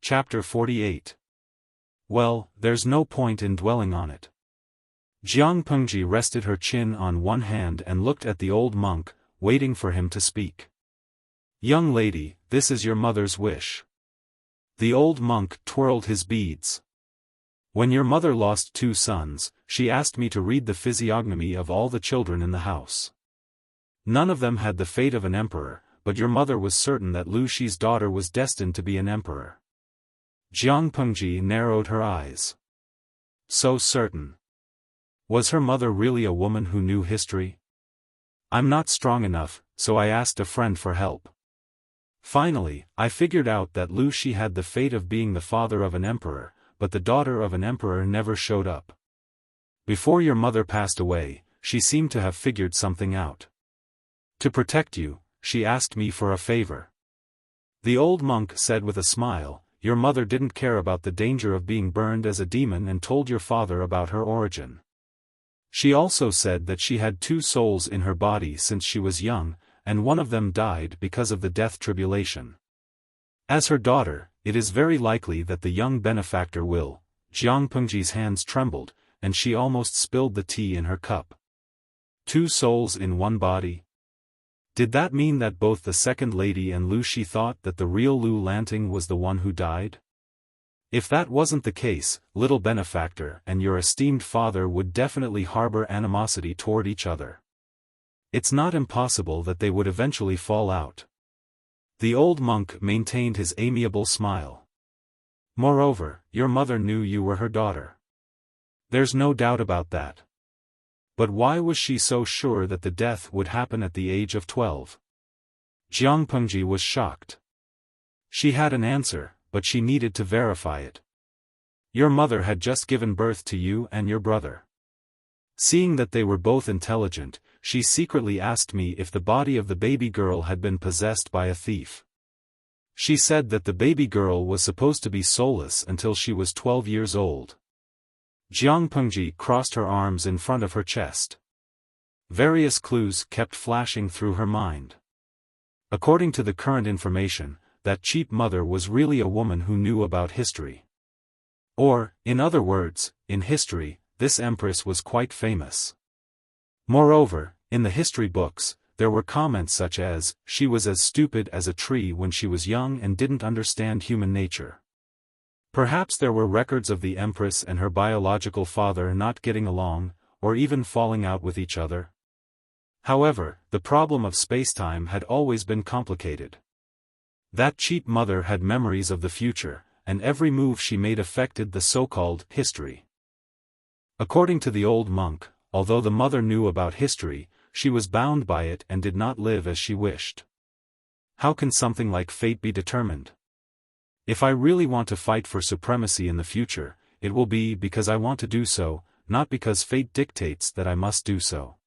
Chapter 48. Well, there's no point in dwelling on it. Jiang Pengji rested her chin on one hand and looked at the old monk, waiting for him to speak. Young lady, this is your mother's wish. The old monk twirled his beads. When your mother lost 2 sons, she asked me to read the physiognomy of all the children in the house. None of them had the fate of an emperor, but your mother was certain that Lu Shi's daughter was destined to be an emperor. Jiang Pengji narrowed her eyes. So certain. Was her mother really a woman who knew history? I'm not strong enough, so I asked a friend for help. Finally, I figured out that Lu Shi had the fate of being the father of an emperor, but the daughter of an emperor never showed up. Before your mother passed away, she seemed to have figured something out. To protect you, she asked me for a favor. The old monk said with a smile, your mother didn't care about the danger of being burned as a demon and told your father about her origin. She also said that she had 2 souls in her body since she was young, and one of them died because of the death tribulation. As her daughter, it is very likely that the young benefactor will. Jiang Pengji's hands trembled, and she almost spilled the tea in her cup. 2 souls in one body? Did that mean that both the second lady and Lu Shi thought that the real Lu Lanting was the one who died? If that wasn't the case, little benefactor and your esteemed father would definitely harbor animosity toward each other. It's not impossible that they would eventually fall out. The old monk maintained his amiable smile. Moreover, your mother knew you were her daughter. There's no doubt about that. But why was she so sure that the death would happen at the age of 12? Jiang Pengji was shocked. She had an answer, but she needed to verify it. Your mother had just given birth to you and your brother. Seeing that they were both intelligent, she secretly asked me if the body of the baby girl had been possessed by a thief. She said that the baby girl was supposed to be soulless until she was 12 years old. Jiang Pengji crossed her arms in front of her chest. Various clues kept flashing through her mind. According to the current information, that cheap mother was really a woman who knew about history. Or, in other words, in history, this empress was quite famous. Moreover, in the history books, there were comments such as, she was as stupid as a tree when she was young and didn't understand human nature. Perhaps there were records of the empress and her biological father not getting along, or even falling out with each other. However, the problem of spacetime had always been complicated. That cheap mother had memories of the future, and every move she made affected the so-called history. According to the old monk, although the mother knew about history, she was bound by it and did not live as she wished. How can something like fate be determined? If I really want to fight for supremacy in the future, it will be because I want to do so, not because fate dictates that I must do so.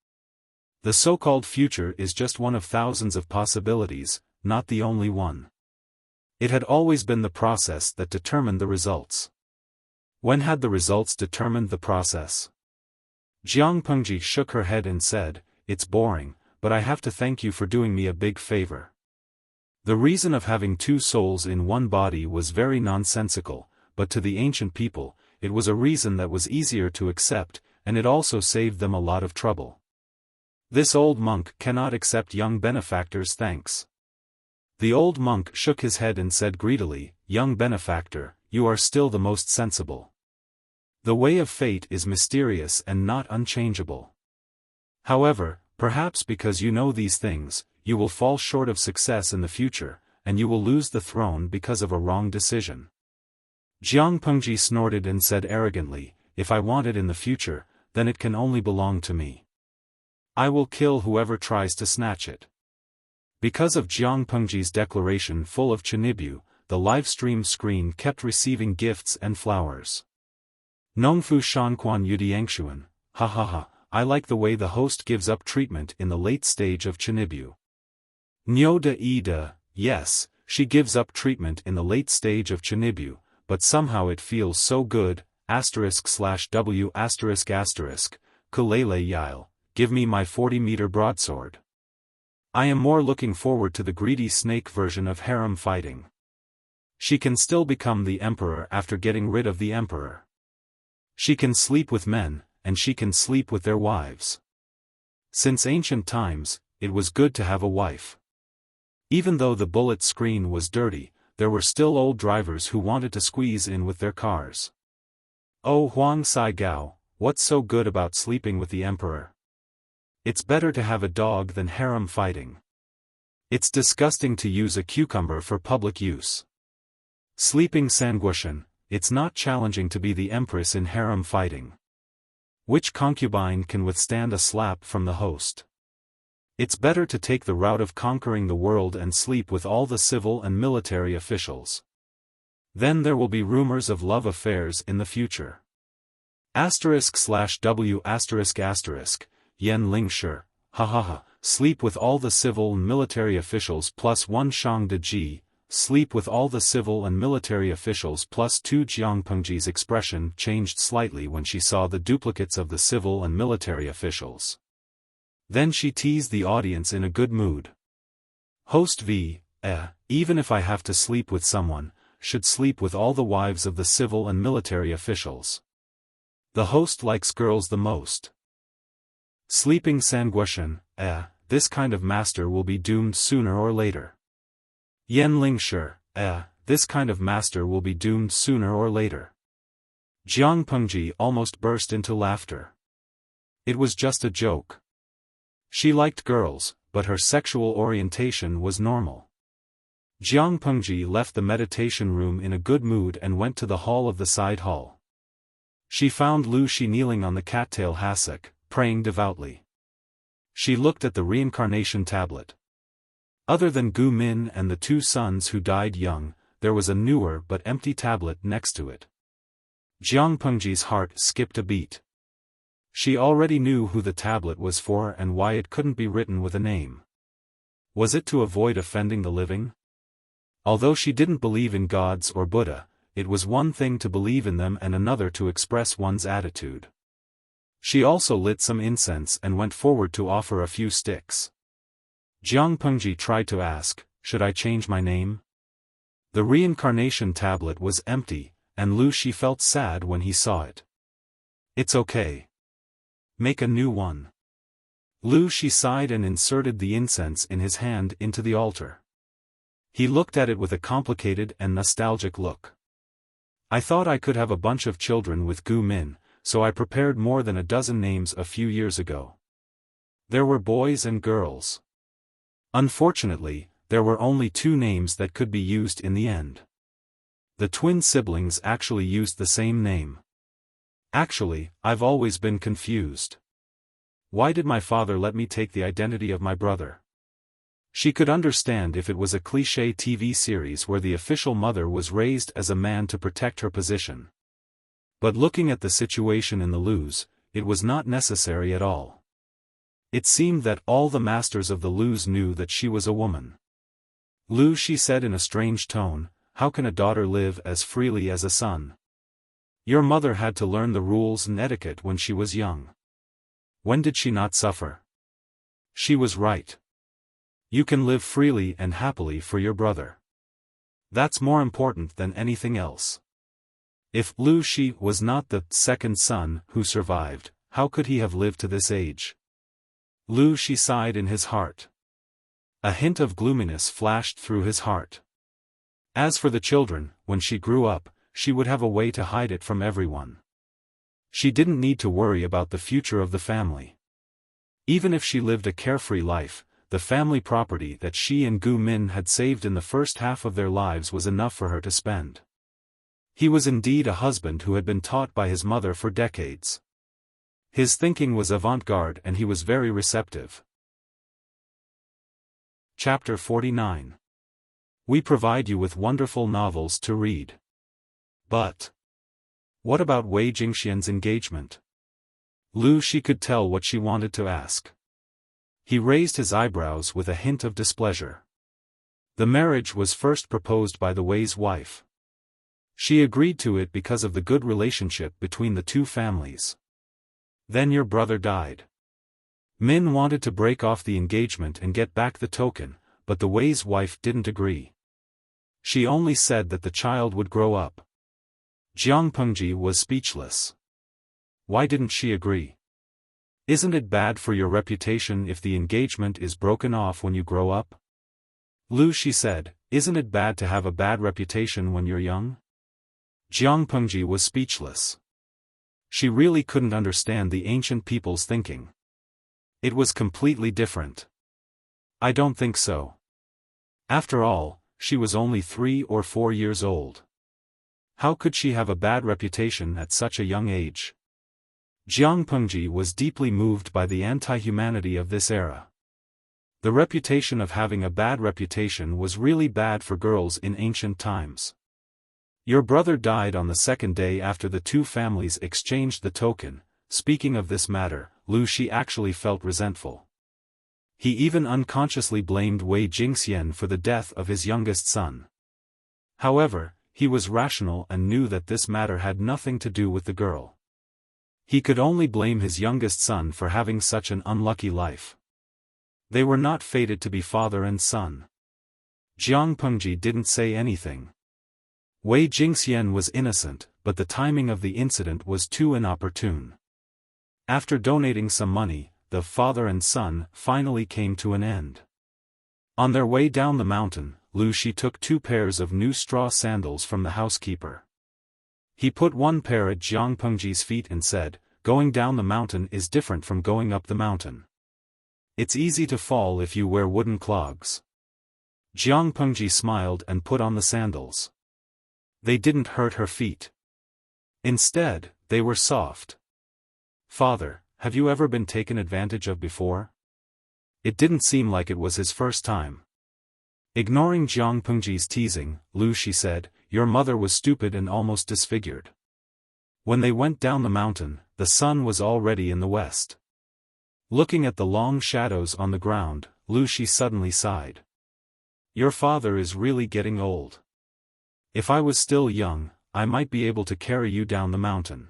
The so-called future is just one of thousands of possibilities, not the only one. It had always been the process that determined the results. When had the results determined the process? Jiang Pengji shook her head and said, it's boring, but I have to thank you for doing me a big favor. The reason of having 2 souls in one body was very nonsensical, but to the ancient people, it was a reason that was easier to accept, and it also saved them a lot of trouble. This old monk cannot accept young benefactor's thanks. The old monk shook his head and said greedily, young benefactor, you are still the most sensible. The way of fate is mysterious and not unchangeable. However, perhaps because you know these things, you will fall short of success in the future, and you will lose the throne because of a wrong decision. Jiang Pengji snorted and said arrogantly, if I want it in the future, then it can only belong to me. I will kill whoever tries to snatch it. Because of Jiang Pengji's declaration full of chinibyu, the live stream screen kept receiving gifts and flowers. Nongfu Shanquan Yudiangshuan, ha ha ha, I like the way the host gives up treatment in the late stage of chinibyu. Nyo de Ida, yes, she gives up treatment in the late stage of chinibyu, but somehow it feels so good, */w***, Kulele Yile, give me my 40-meter broadsword. I am more looking forward to the greedy snake version of harem fighting. She can still become the emperor after getting rid of the emperor. She can sleep with men, and she can sleep with their wives. Since ancient times, it was good to have a wife. Even though the bullet screen was dirty, there were still old drivers who wanted to squeeze in with their cars. Oh Huang Sai Gao, what's so good about sleeping with the emperor? It's better to have a dog than harem fighting. It's disgusting to use a cucumber for public use. Sleeping Sanguishan, it's not challenging to be the empress in harem fighting. Which concubine can withstand a slap from the host? It's better to take the route of conquering the world and sleep with all the civil and military officials. Then there will be rumors of love affairs in the future. */w***, Yen Ling Shi, ha, sleep with all the civil and military officials plus 1 Shang De Ji, sleep with all the civil and military officials plus 2 Jiang Pengji's expression changed slightly when she saw the duplicates of the civil and military officials. Then she teased the audience in a good mood. Host V, even if I have to sleep with someone, should sleep with all the wives of the civil and military officials. The host likes girls the most. Sleeping Sanguishan, this kind of master will be doomed sooner or later. Yen Ling Shi, this kind of master will be doomed sooner or later. Jiang Pengji almost burst into laughter. It was just a joke. She liked girls, but her sexual orientation was normal. Jiang Pengji left the meditation room in a good mood and went to the hall of the side hall. She found Lu Shi kneeling on the cattail hassock, praying devoutly. She looked at the reincarnation tablet. Other than Gu Min and the 2 sons who died young, there was a newer but empty tablet next to it. Jiang Pengji's heart skipped a beat. She already knew who the tablet was for and why it couldn't be written with a name. Was it to avoid offending the living? Although she didn't believe in gods or Buddha, it was one thing to believe in them and another to express one's attitude. She also lit some incense and went forward to offer a few sticks. Jiang Pengji tried to ask, should I change my name? The reincarnation tablet was empty, and Lu Shi felt sad when he saw it. It's okay. Make a new one. Lu Shi sighed and inserted the incense in his hand into the altar. He looked at it with a complicated and nostalgic look. I thought I could have a bunch of children with Gu Min, so I prepared more than a dozen names a few years ago. There were boys and girls. Unfortunately, there were only 2 names that could be used in the end. The twin siblings actually used the same name. Actually, I've always been confused. Why did my father let me take the identity of my brother? She could understand if it was a cliché TV series where the official mother was raised as a man to protect her position. But looking at the situation in the Lus, it was not necessary at all. It seemed that all the masters of the Lus knew that she was a woman. Lu Shi said in a strange tone, how can a daughter live as freely as a son? Your mother had to learn the rules and etiquette when she was young. When did she not suffer? She was right. You can live freely and happily for your brother. That's more important than anything else. If Lu Shi was not the second son who survived, how could he have lived to this age? Lu Shi sighed in his heart. A hint of gloominess flashed through his heart. As for the children, when she grew up, she would have a way to hide it from everyone. She didn't need to worry about the future of the family. Even if she lived a carefree life, the family property that she and Gu Min had saved in the first half of their lives was enough for her to spend. He was indeed a husband who had been taught by his mother for decades. His thinking was avant-garde and he was very receptive. Chapter 49. We provide you with wonderful novels to read. But what about Wei Jingxian's engagement? Lu Shi could tell what she wanted to ask. He raised his eyebrows with a hint of displeasure. The marriage was first proposed by the Wei's wife. She agreed to it because of the good relationship between the 2 families. Then your brother died. Min wanted to break off the engagement and get back the token, but the Wei's wife didn't agree. She only said that the child would grow up. Jiang Pengji was speechless. Why didn't she agree? Isn't it bad for your reputation if the engagement is broken off when you grow up? Lu Shi said, isn't it bad to have a bad reputation when you're young? Jiang Pengji was speechless. She really couldn't understand the ancient people's thinking. It was completely different. I don't think so. After all, she was only 3 or 4 years old. How could she have a bad reputation at such a young age? Jiang Pengji was deeply moved by the anti-humanity of this era. The reputation of having a bad reputation was really bad for girls in ancient times. Your brother died on the second day after the two families exchanged the token. Speaking of this matter, Lu Shi actually felt resentful. He even unconsciously blamed Wei Jingxian for the death of his youngest son. However, he was rational and knew that this matter had nothing to do with the girl. He could only blame his youngest son for having such an unlucky life. They were not fated to be father and son. Jiang Pengji didn't say anything. Wei Jingxian was innocent, but the timing of the incident was too inopportune. After donating some money, the father and son finally came to an end. On their way down the mountain, Lu Shi took 2 pairs of new straw sandals from the housekeeper. He put one pair at Jiang Pengji's feet and said, going down the mountain is different from going up the mountain. It's easy to fall if you wear wooden clogs. Jiang Pengji smiled and put on the sandals. They didn't hurt her feet. Instead, they were soft. Father, have you ever been taken advantage of before? It didn't seem like it was his first time. Ignoring Jiang Pengji's teasing, Lu Shi said, your mother was stupid and almost disfigured. When they went down the mountain, the sun was already in the west. Looking at the long shadows on the ground, Lu Shi suddenly sighed. Your father is really getting old. If I was still young, I might be able to carry you down the mountain.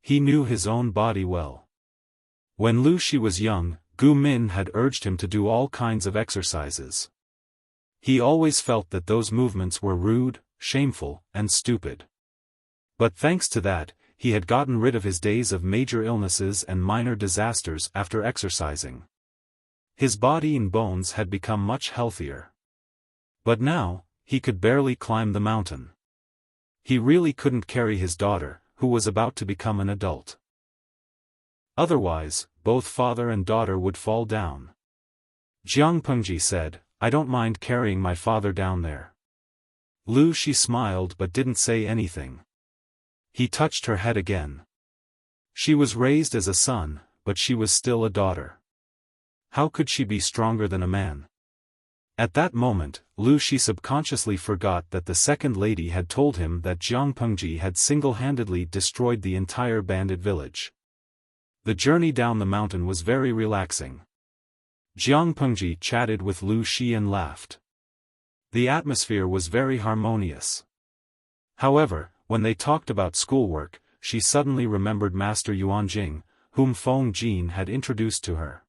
He knew his own body well. When Lu Shi was young, Gu Min had urged him to do all kinds of exercises. He always felt that those movements were rude, shameful, and stupid. But thanks to that, he had gotten rid of his days of major illnesses and minor disasters after exercising. His body and bones had become much healthier. But now, he could barely climb the mountain. He really couldn't carry his daughter, who was about to become an adult. Otherwise, both father and daughter would fall down. Jiang Pengji said, I don't mind carrying my father down there. Lu Shi smiled but didn't say anything. He touched her head again. She was raised as a son, but she was still a daughter. How could she be stronger than a man? At that moment, Lu Shi subconsciously forgot that the second lady had told him that Jiang Pengji had single-handedly destroyed the entire bandit village. The journey down the mountain was very relaxing. Jiang Pengji chatted with Lu Shi and laughed. The atmosphere was very harmonious. However, when they talked about schoolwork, she suddenly remembered Master Yuanjing, whom Feng Jin had introduced to her.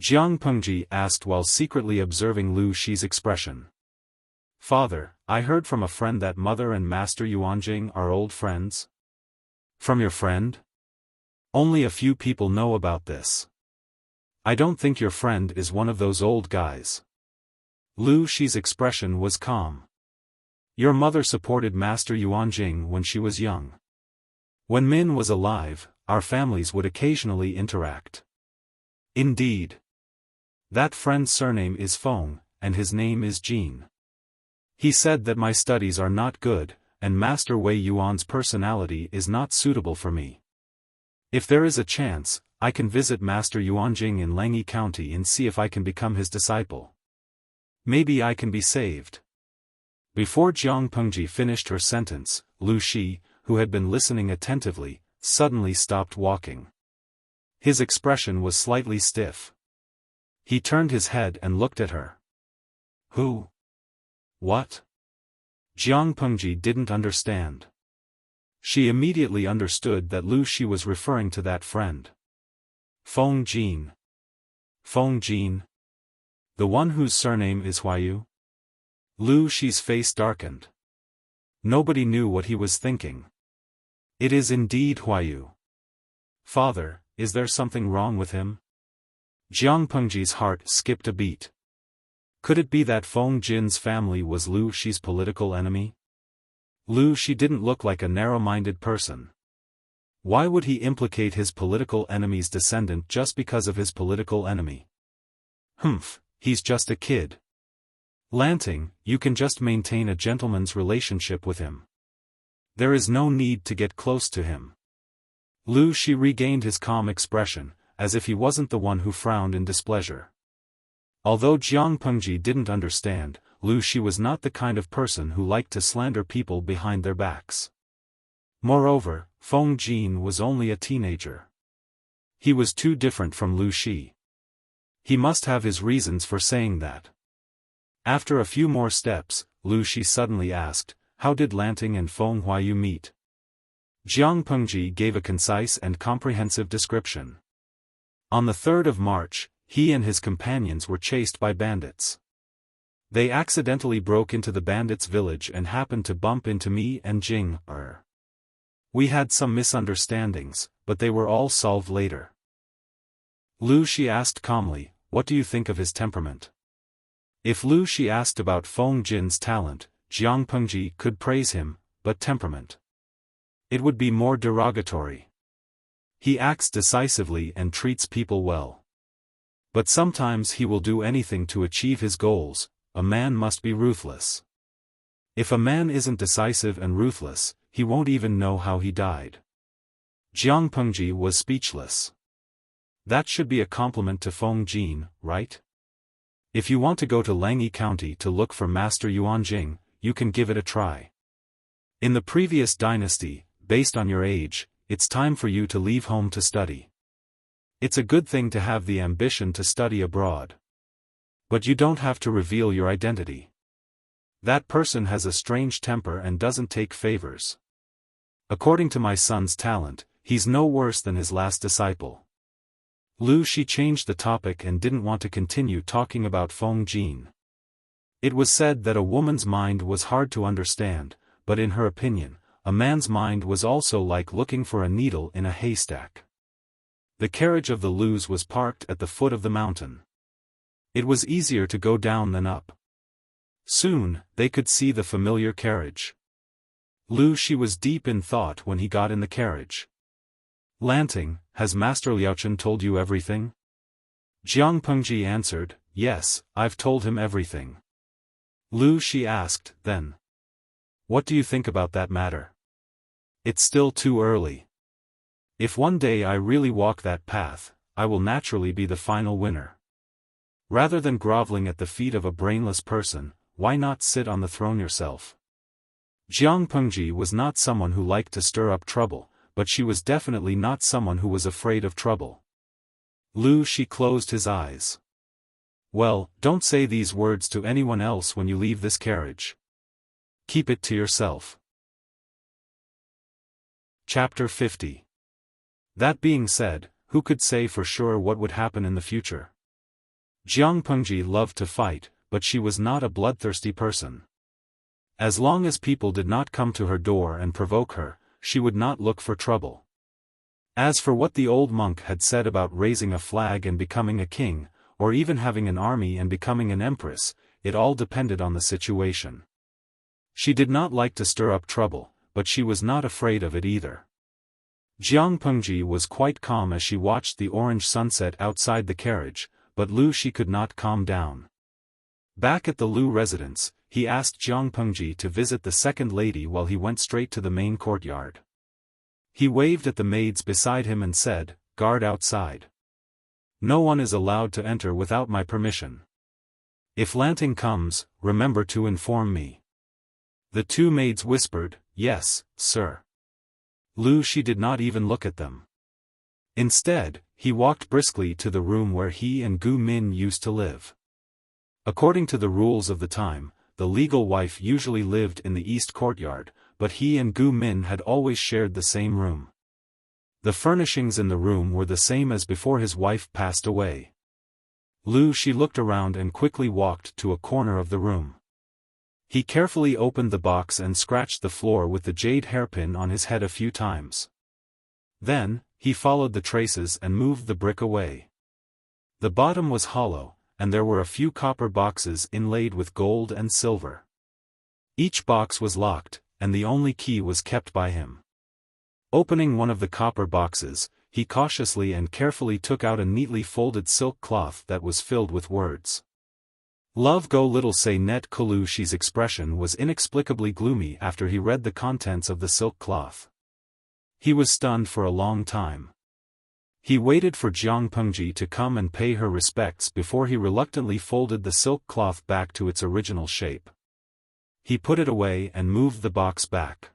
Jiang Pengji asked while secretly observing Lu Shi's expression. Father, I heard from a friend that Mother and Master Yuanjing are old friends. From your friend? Only a few people know about this. I don't think your friend is one of those old guys. Lu Shi's expression was calm. Your mother supported Master Yuanjing when she was young. When Min was alive, our families would occasionally interact. Indeed. That friend's surname is Feng, and his name is Jin. He said that my studies are not good, and Master Wei Yuan's personality is not suitable for me. If there is a chance, I can visit Master Yuanjing in Langyi County and see if I can become his disciple. Maybe I can be saved. Before Jiang Pengji finished her sentence, Lu Shi, who had been listening attentively, suddenly stopped walking. His expression was slightly stiff. He turned his head and looked at her. Who? What? Jiang Pengji didn't understand. She immediately understood that Lu Shi was referring to that friend. Feng Jin. Feng Jin? The one whose surname is Huayu? Lu Shi's face darkened. Nobody knew what he was thinking. It is indeed Huayu. Father, is there something wrong with him? Jiang Pengji's heart skipped a beat. Could it be that Feng Jin's family was Lu Shi's political enemy? Lu Shi didn't look like a narrow-minded person. Why would he implicate his political enemy's descendant just because of his political enemy? Humph, he's just a kid. Lanting, you can just maintain a gentleman's relationship with him. There is no need to get close to him. Lu Shi regained his calm expression, as if he wasn't the one who frowned in displeasure. Although Jiang Pengji didn't understand, Lu Shi was not the kind of person who liked to slander people behind their backs. Moreover, Feng Jin was only a teenager. He was too different from Lu Shi. He must have his reasons for saying that. After a few more steps, Lu Shi suddenly asked, "How did Lanting and Feng Huayu meet?" Jiang Pengji gave a concise and comprehensive description. On the 3rd of March, he and his companions were chased by bandits. They accidentally broke into the bandits' village and happened to bump into me and Jing. We had some misunderstandings, but they were all solved later. Lu Shi asked calmly, "What do you think of his temperament?" If Lu Shi asked about Feng Jin's talent, Jiang Pengji could praise him, but temperament, it would be more derogatory. He acts decisively and treats people well. But sometimes he will do anything to achieve his goals. A man must be ruthless. If a man isn't decisive and ruthless, he won't even know how he died. Jiang Pengji was speechless. That should be a compliment to Feng Jin, right? If you want to go to Langyi County to look for Master Yuanjing, you can give it a try. In the previous dynasty, based on your age, it's time for you to leave home to study. It's a good thing to have the ambition to study abroad. But you don't have to reveal your identity. That person has a strange temper and doesn't take favors. According to my son's talent, he's no worse than his last disciple. Lu Shi changed the topic and didn't want to continue talking about Feng Jin. It was said that a woman's mind was hard to understand, but in her opinion, a man's mind was also like looking for a needle in a haystack. The carriage of the Lus was parked at the foot of the mountain. It was easier to go down than up. Soon, they could see the familiar carriage. Lu Shi was deep in thought when he got in the carriage. "Lanting, has Master Liaochen told you everything?" Jiang Pengji answered, "Yes, I've told him everything." Lu Shi asked, "Then, what do you think about that matter?" "It's still too early. If one day I really walk that path, I will naturally be the final winner. Rather than groveling at the feet of a brainless person, why not sit on the throne yourself?" Jiang Pengji was not someone who liked to stir up trouble, but she was definitely not someone who was afraid of trouble. Lu Shi closed his eyes. "Well, don't say these words to anyone else when you leave this carriage. Keep it to yourself." Chapter 50. That being said, who could say for sure what would happen in the future? Jiang Pengji loved to fight, but she was not a bloodthirsty person. As long as people did not come to her door and provoke her, she would not look for trouble. As for what the old monk had said about raising a flag and becoming a king, or even having an army and becoming an empress, it all depended on the situation. She did not like to stir up trouble, but she was not afraid of it either. Jiang Pengji was quite calm as she watched the orange sunset outside the carriage, but Lu Shi could not calm down. Back at the Lu residence, he asked Jiang Pengji to visit the second lady while he went straight to the main courtyard. He waved at the maids beside him and said, "Guard outside. No one is allowed to enter without my permission. If Lanting comes, remember to inform me." The two maids whispered, "Yes, sir." Lu Shi did not even look at them. Instead, he walked briskly to the room where he and Gu Min used to live. According to the rules of the time, the legal wife usually lived in the east courtyard, but he and Gu Min had always shared the same room. The furnishings in the room were the same as before his wife passed away. Lu Shi looked around and quickly walked to a corner of the room. He carefully opened the box and scratched the floor with the jade hairpin on his head a few times. Then, he followed the traces and moved the brick away. The bottom was hollow, and there were a few copper boxes inlaid with gold and silver. Each box was locked, and the only key was kept by him. Opening one of the copper boxes, he cautiously and carefully took out a neatly folded silk cloth that was filled with words. Love go little say net. Kalushi's expression was inexplicably gloomy after he read the contents of the silk cloth. He was stunned for a long time. He waited for Jiang Pengji to come and pay her respects before he reluctantly folded the silk cloth back to its original shape. He put it away and moved the box back.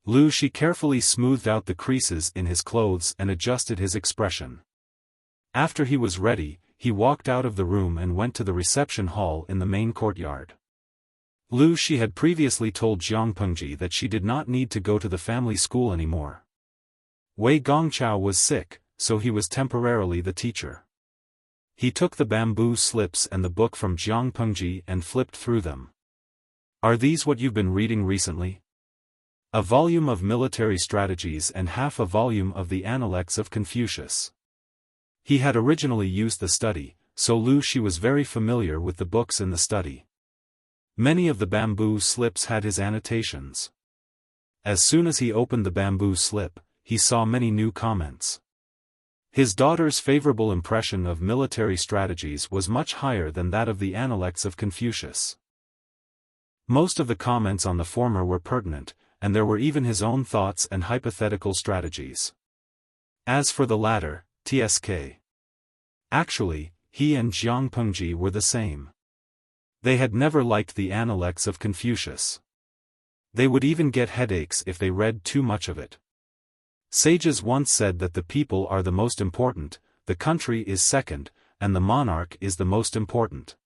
Lu Shi carefully smoothed out the creases in his clothes and adjusted his expression. After he was ready, he walked out of the room and went to the reception hall in the main courtyard. Lu Shi had previously told Jiang Pengji that she did not need to go to the family school anymore. Wei Gongqiao was sick, so he was temporarily the teacher. He took the bamboo slips and the book from Jiang Pengji and flipped through them. Are these what you've been reading recently? A volume of military strategies and half a volume of the Analects of Confucius. He had originally used the study, so Lu Shi was very familiar with the books in the study. Many of the bamboo slips had his annotations. As soon as he opened the bamboo slip, he saw many new comments. His daughter's favorable impression of military strategies was much higher than that of the Analects of Confucius. Most of the comments on the former were pertinent, and there were even his own thoughts and hypothetical strategies. As for the latter, TSK. Actually, he and Jiang Pengji were the same. They had never liked the Analects of Confucius. They would even get headaches if they read too much of it. Sages once said that the people are the most important, the country is second, and the monarch is the most important.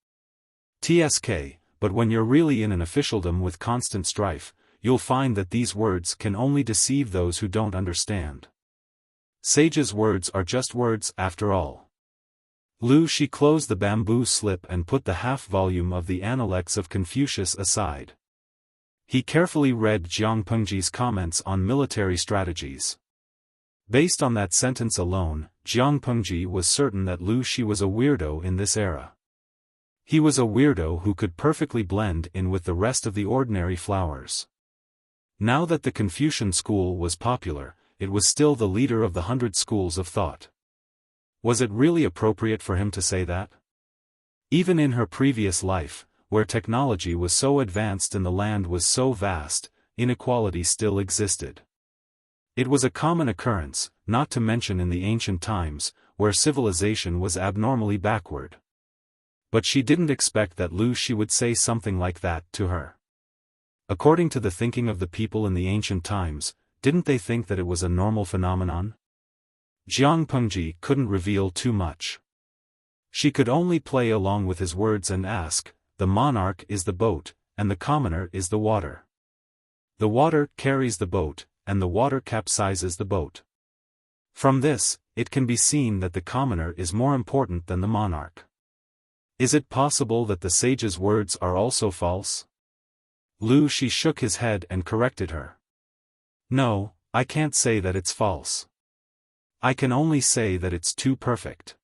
TSK, but when you're really in an officialdom with constant strife, you'll find that these words can only deceive those who don't understand. Sages' words are just words after all. Lu Shi closed the bamboo slip and put the half-volume of the Analects of Confucius aside. He carefully read Jiang Pengji's comments on military strategies. Based on that sentence alone, Jiang Pengji was certain that Lu Shi was a weirdo in this era. He was a weirdo who could perfectly blend in with the rest of the ordinary flowers. Now that the Confucian school was popular, it was still the leader of the 100 schools of thought. Was it really appropriate for him to say that? Even in her previous life, where technology was so advanced and the land was so vast, inequality still existed. It was a common occurrence, not to mention in the ancient times, where civilization was abnormally backward. But she didn't expect that Lu Shi would say something like that to her. According to the thinking of the people in the ancient times, didn't they think that it was a normal phenomenon? Jiang Pengji couldn't reveal too much. She could only play along with his words and ask, the monarch is the boat, and the commoner is the water. The water carries the boat, and the water capsizes the boat. From this, it can be seen that the commoner is more important than the monarch. Is it possible that the sage's words are also false? Lu Shi shook his head and corrected her. No, I can't say that it's false. I can only say that it's too perfect.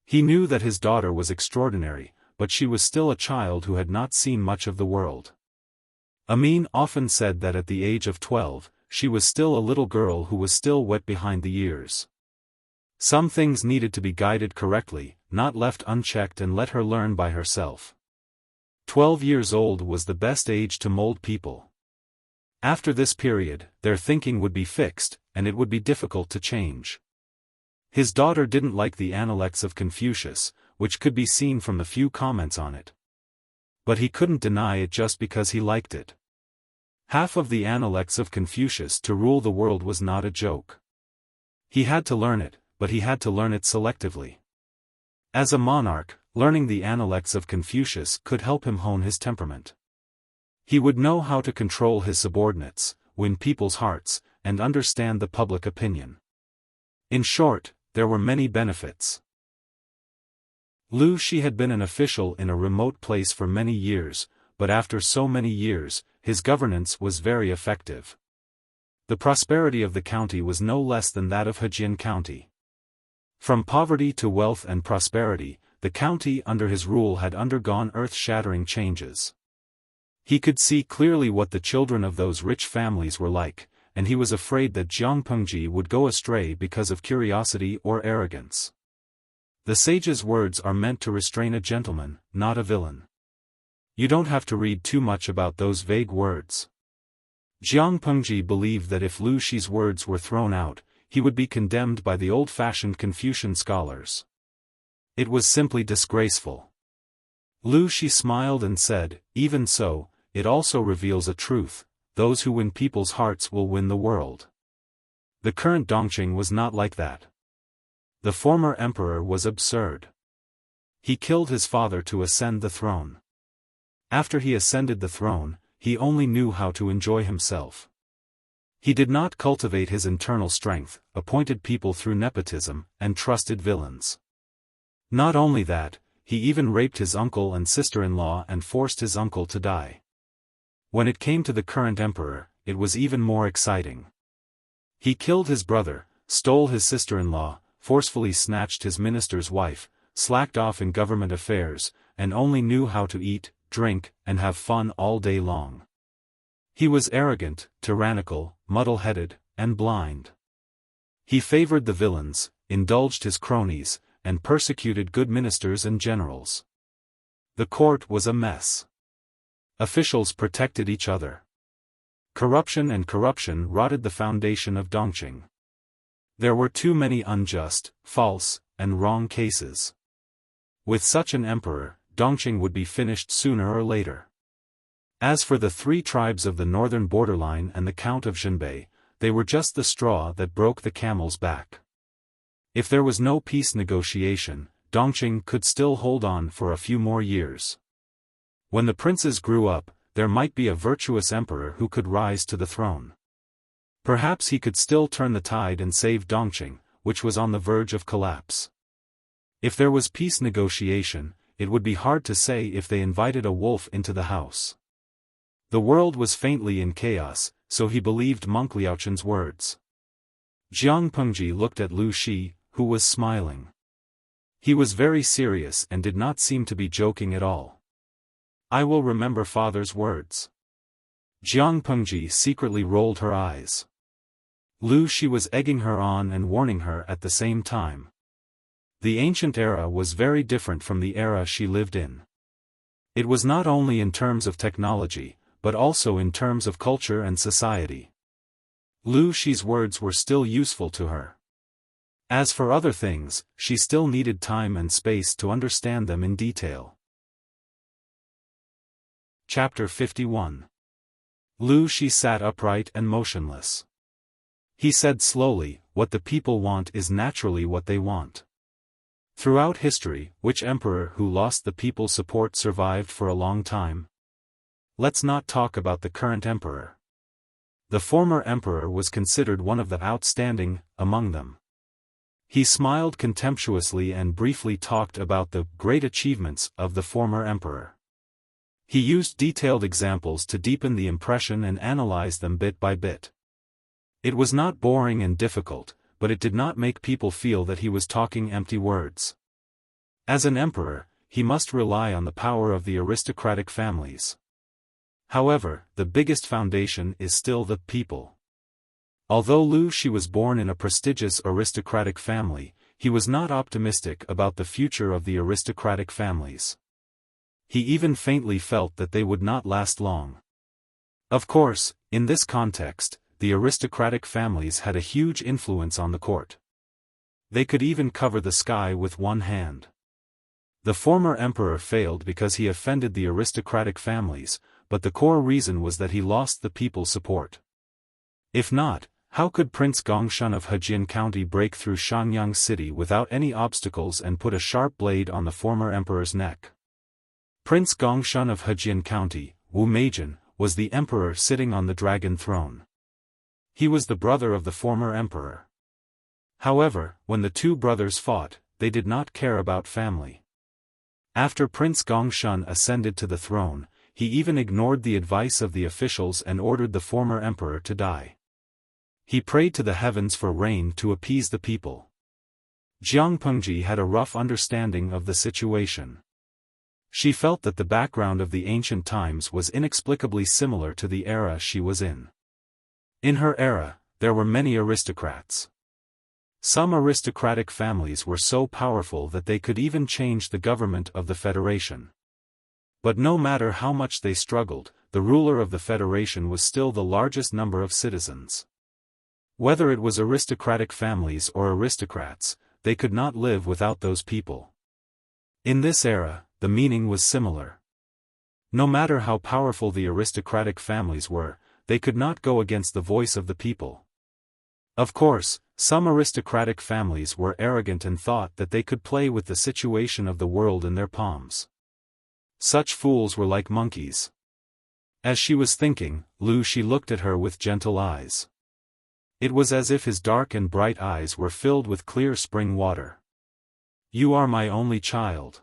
He knew that his daughter was extraordinary, but she was still a child who had not seen much of the world. Amin often said that at the age of 12, she was still a little girl who was still wet behind the ears. Some things needed to be guided correctly, not left unchecked, and let her learn by herself. 12 years old was the best age to mold people. After this period, their thinking would be fixed, and it would be difficult to change. His daughter didn't like the Analects of Confucius, which could be seen from the few comments on it. But he couldn't deny it just because he liked it. Half of the Analects of Confucius to rule the world was not a joke. He had to learn it, but he had to learn it selectively. As a monarch, learning the Analects of Confucius could help him hone his temperament. He would know how to control his subordinates, win people's hearts, and understand the public opinion. In short, there were many benefits. Lu Shi had been an official in a remote place for many years, but after so many years, his governance was very effective. The prosperity of the county was no less than that of Hejian County. From poverty to wealth and prosperity, the county under his rule had undergone earth-shattering changes. He could see clearly what the children of those rich families were like, and he was afraid that Jiang Pengji would go astray because of curiosity or arrogance. The sage's words are meant to restrain a gentleman, not a villain. You don't have to read too much about those vague words. Jiang Pengji believed that if Lu Shi's words were thrown out, he would be condemned by the old-fashioned Confucian scholars. It was simply disgraceful. Lu Shi smiled and said, "Even so, it also reveals a truth: those who win people's hearts will win the world." The current Dongqing was not like that. The former emperor was absurd. He killed his father to ascend the throne. After he ascended the throne, he only knew how to enjoy himself. He did not cultivate his internal strength, appointed people through nepotism, and trusted villains. Not only that, he even raped his uncle and sister-in-law and forced his uncle to die. When it came to the current emperor, it was even more exciting. He killed his brother, stole his sister-in-law, forcefully snatched his minister's wife, slacked off in government affairs, and only knew how to eat, drink, and have fun all day long. He was arrogant, tyrannical, muddle-headed, and blind. He favored the villains, indulged his cronies, and persecuted good ministers and generals. The court was a mess. Officials protected each other. Corruption rotted the foundation of Dongqing. There were too many unjust, false, and wrong cases. With such an emperor, Dongqing would be finished sooner or later. As for the 3 tribes of the northern borderline and the Count of Zhenbei, they were just the straw that broke the camel's back. If there was no peace negotiation, Dongqing could still hold on for a few more years. When the princes grew up, there might be a virtuous emperor who could rise to the throne. Perhaps he could still turn the tide and save Dongqing, which was on the verge of collapse. If there was peace negotiation, it would be hard to say if they invited a wolf into the house. The world was faintly in chaos, so he believed monk Liaochen's words. Jiang Pengji looked at Lu Shi, who was smiling. He was very serious and did not seem to be joking at all. "I will remember father's words." Jiang Pengji secretly rolled her eyes. Lu Shi was egging her on and warning her at the same time. The ancient era was very different from the era she lived in. It was not only in terms of technology, but also in terms of culture and society. Lu Shi's words were still useful to her. As for other things, she still needed time and space to understand them in detail. Chapter 51. Lu Shi sat upright and motionless. He said slowly, "What the people want is naturally what they want." Throughout history, which emperor who lost the people's support survived for a long time? Let's not talk about the current emperor. The former emperor was considered one of the outstanding among them. He smiled contemptuously and briefly talked about the great achievements of the former emperor. He used detailed examples to deepen the impression and analyze them bit by bit. It was not boring and difficult, but it did not make people feel that he was talking empty words. As an emperor, he must rely on the power of the aristocratic families. However, the biggest foundation is still the people. Although Lu Shi was born in a prestigious aristocratic family, he was not optimistic about the future of the aristocratic families. He even faintly felt that they would not last long. Of course, in this context, the aristocratic families had a huge influence on the court. They could even cover the sky with one hand. The former emperor failed because he offended the aristocratic families, but the core reason was that he lost the people's support. If not, how could Prince Gongshun of Hejian County break through Shanyang City without any obstacles and put a sharp blade on the former emperor's neck? Prince Gongshun of Hejian County, Wu Meijin, was the emperor sitting on the dragon throne. He was the brother of the former emperor. However, when the two brothers fought, they did not care about family. After Prince Gongshun ascended to the throne, he even ignored the advice of the officials and ordered the former emperor to die. He prayed to the heavens for rain to appease the people. Jiang Pengji had a rough understanding of the situation. She felt that the background of the ancient times was inexplicably similar to the era she was in. In her era, there were many aristocrats. Some aristocratic families were so powerful that they could even change the government of the Federation. But no matter how much they struggled, the ruler of the Federation was still the largest number of citizens. Whether it was aristocratic families or aristocrats, they could not live without those people. In this era, the meaning was similar. No matter how powerful the aristocratic families were, they could not go against the voice of the people. Of course, some aristocratic families were arrogant and thought that they could play with the situation of the world in their palms. Such fools were like monkeys. As she was thinking, Lu Shi looked at her with gentle eyes. It was as if his dark and bright eyes were filled with clear spring water. You are my only child.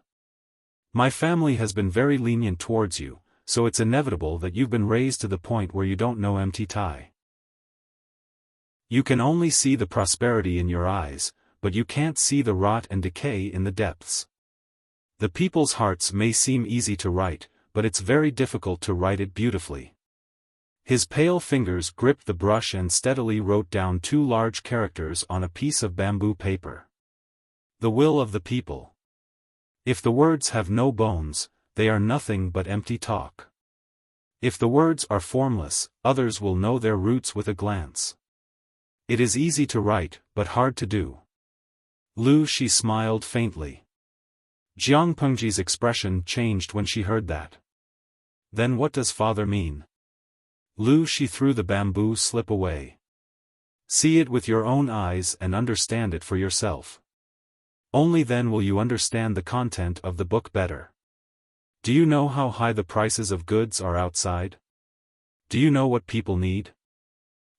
My family has been very lenient towards you, so it's inevitable that you've been raised to the point where you don't know empty tie. You can only see the prosperity in your eyes, but you can't see the rot and decay in the depths. The people's hearts may seem easy to write, but it's very difficult to write it beautifully. His pale fingers gripped the brush and steadily wrote down 2 large characters on a piece of bamboo paper. The will of the people. If the words have no bones, they are nothing but empty talk. If the words are formless, others will know their roots with a glance. It is easy to write, but hard to do. Lu Shi smiled faintly. Jiang Pengji's expression changed when she heard that. Then what does father mean? Lu Shi threw the bamboo slip away. See it with your own eyes and understand it for yourself. Only then will you understand the content of the book better. Do you know how high the prices of goods are outside? Do you know what people need?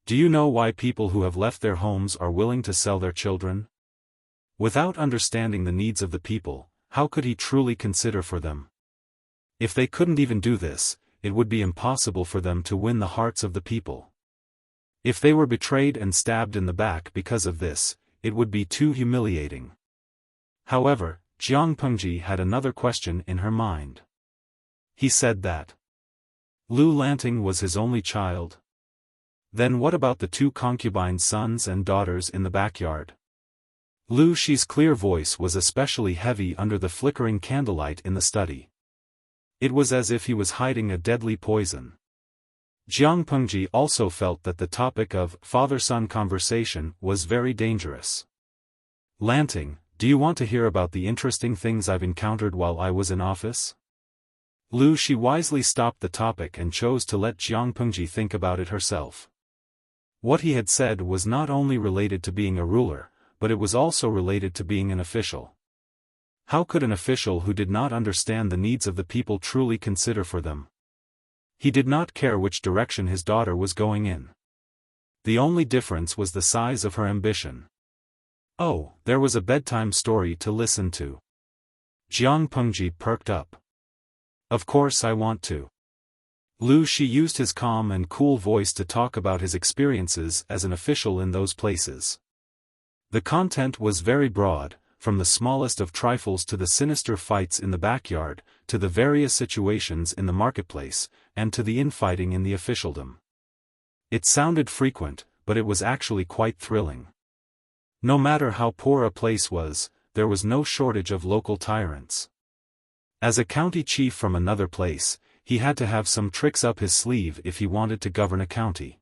Do you know why people who have left their homes are willing to sell their children? Without understanding the needs of the people, how could he truly consider for them? If they couldn't even do this, it would be impossible for them to win the hearts of the people. If they were betrayed and stabbed in the back because of this, it would be too humiliating. However, Jiang Pengji had another question in her mind. He said that Lu Lanting was his only child. Then what about the 2 concubine sons and daughters in the backyard? Lu Shi's clear voice was especially heavy under the flickering candlelight in the study. It was as if he was hiding a deadly poison. Jiang Pengji also felt that the topic of father-son conversation was very dangerous. Lanting, do you want to hear about the interesting things I've encountered while I was in office? Lu Shi wisely stopped the topic and chose to let Jiang Pengji think about it herself. What he had said was not only related to being a ruler, but it was also related to being an official. How could an official who did not understand the needs of the people truly consider for them? He did not care which direction his daughter was going in. The only difference was the size of her ambition. Oh, there was a bedtime story to listen to. Jiang Pengji perked up. Of course I want to. Lu Shi used his calm and cool voice to talk about his experiences as an official in those places. The content was very broad, from the smallest of trifles to the sinister fights in the backyard, to the various situations in the marketplace, and to the infighting in the officialdom. It sounded frequent, but it was actually quite thrilling. No matter how poor a place was, there was no shortage of local tyrants. As a county chief from another place, he had to have some tricks up his sleeve if he wanted to govern a county.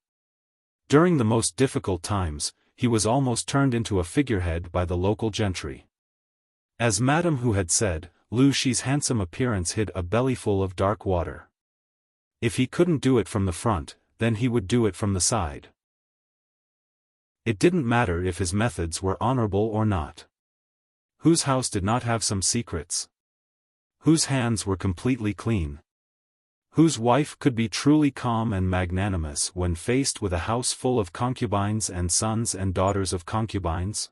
During the most difficult times, he was almost turned into a figurehead by the local gentry. As Madame Hu had said, Lu Shi's handsome appearance hid a bellyful of dark water. If he couldn't do it from the front, then he would do it from the side. It didn't matter if his methods were honorable or not. Whose house did not have some secrets? Whose hands were completely clean? Whose wife could be truly calm and magnanimous when faced with a house full of concubines and sons and daughters of concubines?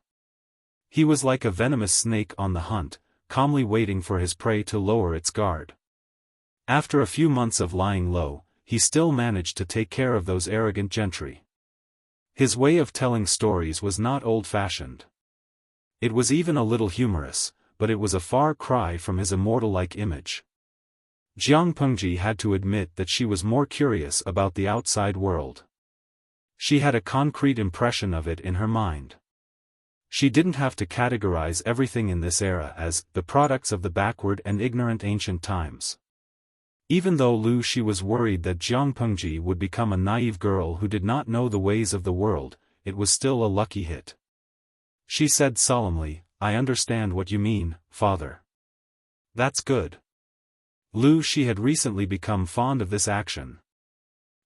He was like a venomous snake on the hunt, calmly waiting for his prey to lower its guard. After a few months of lying low, he still managed to take care of those arrogant gentry. His way of telling stories was not old-fashioned. It was even a little humorous, but it was a far cry from his immortal-like image. Jiang Pengji had to admit that she was more curious about the outside world. She had a concrete impression of it in her mind. She didn't have to categorize everything in this era as the products of the backward and ignorant ancient times. Even though Wuxia was worried that Jiang Pengji would become a naive girl who did not know the ways of the world, it was still a lucky hit. She said solemnly, "I understand what you mean, father." "That's good." Wuxia had recently become fond of this action.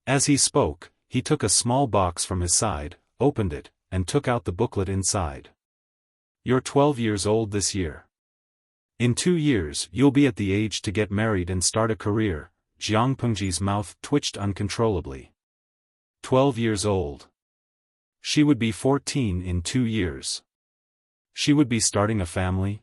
As he spoke, he took a small box from his side, opened it, and took out the booklet inside. "You're 12 years old this year. In 2 years you'll be at the age to get married and start a career." Jiang Pengji's mouth twitched uncontrollably. 12 years old. She would be 14 in 2 years. She would be starting a family?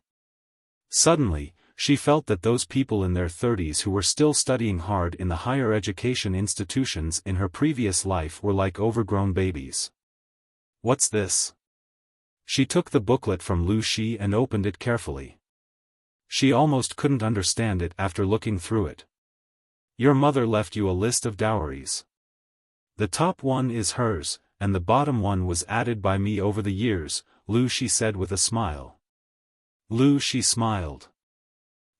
Suddenly, she felt that those people in their 30s who were still studying hard in the higher education institutions in her previous life were like overgrown babies. "What's this?" She took the booklet from Wuxia and opened it carefully. She almost couldn't understand it after looking through it. "Your mother left you a list of dowries. The top one is hers, and the bottom one was added by me over the years," Wuxia said with a smile. Wuxia smiled.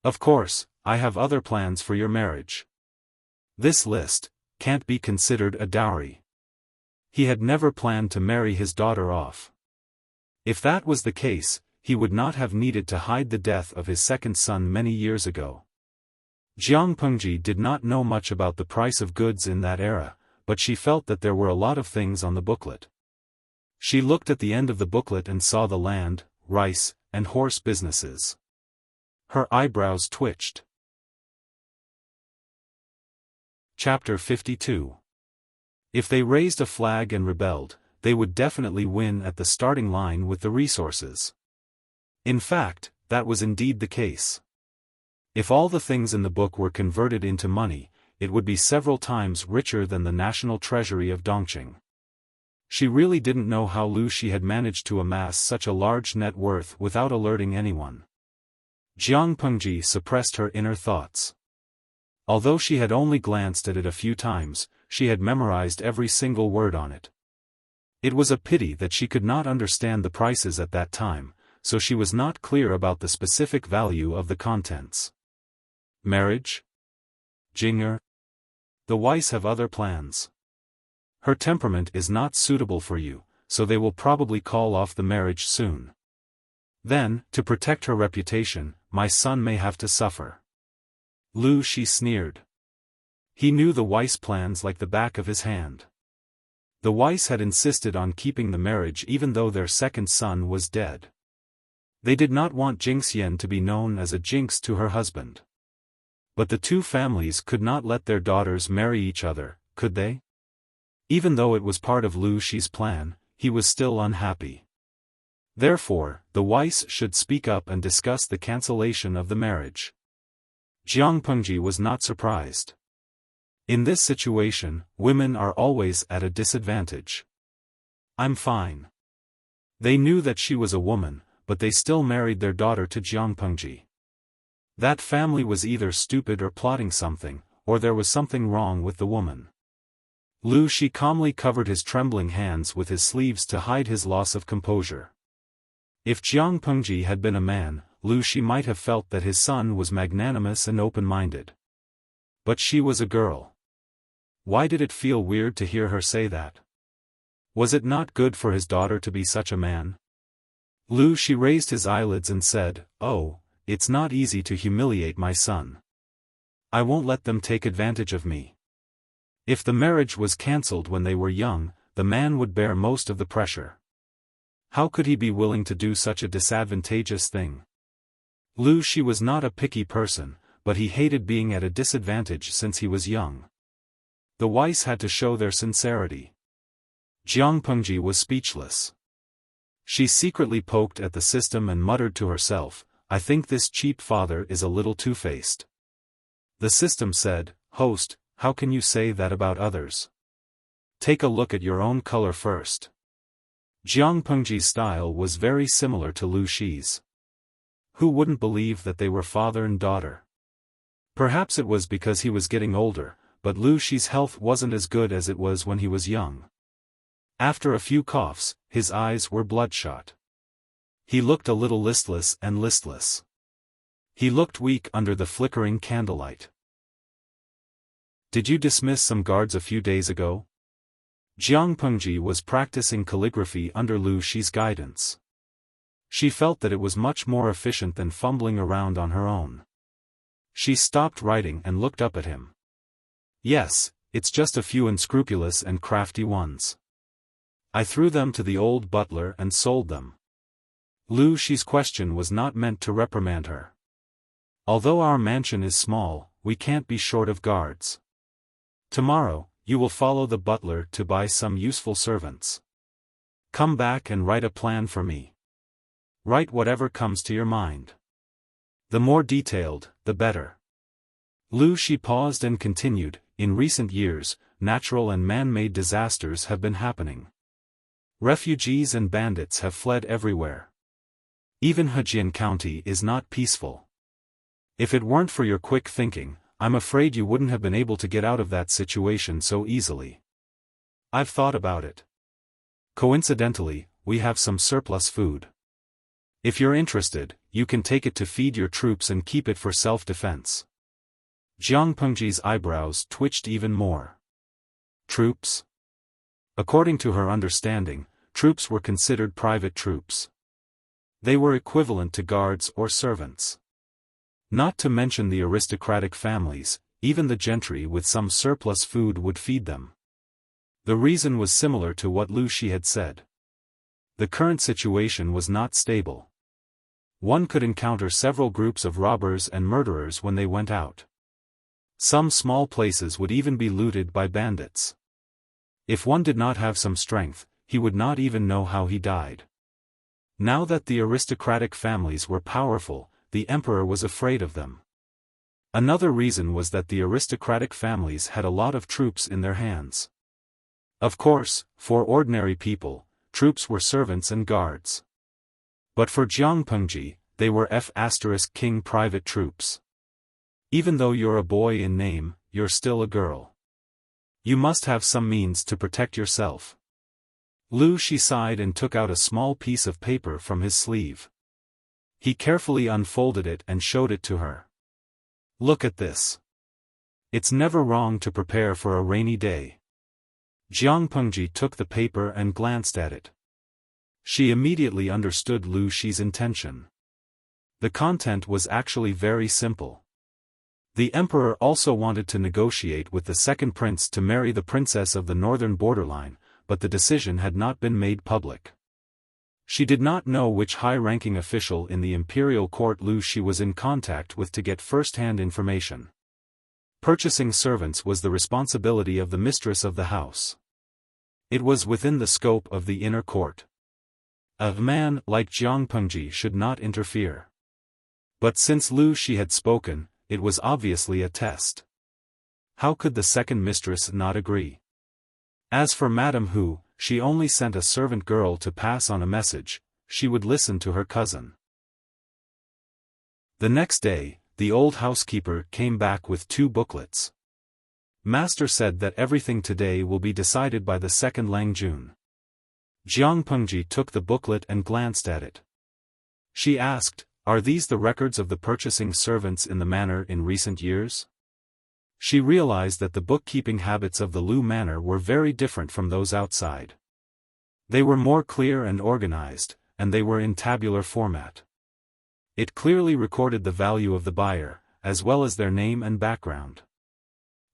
"Of course, I have other plans for your marriage. This list can't be considered a dowry." He had never planned to marry his daughter off. If that was the case, he would not have needed to hide the death of his second son many years ago. Jiang Pengji did not know much about the price of goods in that era, but she felt that there were a lot of things on the booklet. She looked at the end of the booklet and saw the land, rice, and horse businesses. Her eyebrows twitched. Chapter 52. If they raised a flag and rebelled, they would definitely win at the starting line with the resources. In fact, that was indeed the case. If all the things in the book were converted into money, it would be several times richer than the national treasury of Dongqing. She really didn't know how Wuxia had managed to amass such a large net worth without alerting anyone. Jiang Pengji suppressed her inner thoughts. Although she had only glanced at it a few times, she had memorized every single word on it. It was a pity that she could not understand the prices at that time, so she was not clear about the specific value of the contents. Marriage? Jinger? The Weiss have other plans. Her temperament is not suitable for you, so they will probably call off the marriage soon. Then, to protect her reputation, my son may have to suffer. Wuxia sneered. He knew the Weiss plans like the back of his hand. The Weiss had insisted on keeping the marriage even though their second son was dead. They did not want Jingxian to be known as a jinx to her husband. But the two families could not let their daughters marry each other, could they? Even though it was part of Wuxia's plan, he was still unhappy. Therefore, the Weiss should speak up and discuss the cancellation of the marriage. Jiang Pengji was not surprised. In this situation, women are always at a disadvantage. "I'm fine." They knew that she was a woman, but they still married their daughter to Jiang Pengji. That family was either stupid or plotting something, or there was something wrong with the woman. Wuxia calmly covered his trembling hands with his sleeves to hide his loss of composure. If Jiang Pengji had been a man, Wuxia might have felt that his son was magnanimous and open-minded. But she was a girl. Why did it feel weird to hear her say that? Was it not good for his daughter to be such a man? Wuxia raised his eyelids and said, "Oh, it's not easy to humiliate my son. I won't let them take advantage of me." If the marriage was cancelled when they were young, the man would bear most of the pressure. How could he be willing to do such a disadvantageous thing? Wuxia was not a picky person, but he hated being at a disadvantage since he was young. The Weiss had to show their sincerity. Jiang Pengji was speechless. She secretly poked at the system and muttered to herself, "I think this cheap father is a little two-faced." The system said, "Host, how can you say that about others? Take a look at your own color first." Jiang Pengji's style was very similar to Lu Shi's. Who wouldn't believe that they were father and daughter? Perhaps it was because he was getting older, but Lu Shi's health wasn't as good as it was when he was young. After a few coughs, his eyes were bloodshot. He looked a little listless. He looked weak under the flickering candlelight. "Did you dismiss some guards a few days ago?" Jiang Pengji was practicing calligraphy under Lu Shi's guidance. She felt that it was much more efficient than fumbling around on her own. She stopped writing and looked up at him. "Yes, it's just a few unscrupulous and crafty ones. I threw them to the old butler and sold them." Lu Shi's question was not meant to reprimand her. "Although our mansion is small, we can't be short of guards. Tomorrow, you will follow the butler to buy some useful servants. Come back and write a plan for me. Write whatever comes to your mind. The more detailed, the better." Lu Shi paused and continued, "In recent years, natural and man-made disasters have been happening. Refugees and bandits have fled everywhere. Even Hejian County is not peaceful. If it weren't for your quick thinking, I'm afraid you wouldn't have been able to get out of that situation so easily. I've thought about it. Coincidentally, we have some surplus food. If you're interested, you can take it to feed your troops and keep it for self-defense." Jiang Pengji's eyebrows twitched even more. Troops? According to her understanding, troops were considered private troops. They were equivalent to guards or servants. Not to mention the aristocratic families, even the gentry with some surplus food would feed them. The reason was similar to what Lu Shi had said. The current situation was not stable. One could encounter several groups of robbers and murderers when they went out. Some small places would even be looted by bandits. If one did not have some strength, he would not even know how he died. Now that the aristocratic families were powerful, the emperor was afraid of them. Another reason was that the aristocratic families had a lot of troops in their hands. Of course, for ordinary people, troops were servants and guards. But for Jiang Pengji, they were F***king private troops. Even though you're a boy in name, you're still a girl. You must have some means to protect yourself. Lu Shi sighed and took out a small piece of paper from his sleeve. He carefully unfolded it and showed it to her. "Look at this. It's never wrong to prepare for a rainy day." Jiang Pengji took the paper and glanced at it. She immediately understood Lu Shi's intention. The content was actually very simple. The emperor also wanted to negotiate with the second prince to marry the princess of the northern borderline, but the decision had not been made public. She did not know which high-ranking official in the imperial court Lu Shi was in contact with to get first-hand information. Purchasing servants was the responsibility of the mistress of the house. It was within the scope of the inner court. A man like Jiang Pengji should not interfere. But since Lu Shi had spoken, it was obviously a test. How could the second mistress not agree? As for Madame Hu, she only sent a servant girl to pass on a message. She would listen to her cousin. The next day, the old housekeeper came back with 2 booklets. "Master said that everything today will be decided by the second Langjun." Jiang Pengji took the booklet and glanced at it. She asked, "Are these the records of the purchasing servants in the manor in recent years?" She realized that the bookkeeping habits of the Lu manor were very different from those outside. They were more clear and organized, and they were in tabular format. It clearly recorded the value of the buyer, as well as their name and background.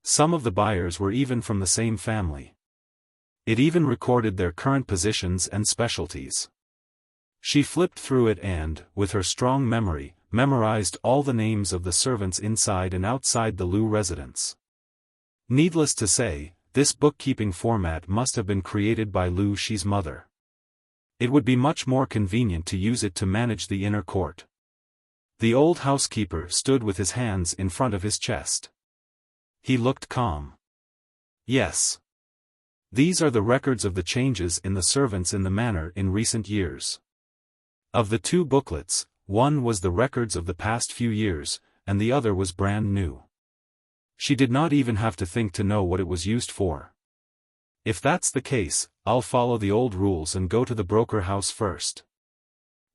Some of the buyers were even from the same family. It even recorded their current positions and specialties. She flipped through it and, with her strong memory, memorized all the names of the servants inside and outside the Lu residence. Needless to say, this bookkeeping format must have been created by Lu Shi's mother. It would be much more convenient to use it to manage the inner court. The old housekeeper stood with his hands in front of his chest. He looked calm. Yes. These are the records of the changes in the servants in the manor in recent years. Of the two booklets, one was the records of the past few years, and the other was brand new. She did not even have to think to know what it was used for. If that's the case, I'll follow the old rules and go to the broker house first.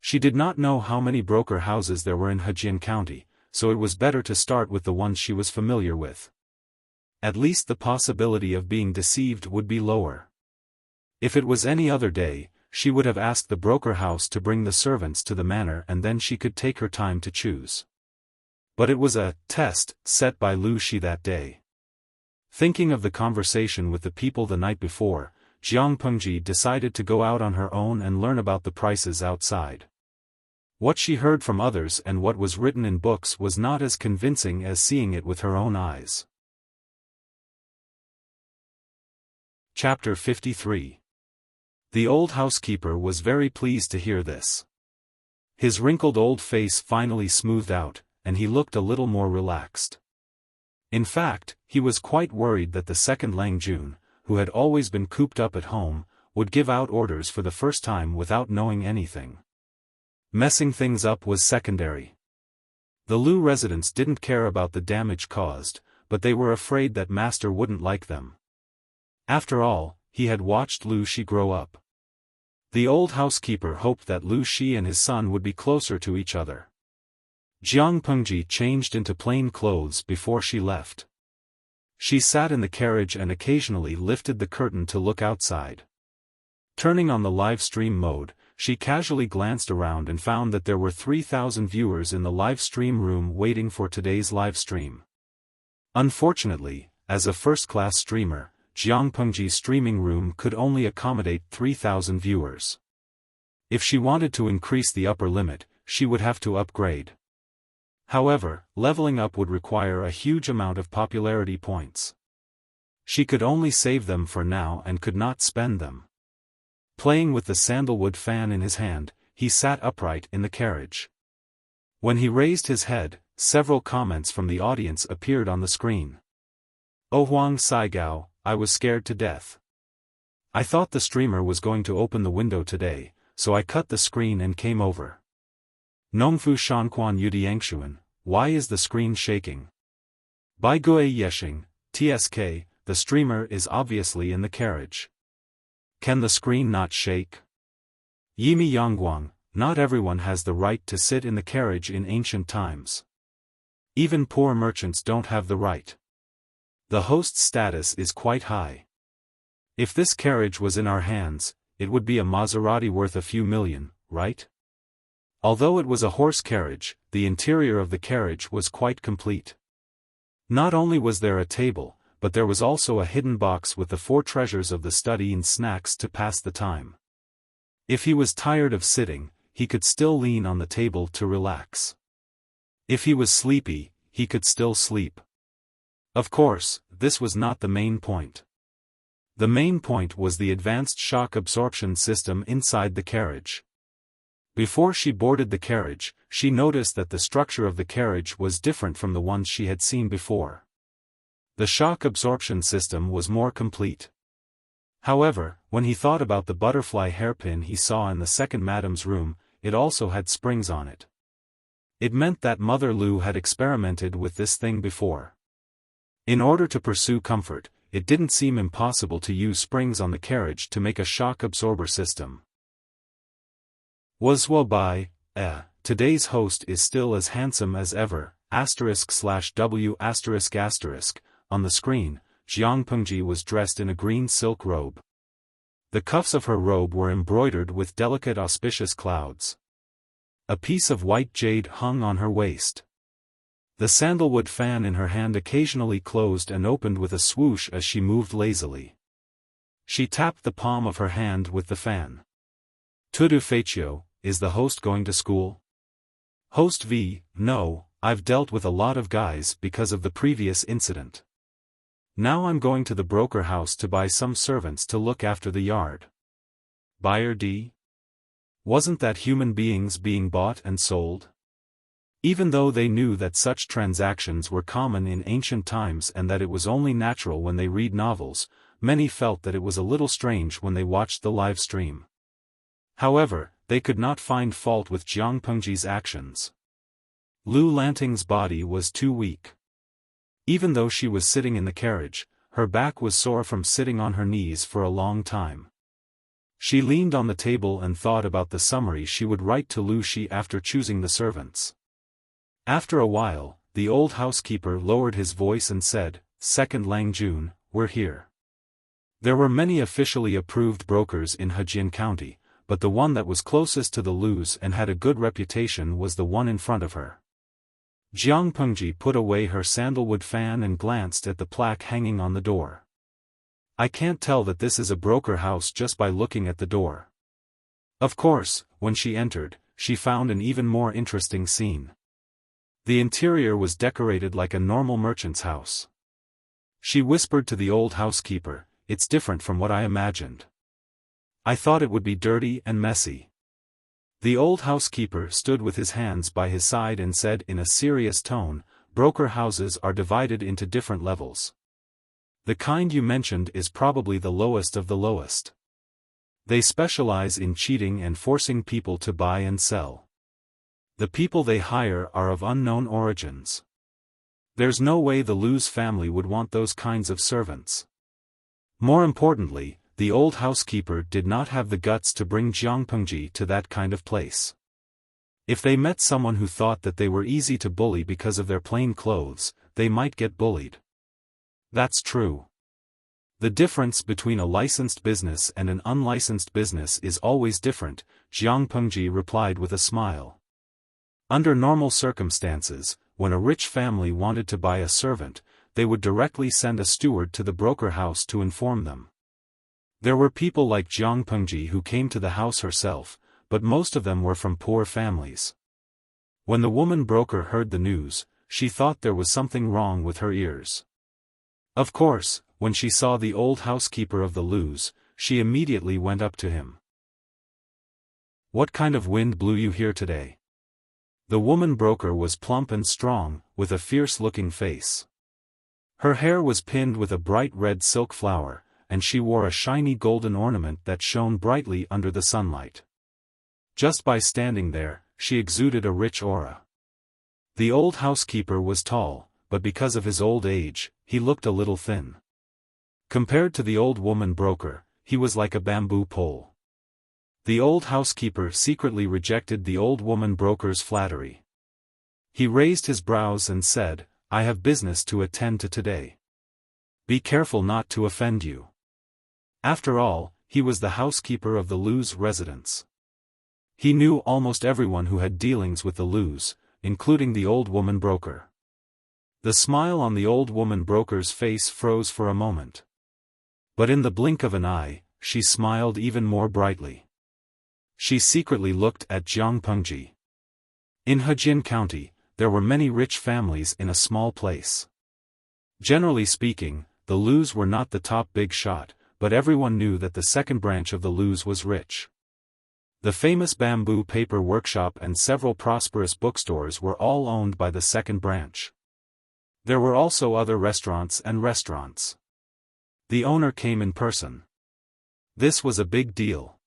She did not know how many broker houses there were in Hejian County, so it was better to start with the ones she was familiar with. At least the possibility of being deceived would be lower. If it was any other day, she would have asked the broker house to bring the servants to the manor and then she could take her time to choose. But it was a test set by Lu Shi that day. Thinking of the conversation with the people the night before, Jiang Pengji decided to go out on her own and learn about the prices outside. What she heard from others and what was written in books was not as convincing as seeing it with her own eyes. Chapter 53. The old housekeeper was very pleased to hear this. His wrinkled old face finally smoothed out, and he looked a little more relaxed. In fact, he was quite worried that the second Lang Jun, who had always been cooped up at home, would give out orders for the first time without knowing anything. Messing things up was secondary. The Lu residents didn't care about the damage caused, but they were afraid that master wouldn't like them. After all, he had watched Lu Shi grow up. The old housekeeper hoped that Lu Shi and his son would be closer to each other. Jiang Pengji changed into plain clothes before she left. She sat in the carriage and occasionally lifted the curtain to look outside. Turning on the live stream mode, she casually glanced around and found that there were 3,000 viewers in the live stream room waiting for today's live stream. Unfortunately, as a first-class streamer, Jiang Pengji's streaming room could only accommodate 3,000 viewers. If she wanted to increase the upper limit, she would have to upgrade. However, leveling up would require a huge amount of popularity points. She could only save them for now and could not spend them. Playing with the sandalwood fan in his hand, he sat upright in the carriage. When he raised his head, several comments from the audience appeared on the screen. "Oh Huang Saigao, I was scared to death. I thought the streamer was going to open the window today, so I cut the screen and came over. Nongfu Shanquan Yudiangshuan, why is the screen shaking? Bai Gui Yeshing, TSK, the streamer is obviously in the carriage. Can the screen not shake? Yimi Yangguang, not everyone has the right to sit in the carriage in ancient times. Even poor merchants don't have the right. The host's status is quite high. If this carriage was in our hands, it would be a Maserati worth a few million, right? Although it was a horse carriage, the interior of the carriage was quite complete. Not only was there a table, but there was also a hidden box with the 4 treasures of the study and snacks to pass the time. If he was tired of sitting, he could still lean on the table to relax. If he was sleepy, he could still sleep. Of course, this was not the main point. The main point was the advanced shock absorption system inside the carriage. Before she boarded the carriage, she noticed that the structure of the carriage was different from the ones she had seen before. The shock absorption system was more complete. However, when he thought about the butterfly hairpin he saw in the second madam's room, it also had springs on it. It meant that Mother Lu had experimented with this thing before. In order to pursue comfort, it didn't seem impossible to use springs on the carriage to make a shock absorber system. Bai, today's host is still as handsome as ever, */w***. On the screen, Jiang Pengji was dressed in a green silk robe. The cuffs of her robe were embroidered with delicate auspicious clouds. A piece of white jade hung on her waist. The sandalwood fan in her hand occasionally closed and opened with a swoosh as she moved lazily. She tapped the palm of her hand with the fan. Tudu Feichio, is the host going to school? Host V, no, I've dealt with a lot of guys because of the previous incident. Now I'm going to the broker house to buy some servants to look after the yard. Buyer D? Wasn't that human beings being bought and sold? Even though they knew that such transactions were common in ancient times and that it was only natural when they read novels, many felt that it was a little strange when they watched the live stream. However, they could not find fault with Jiang Pengji's actions. Lu Lanting's body was too weak. Even though she was sitting in the carriage, her back was sore from sitting on her knees for a long time. She leaned on the table and thought about the summary she would write to Lu Shi after choosing the servants. After a while, the old housekeeper lowered his voice and said, "Second Lang Jun, we're here." There were many officially approved brokers in Hejian County, but the one that was closest to the Lus and had a good reputation was the one in front of her. Jiang Pengji put away her sandalwood fan and glanced at the plaque hanging on the door. I can't tell that this is a broker house just by looking at the door. Of course, when she entered, she found an even more interesting scene. The interior was decorated like a normal merchant's house. She whispered to the old housekeeper, "It's different from what I imagined. I thought it would be dirty and messy." The old housekeeper stood with his hands by his side and said in a serious tone, "Broker houses are divided into different levels. The kind you mentioned is probably the lowest of the lowest. They specialize in cheating and forcing people to buy and sell. The people they hire are of unknown origins. There's no way the Lu's family would want those kinds of servants." More importantly, the old housekeeper did not have the guts to bring Jiang Pengji to that kind of place. If they met someone who thought that they were easy to bully because of their plain clothes, they might get bullied. That's true. The difference between a licensed business and an unlicensed business is always different, Jiang Pengji replied with a smile. Under normal circumstances, when a rich family wanted to buy a servant, they would directly send a steward to the broker house to inform them. There were people like Jiang Pengji who came to the house herself, but most of them were from poor families. When the woman broker heard the news, she thought there was something wrong with her ears. Of course, when she saw the old housekeeper of the Lus, she immediately went up to him. "What kind of wind blew you here today?" The woman broker was plump and strong, with a fierce-looking face. Her hair was pinned with a bright red silk flower, and she wore a shiny golden ornament that shone brightly under the sunlight. Just by standing there, she exuded a rich aura. The old housekeeper was tall, but because of his old age, he looked a little thin. Compared to the old woman broker, he was like a bamboo pole. The old housekeeper secretly rejected the old woman broker's flattery. He raised his brows and said, "I have business to attend to today. Be careful not to offend you." After all, he was the housekeeper of the Lus residence. He knew almost everyone who had dealings with the Lus, including the old woman broker. The smile on the old woman broker's face froze for a moment. But in the blink of an eye, she smiled even more brightly. She secretly looked at Jiang Pengji. In Hejian County, there were many rich families in a small place. Generally speaking, the Lus were not the top big shot, but everyone knew that the second branch of the Lus was rich. The famous bamboo paper workshop and several prosperous bookstores were all owned by the second branch. There were also other restaurants and restaurants. The owner came in person. This was a big deal.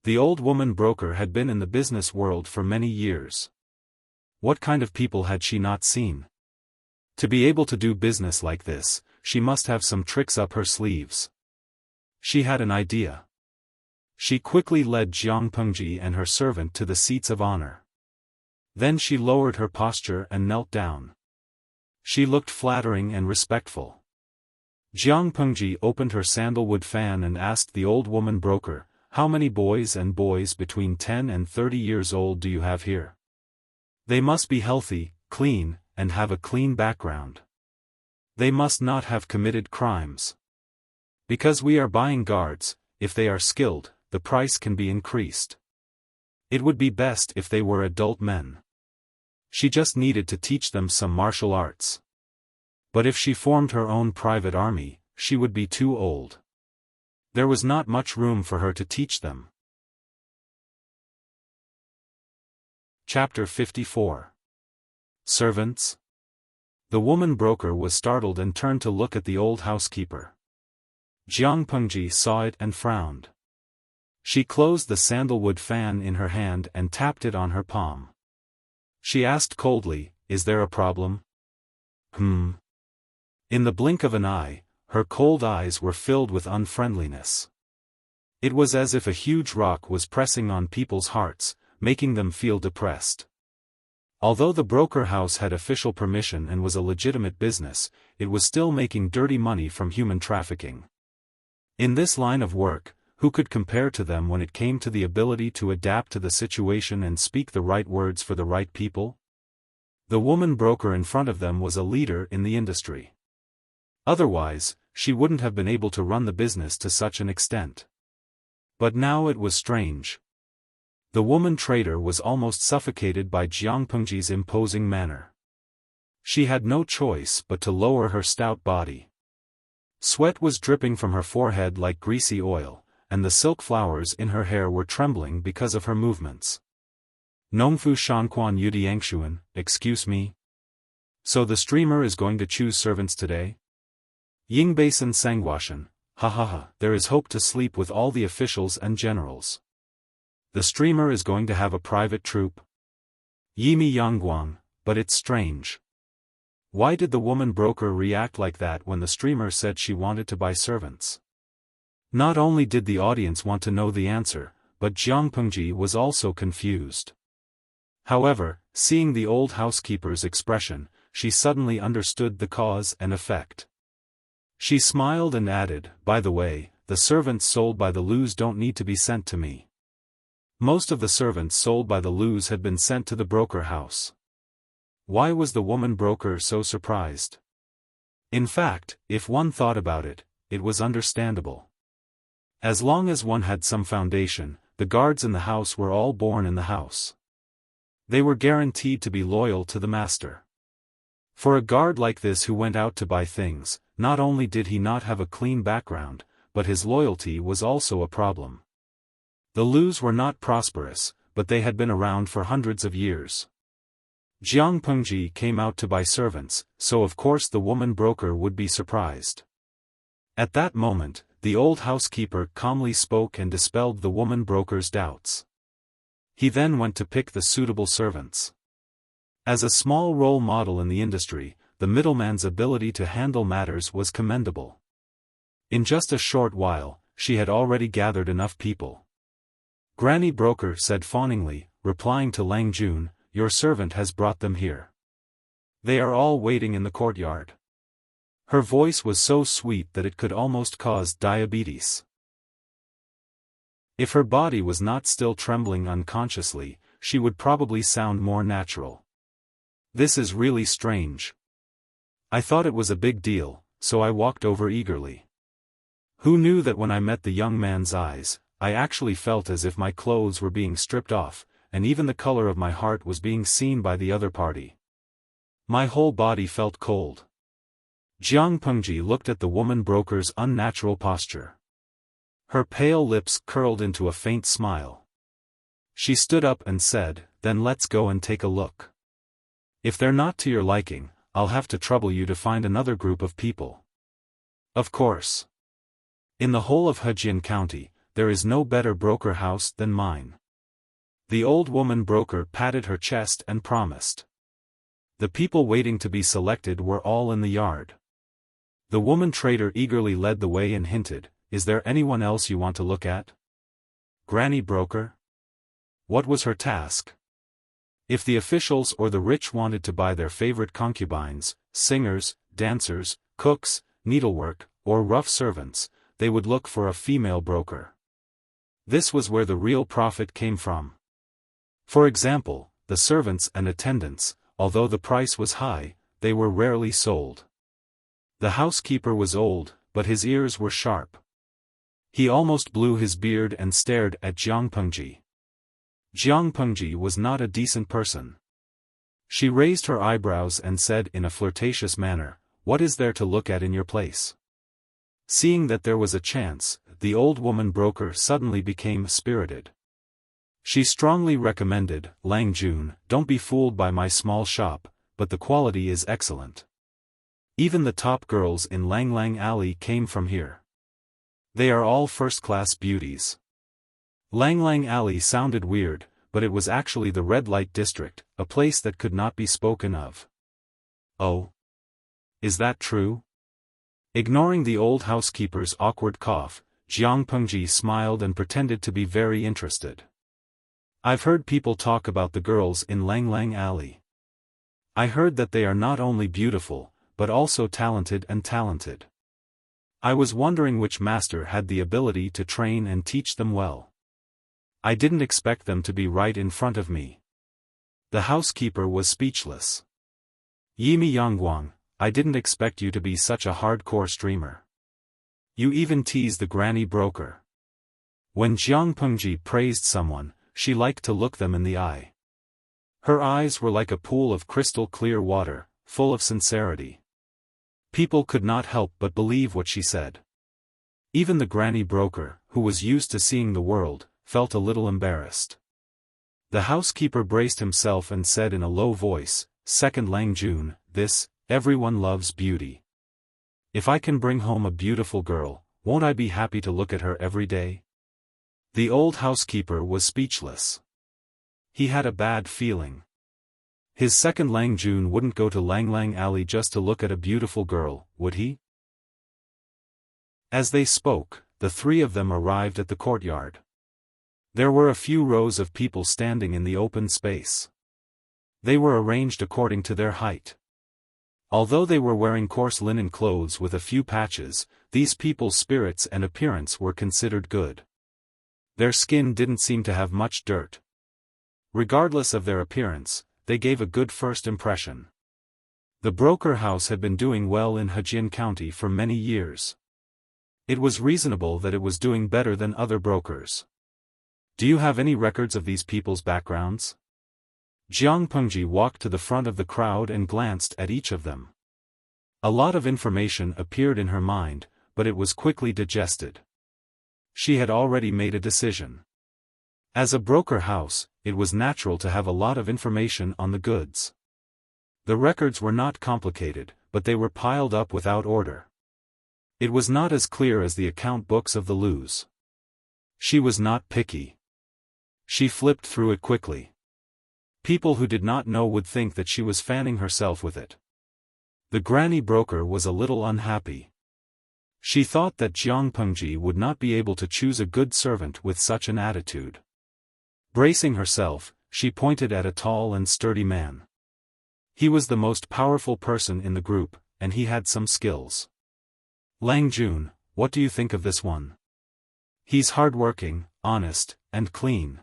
The old woman broker had been in the business world for many years. What kind of people had she not seen? To be able to do business like this, she must have some tricks up her sleeves. She had an idea. She quickly led Jiang Pengji and her servant to the seats of honor. Then she lowered her posture and knelt down. She looked flattering and respectful. Jiang Pengji opened her sandalwood fan and asked the old woman broker, "How many boys between 10 and 30 years old do you have here? They must be healthy, clean, and have a clean background. They must not have committed crimes. Because we are buying guards, if they are skilled, the price can be increased. It would be best if they were adult men. She just needed to teach them some martial arts. But if she formed her own private army, she would be too old. There was not much room for her to teach them." Chapter 54. Servants? The woman broker was startled and turned to look at the old housekeeper. Jiang Pengji saw it and frowned. She closed the sandalwood fan in her hand and tapped it on her palm. She asked coldly, "Is there a problem?" In the blink of an eye, her cold eyes were filled with unfriendliness. It was as if a huge rock was pressing on people's hearts, making them feel depressed. Although the broker house had official permission and was a legitimate business, it was still making dirty money from human trafficking. In this line of work, who could compare to them when it came to the ability to adapt to the situation and speak the right words for the right people? The woman broker in front of them was a leader in the industry. Otherwise, she wouldn't have been able to run the business to such an extent. But now it was strange. The woman trader was almost suffocated by Jiang Pengji's imposing manner. She had no choice but to lower her stout body. Sweat was dripping from her forehead like greasy oil, and the silk flowers in her hair were trembling because of her movements. Nongfu Shanquan Yudiangshuan, excuse me? So the streamer is going to choose servants today? Yingbaisen Sangwashan, ha ha ha, there is hope to sleep with all the officials and generals. The streamer is going to have a private troop? Yimi Yangguang, but it's strange. Why did the woman broker react like that when the streamer said she wanted to buy servants? Not only did the audience want to know the answer, but Jiang Pengji was also confused. However, seeing the old housekeeper's expression, she suddenly understood the cause and effect. She smiled and added, "By the way, the servants sold by the Lus don't need to be sent to me." Most of the servants sold by the Lus had been sent to the broker house. Why was the woman broker so surprised? In fact, if one thought about it, it was understandable. As long as one had some foundation, the guards in the house were all born in the house. They were guaranteed to be loyal to the master. For a guard like this who went out to buy things, not only did he not have a clean background, but his loyalty was also a problem. The Lus were not prosperous, but they had been around for hundreds of years. Jiang Pengji came out to buy servants, so of course the woman broker would be surprised. At that moment, the old housekeeper calmly spoke and dispelled the woman broker's doubts. He then went to pick the suitable servants. As a small role model in the industry, the middleman's ability to handle matters was commendable. In just a short while, she had already gathered enough people. Granny Broker said fawningly, replying to Lang Jun, "Your servant has brought them here. They are all waiting in the courtyard." Her voice was so sweet that it could almost cause diabetes. If her body was not still trembling unconsciously, she would probably sound more natural. This is really strange. I thought it was a big deal, so I walked over eagerly. Who knew that when I met the young man's eyes, I actually felt as if my clothes were being stripped off, and even the color of my heart was being seen by the other party. My whole body felt cold. Jiang Pengji looked at the woman broker's unnatural posture. Her pale lips curled into a faint smile. She stood up and said, "Then let's go and take a look. If they're not to your liking, I'll have to trouble you to find another group of people." Of course. In the whole of Hejian County, there is no better broker house than mine. The old woman broker patted her chest and promised. The people waiting to be selected were all in the yard. The woman trader eagerly led the way and hinted, "Is there anyone else you want to look at?" Granny Broker? What was her task? If the officials or the rich wanted to buy their favorite concubines, singers, dancers, cooks, needlework, or rough servants, they would look for a female broker. This was where the real profit came from. For example, the servants and attendants, although the price was high, they were rarely sold. The housekeeper was old, but his ears were sharp. He almost blew his beard and stared at Jiang Pengji. Jiang Pengji was not a decent person. She raised her eyebrows and said in a flirtatious manner, "What is there to look at in your place?" Seeing that there was a chance, the old woman broker suddenly became spirited. She strongly recommended, "Lang Jun, don't be fooled by my small shop, but the quality is excellent. Even the top girls in Lang Lang Alley came from here. They are all first-class beauties. Lang Lang Alley sounded weird, but it was actually the red light district, a place that could not be spoken of. Oh? Is that true? Ignoring the old housekeeper's awkward cough, Jiang Pengji smiled and pretended to be very interested. I've heard people talk about the girls in Lang Lang Alley. I heard that they are not only beautiful, but also talented. I was wondering which master had the ability to train and teach them well. I didn't expect them to be right in front of me. The housekeeper was speechless. Yimi Yangguang, I didn't expect you to be such a hardcore streamer. You even tease the granny broker. When Jiang Pengji praised someone, she liked to look them in the eye. Her eyes were like a pool of crystal clear water, full of sincerity. People could not help but believe what she said. Even the granny broker, who was used to seeing the world, felt a little embarrassed. The housekeeper braced himself and said in a low voice, "Second Lang Jun, everyone loves beauty. If I can bring home a beautiful girl, won't I be happy to look at her every day?" The old housekeeper was speechless. He had a bad feeling. His second Lang Jun wouldn't go to Lang Lang Alley just to look at a beautiful girl, would he? As they spoke, the three of them arrived at the courtyard. There were a few rows of people standing in the open space. They were arranged according to their height. Although they were wearing coarse linen clothes with a few patches, these people's spirits and appearance were considered good. Their skin didn't seem to have much dirt. Regardless of their appearance, they gave a good first impression. The broker house had been doing well in Hejian County for many years. It was reasonable that it was doing better than other brokers. Do you have any records of these people's backgrounds? Jiang Pengji walked to the front of the crowd and glanced at each of them. A lot of information appeared in her mind, but it was quickly digested. She had already made a decision. As a broker house, it was natural to have a lot of information on the goods. The records were not complicated, but they were piled up without order. It was not as clear as the account books of the Lus. She was not picky. She flipped through it quickly. People who did not know would think that she was fanning herself with it. The granny broker was a little unhappy. She thought that Jiang Pengji would not be able to choose a good servant with such an attitude. Bracing herself, she pointed at a tall and sturdy man. He was the most powerful person in the group, and he had some skills. Lang Jun, what do you think of this one? He's hardworking, honest, and clean.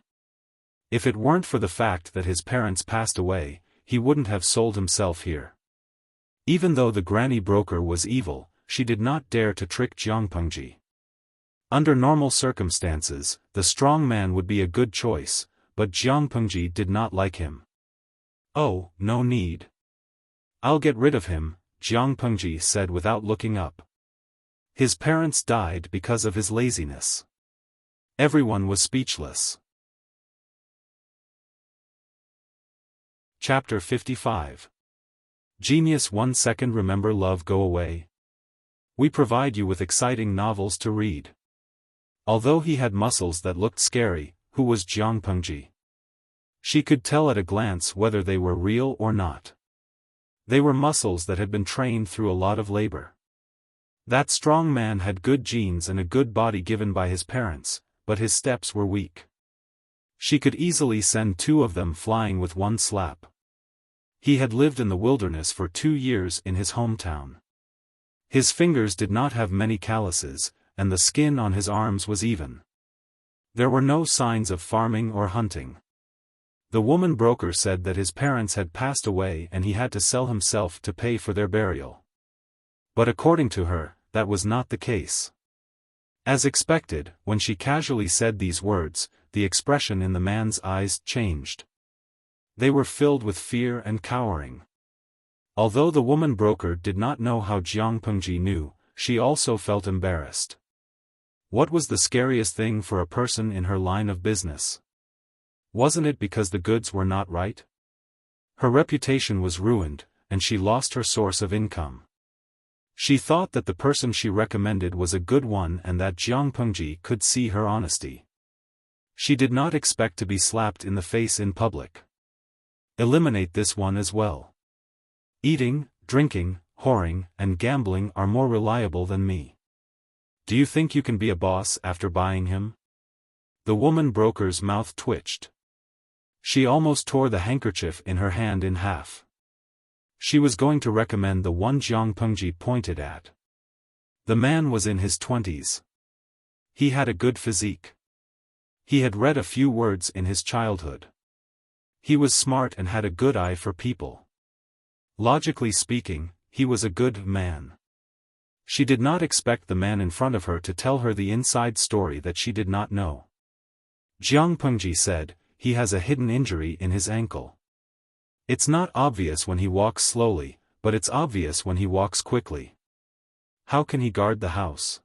If it weren't for the fact that his parents passed away, he wouldn't have sold himself here. Even though the granny broker was evil, she did not dare to trick Jiang Pengji. Under normal circumstances, the strong man would be a good choice, but Jiang Pengji did not like him. Oh, no need. I'll get rid of him, Jiang Pengji said without looking up. His parents died because of his laziness. Everyone was speechless. Chapter 55. Genius 1 second. Remember love go away? We provide you with exciting novels to read. Although he had muscles that looked scary, who was Jiang Pengji? She could tell at a glance whether they were real or not. They were muscles that had been trained through a lot of labor. That strong man had good genes and a good body given by his parents, but his steps were weak. She could easily send two of them flying with one slap. He had lived in the wilderness for 2 years in his hometown. His fingers did not have many calluses, and the skin on his arms was even. There were no signs of farming or hunting. The woman broker said that his parents had passed away and he had to sell himself to pay for their burial. But according to her, that was not the case. As expected, when she casually said these words, the expression in the man's eyes changed. They were filled with fear and cowering. Although the woman broker did not know how Jiang Pengji knew, she also felt embarrassed. What was the scariest thing for a person in her line of business? Wasn't it because the goods were not right? Her reputation was ruined, and she lost her source of income. She thought that the person she recommended was a good one and that Jiang Pengji could see her honesty. She did not expect to be slapped in the face in public. Eliminate this one as well. Eating, drinking, whoring, and gambling are more reliable than me. Do you think you can be a boss after buying him? The woman broker's mouth twitched. She almost tore the handkerchief in her hand in half. She was going to recommend the one Jiang Pengji pointed at. The man was in his 20s. He had a good physique. He had read a few words in his childhood. He was smart and had a good eye for people. Logically speaking, he was a good man. She did not expect the man in front of her to tell her the inside story that she did not know. Jiang Pengji said, "He has a hidden injury in his ankle. It's not obvious when he walks slowly, but it's obvious when he walks quickly. How can he guard the house?"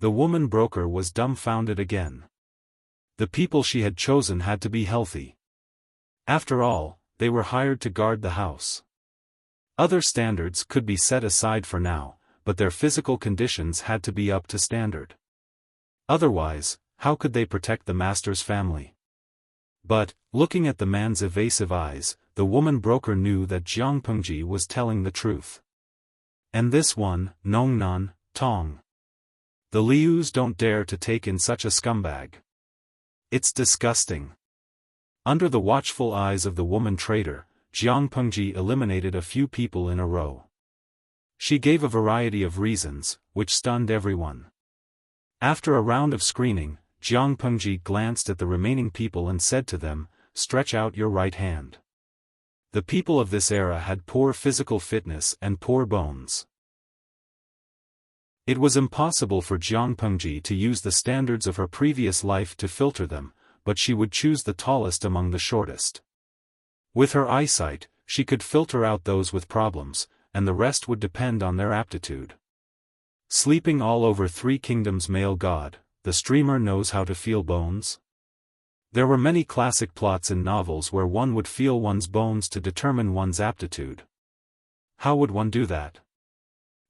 The woman broker was dumbfounded again. The people she had chosen had to be healthy. After all, they were hired to guard the house. Other standards could be set aside for now, but their physical conditions had to be up to standard. Otherwise, how could they protect the master's family? But, looking at the man's evasive eyes, the woman broker knew that Jiang Pengji was telling the truth. And this one, Nongnan, Tong. The Lius don't dare to take in such a scumbag. It's disgusting. Under the watchful eyes of the woman trader, Jiang Pengji eliminated a few people in a row. She gave a variety of reasons, which stunned everyone. After a round of screening, Jiang Pengji glanced at the remaining people and said to them, "Stretch out your right hand." The people of this era had poor physical fitness and poor bones. It was impossible for Jiang Pengji to use the standards of her previous life to filter them, but she would choose the tallest among the shortest. With her eyesight, she could filter out those with problems, and the rest would depend on their aptitude. Sleeping all over Three Kingdoms male god, the streamer knows how to feel bones? There were many classic plots in novels where one would feel one's bones to determine one's aptitude. How would one do that?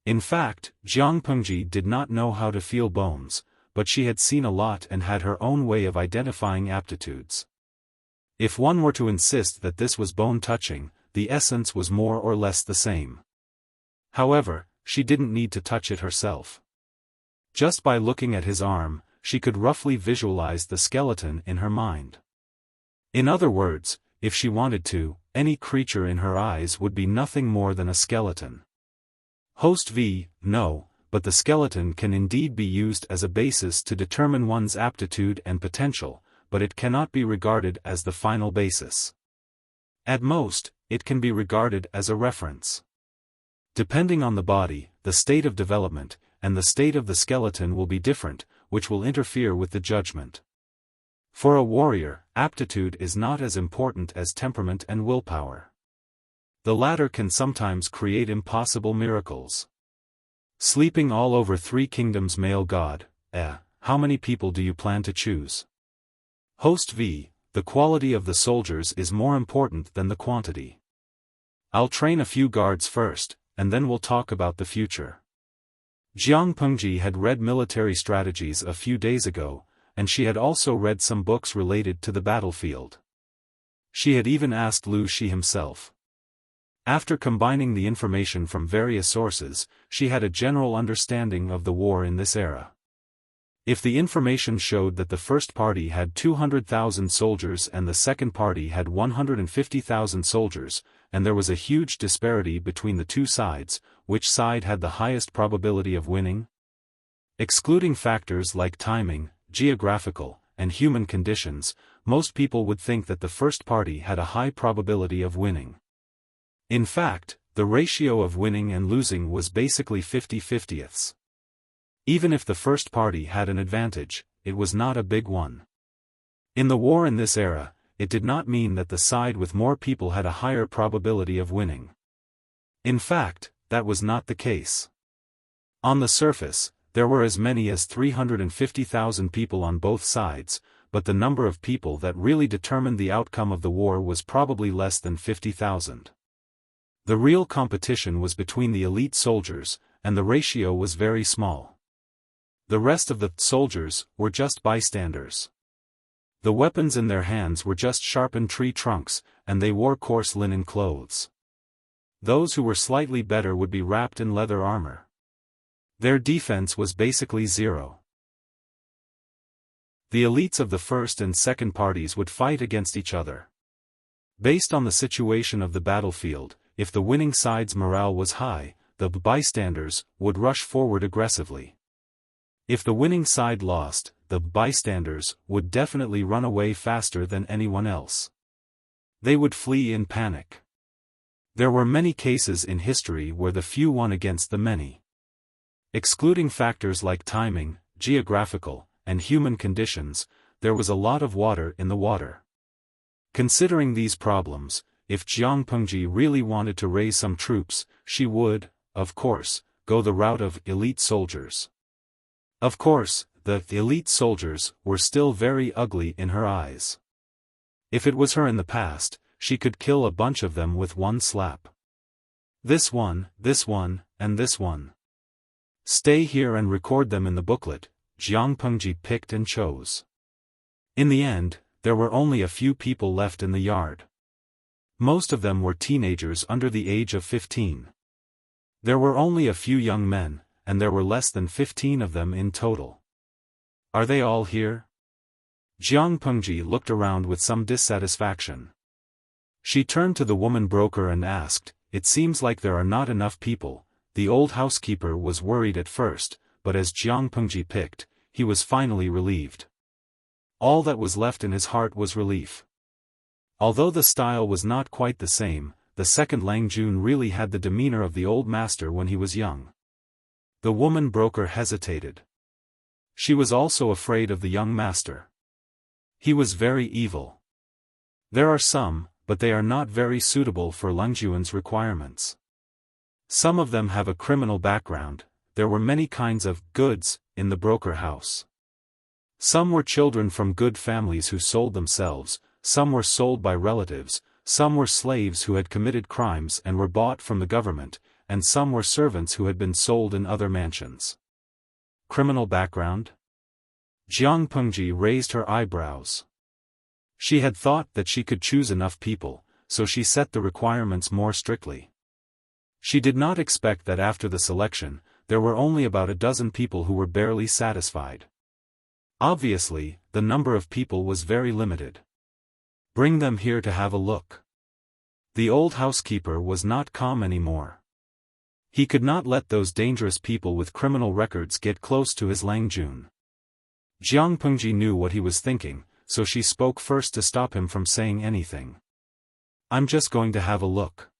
In fact, Jiang Pengji did not know how to feel bones, but she had seen a lot and had her own way of identifying aptitudes. If one were to insist that this was bone-touching, the essence was more or less the same. However, she didn't need to touch it herself. Just by looking at his arm, she could roughly visualize the skeleton in her mind. In other words, if she wanted to, any creature in her eyes would be nothing more than a skeleton. Host V, no, but the skeleton can indeed be used as a basis to determine one's aptitude and potential, but it cannot be regarded as the final basis. At most, it can be regarded as a reference. Depending on the body, the state of development, and the state of the skeleton will be different, which will interfere with the judgment. For a warrior, aptitude is not as important as temperament and willpower. The latter can sometimes create impossible miracles. Sleeping all over Three Kingdoms male god, how many people do you plan to choose? Host V, the quality of the soldiers is more important than the quantity. I'll train a few guards first, and then we'll talk about the future. Jiang Pengji had read military strategies a few days ago, and she had also read some books related to the battlefield. She had even asked Lu Shi himself. After combining the information from various sources, she had a general understanding of the war in this era. If the information showed that the first party had 200,000 soldiers and the second party had 150,000 soldiers, and there was a huge disparity between the two sides, which side had the highest probability of winning? Excluding factors like timing, geographical, and human conditions, most people would think that the first party had a high probability of winning. In fact, the ratio of winning and losing was basically 50-50ths. Even if the first party had an advantage, it was not a big one. In the war in this era, it did not mean that the side with more people had a higher probability of winning. In fact, that was not the case. On the surface, there were as many as 350,000 people on both sides, but the number of people that really determined the outcome of the war was probably less than 50,000. The real competition was between the elite soldiers, and the ratio was very small. The rest of the soldiers were just bystanders. The weapons in their hands were just sharpened tree trunks, and they wore coarse linen clothes. Those who were slightly better would be wrapped in leather armor. Their defense was basically zero. The elites of the first and second parties would fight against each other. Based on the situation of the battlefield, if the winning side's morale was high, the bystanders would rush forward aggressively. If the winning side lost, the bystanders would definitely run away faster than anyone else. They would flee in panic. There were many cases in history where the few won against the many. Excluding factors like timing, geographical, and human conditions, there was a lot of water in the water. Considering these problems, if Jiang Pengji really wanted to raise some troops, she would, of course, go the route of elite soldiers. Of course, the elite soldiers were still very ugly in her eyes. If it was her in the past, she could kill a bunch of them with one slap. This one, and this one. Stay here and record them in the booklet, Jiang Pengji picked and chose. In the end, there were only a few people left in the yard. Most of them were teenagers under the age of 15. There were only a few young men, and there were less than 15 of them in total. Are they all here? Jiang Pengji looked around with some dissatisfaction. She turned to the woman broker and asked, "It seems like there are not enough people." The old housekeeper was worried at first, but as Jiang Pengji picked, he was finally relieved. All that was left in his heart was relief. Although the style was not quite the same, the second Lang Jun really had the demeanor of the old master when he was young. The woman broker hesitated. She was also afraid of the young master. He was very evil. There are some, but they are not very suitable for Lang Jun's requirements. Some of them have a criminal background. There were many kinds of goods in the broker house. Some were children from good families who sold themselves, some were sold by relatives, some were slaves who had committed crimes and were bought from the government, and some were servants who had been sold in other mansions. Criminal background? Jiang Pengji raised her eyebrows. She had thought that she could choose enough people, so she set the requirements more strictly. She did not expect that after the selection, there were only about a dozen people who were barely satisfied. Obviously, the number of people was very limited. Bring them here to have a look. The old housekeeper was not calm anymore. He could not let those dangerous people with criminal records get close to his Lang Jun. Jiang Pengji knew what he was thinking, so she spoke first to stop him from saying anything. "I'm just going to have a look.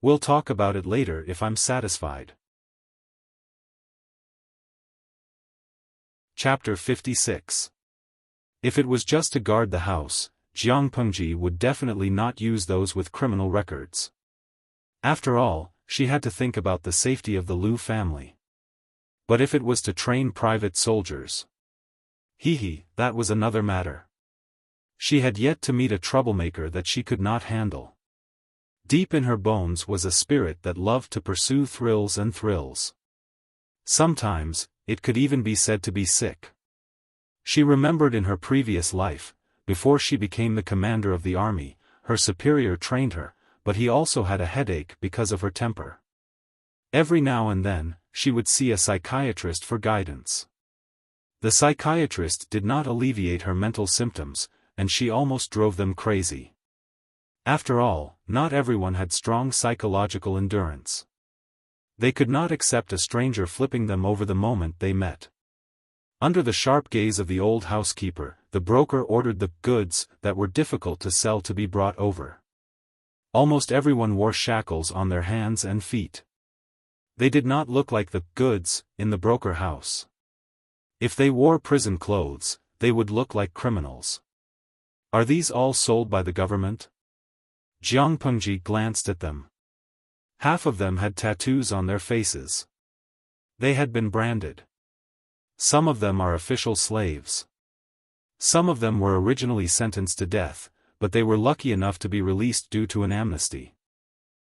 We'll talk about it later if I'm satisfied." Chapter 56. If it was just to guard the house, Jiang Pengji would definitely not use those with criminal records. After all, she had to think about the safety of the Liu family. But if it was to train private soldiers, that was another matter. She had yet to meet a troublemaker that she could not handle. Deep in her bones was a spirit that loved to pursue thrills and thrills. Sometimes, it could even be said to be sick. She remembered in her previous life, before she became the commander of the army, her superior trained her, but he also had a headache because of her temper. Every now and then, she would see a psychiatrist for guidance. The psychiatrist did not alleviate her mental symptoms, and she almost drove them crazy. After all, not everyone had strong psychological endurance. They could not accept a stranger flipping them over the moment they met. Under the sharp gaze of the old housekeeper, the broker ordered the goods that were difficult to sell to be brought over. Almost everyone wore shackles on their hands and feet. They did not look like the goods in the broker house. If they wore prison clothes, they would look like criminals. Are these all sold by the government? Jiang Pengji glanced at them. Half of them had tattoos on their faces. They had been branded. Some of them are official slaves. Some of them were originally sentenced to death, but they were lucky enough to be released due to an amnesty.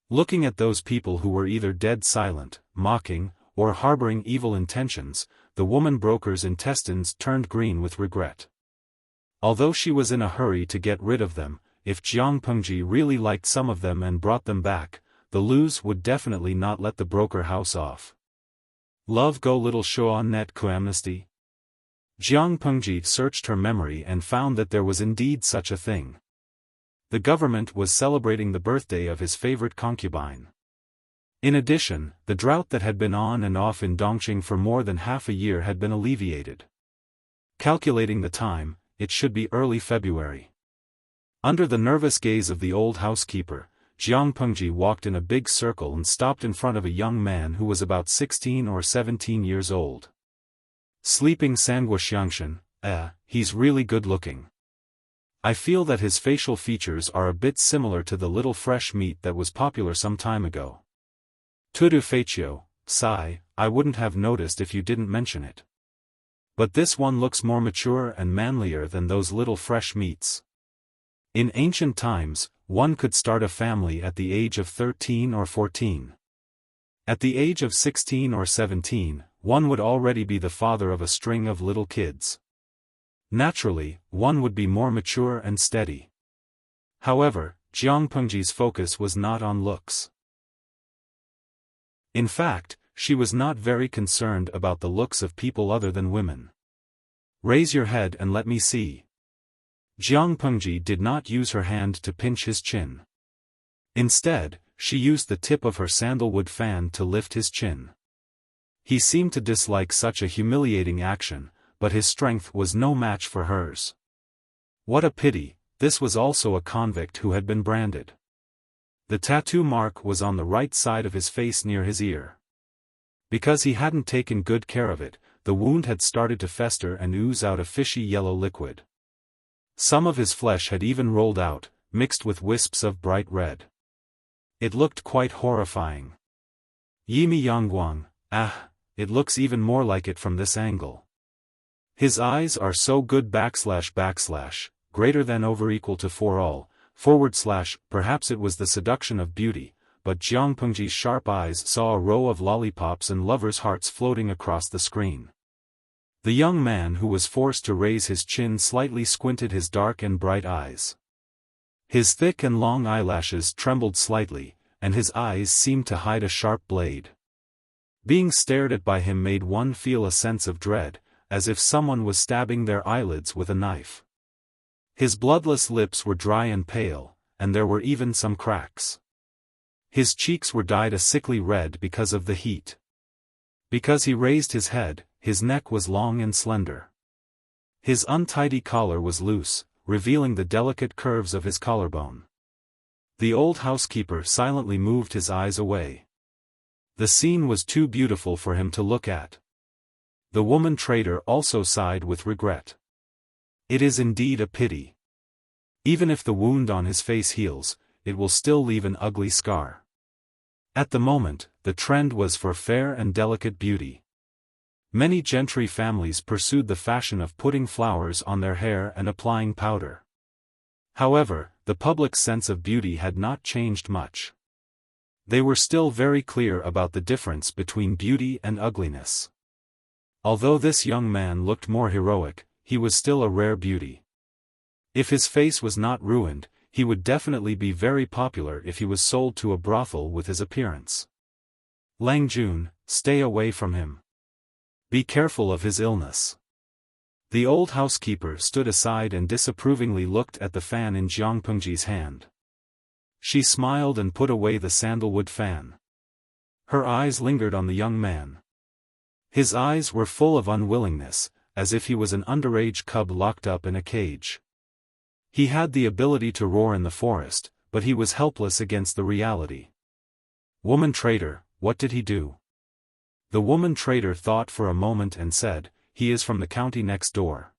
Looking at those people who were either dead silent, mocking, or harboring evil intentions, the woman broker's intestines turned green with regret. Although she was in a hurry to get rid of them, if Jiang Pengji really liked some of them and brought them back, the Lus would definitely not let the broker house off. Love go little Shuan net ku amnesty? Jiang Pengji searched her memory and found that there was indeed such a thing. The government was celebrating the birthday of his favorite concubine. In addition, the drought that had been on and off in Dongqing for more than half a year had been alleviated. Calculating the time, it should be early February. Under the nervous gaze of the old housekeeper, Jiang Pengji walked in a big circle and stopped in front of a young man who was about 16 or 17 years old. Sleeping Sanguoxiangshan, he's really good looking. I feel that his facial features are a bit similar to the little fresh meat that was popular some time ago. Tudu Feichio, sigh, I wouldn't have noticed if you didn't mention it. But this one looks more mature and manlier than those little fresh meats. In ancient times, one could start a family at the age of 13 or 14. At the age of 16 or 17, one would already be the father of a string of little kids. Naturally, one would be more mature and steady. However, Jiang Pengji's focus was not on looks. In fact, she was not very concerned about the looks of people other than women. Raise your head and let me see. Jiang Pengji did not use her hand to pinch his chin. Instead, she used the tip of her sandalwood fan to lift his chin. He seemed to dislike such a humiliating action, but his strength was no match for hers. What a pity, this was also a convict who had been branded. The tattoo mark was on the right side of his face near his ear. Because he hadn't taken good care of it, the wound had started to fester and ooze out a fishy yellow liquid. Some of his flesh had even rolled out, mixed with wisps of bright red. It looked quite horrifying. Yimi Yangguang, it looks even more like it from this angle. His eyes are so good // greater than over equal to for all, / perhaps it was the seduction of beauty, but Jiang Pengji's sharp eyes saw a row of lollipops and lovers' hearts floating across the screen. The young man who was forced to raise his chin slightly squinted his dark and bright eyes. His thick and long eyelashes trembled slightly, and his eyes seemed to hide a sharp blade. Being stared at by him made one feel a sense of dread, as if someone was stabbing their eyelids with a knife. His bloodless lips were dry and pale, and there were even some cracks. His cheeks were dyed a sickly red because of the heat. Because he raised his head, his neck was long and slender. His untidy collar was loose, revealing the delicate curves of his collarbone. The old housekeeper silently moved his eyes away. The scene was too beautiful for him to look at. The woman trader also sighed with regret. It is indeed a pity. Even if the wound on his face heals, it will still leave an ugly scar. At the moment, the trend was for fair and delicate beauty. Many gentry families pursued the fashion of putting flowers on their hair and applying powder. However, the public's sense of beauty had not changed much. They were still very clear about the difference between beauty and ugliness. Although this young man looked more heroic, he was still a rare beauty. If his face was not ruined, he would definitely be very popular if he was sold to a brothel with his appearance. Lang Jun, stay away from him. Be careful of his illness. The old housekeeper stood aside and disapprovingly looked at the fan in Jiang Pengji's hand. She smiled and put away the sandalwood fan. Her eyes lingered on the young man. His eyes were full of unwillingness, as if he was an underage cub locked up in a cage. He had the ability to roar in the forest, but he was helpless against the reality. Woman trader, what did he do? The woman trader thought for a moment and said, he is from the county next door.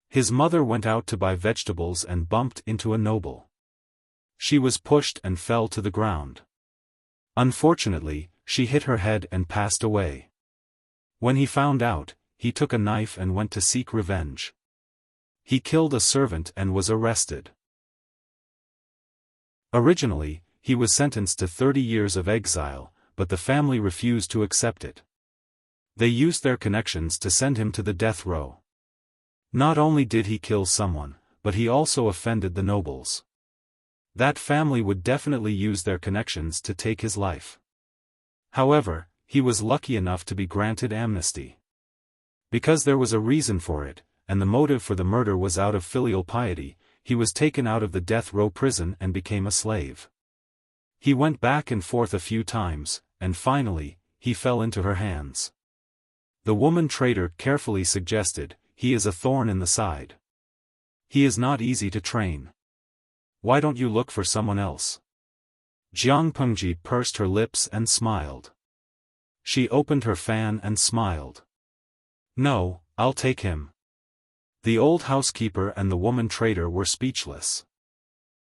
His mother went out to buy vegetables and bumped into a noble. She was pushed and fell to the ground. Unfortunately, she hit her head and passed away. When he found out, he took a knife and went to seek revenge. He killed a servant and was arrested. Originally, he was sentenced to 30 years of exile, but the family refused to accept it. They used their connections to send him to the death row. Not only did he kill someone, but he also offended the nobles. That family would definitely use their connections to take his life. However, he was lucky enough to be granted amnesty. Because there was a reason for it, and the motive for the murder was out of filial piety, he was taken out of the death row prison and became a slave. He went back and forth a few times, and finally, he fell into her hands. The woman trader carefully suggested, "He is a thorn in the side. He is not easy to train. Why don't you look for someone else?" Jiang Pengji pursed her lips and smiled. She opened her fan and smiled. "No, I'll take him." The old housekeeper and the woman trader were speechless.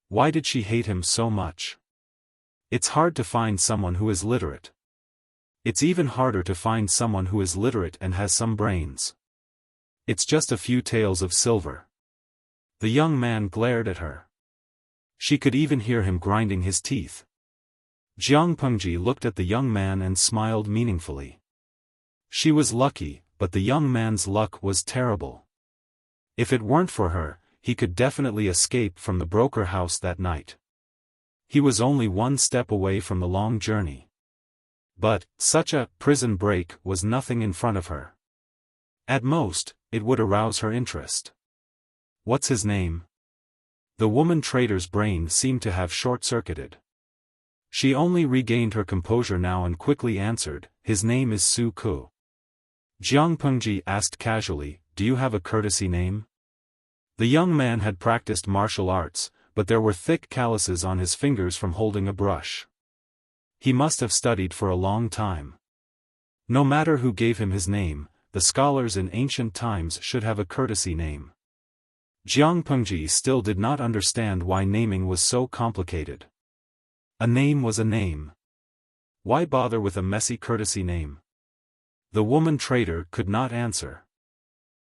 Why did she hate him so much? It's hard to find someone who is literate. It's even harder to find someone who is literate and has some brains. It's just a few taels of silver. The young man glared at her. She could even hear him grinding his teeth. Jiang Pengji looked at the young man and smiled meaningfully. She was lucky, but the young man's luck was terrible. If it weren't for her, he could definitely escape from the broker house that night. He was only one step away from the long journey. But, such a prison break was nothing in front of her. At most, it would arouse her interest. What's his name? The woman trader's brain seemed to have short-circuited. She only regained her composure now and quickly answered, "His name is Su Ku." Jiang Pengji asked casually, "Do you have a courtesy name?" The young man had practiced martial arts, but there were thick calluses on his fingers from holding a brush. He must have studied for a long time. No matter who gave him his name, the scholars in ancient times should have a courtesy name. Jiang Pengji still did not understand why naming was so complicated. A name was a name. Why bother with a messy courtesy name? The woman trader could not answer.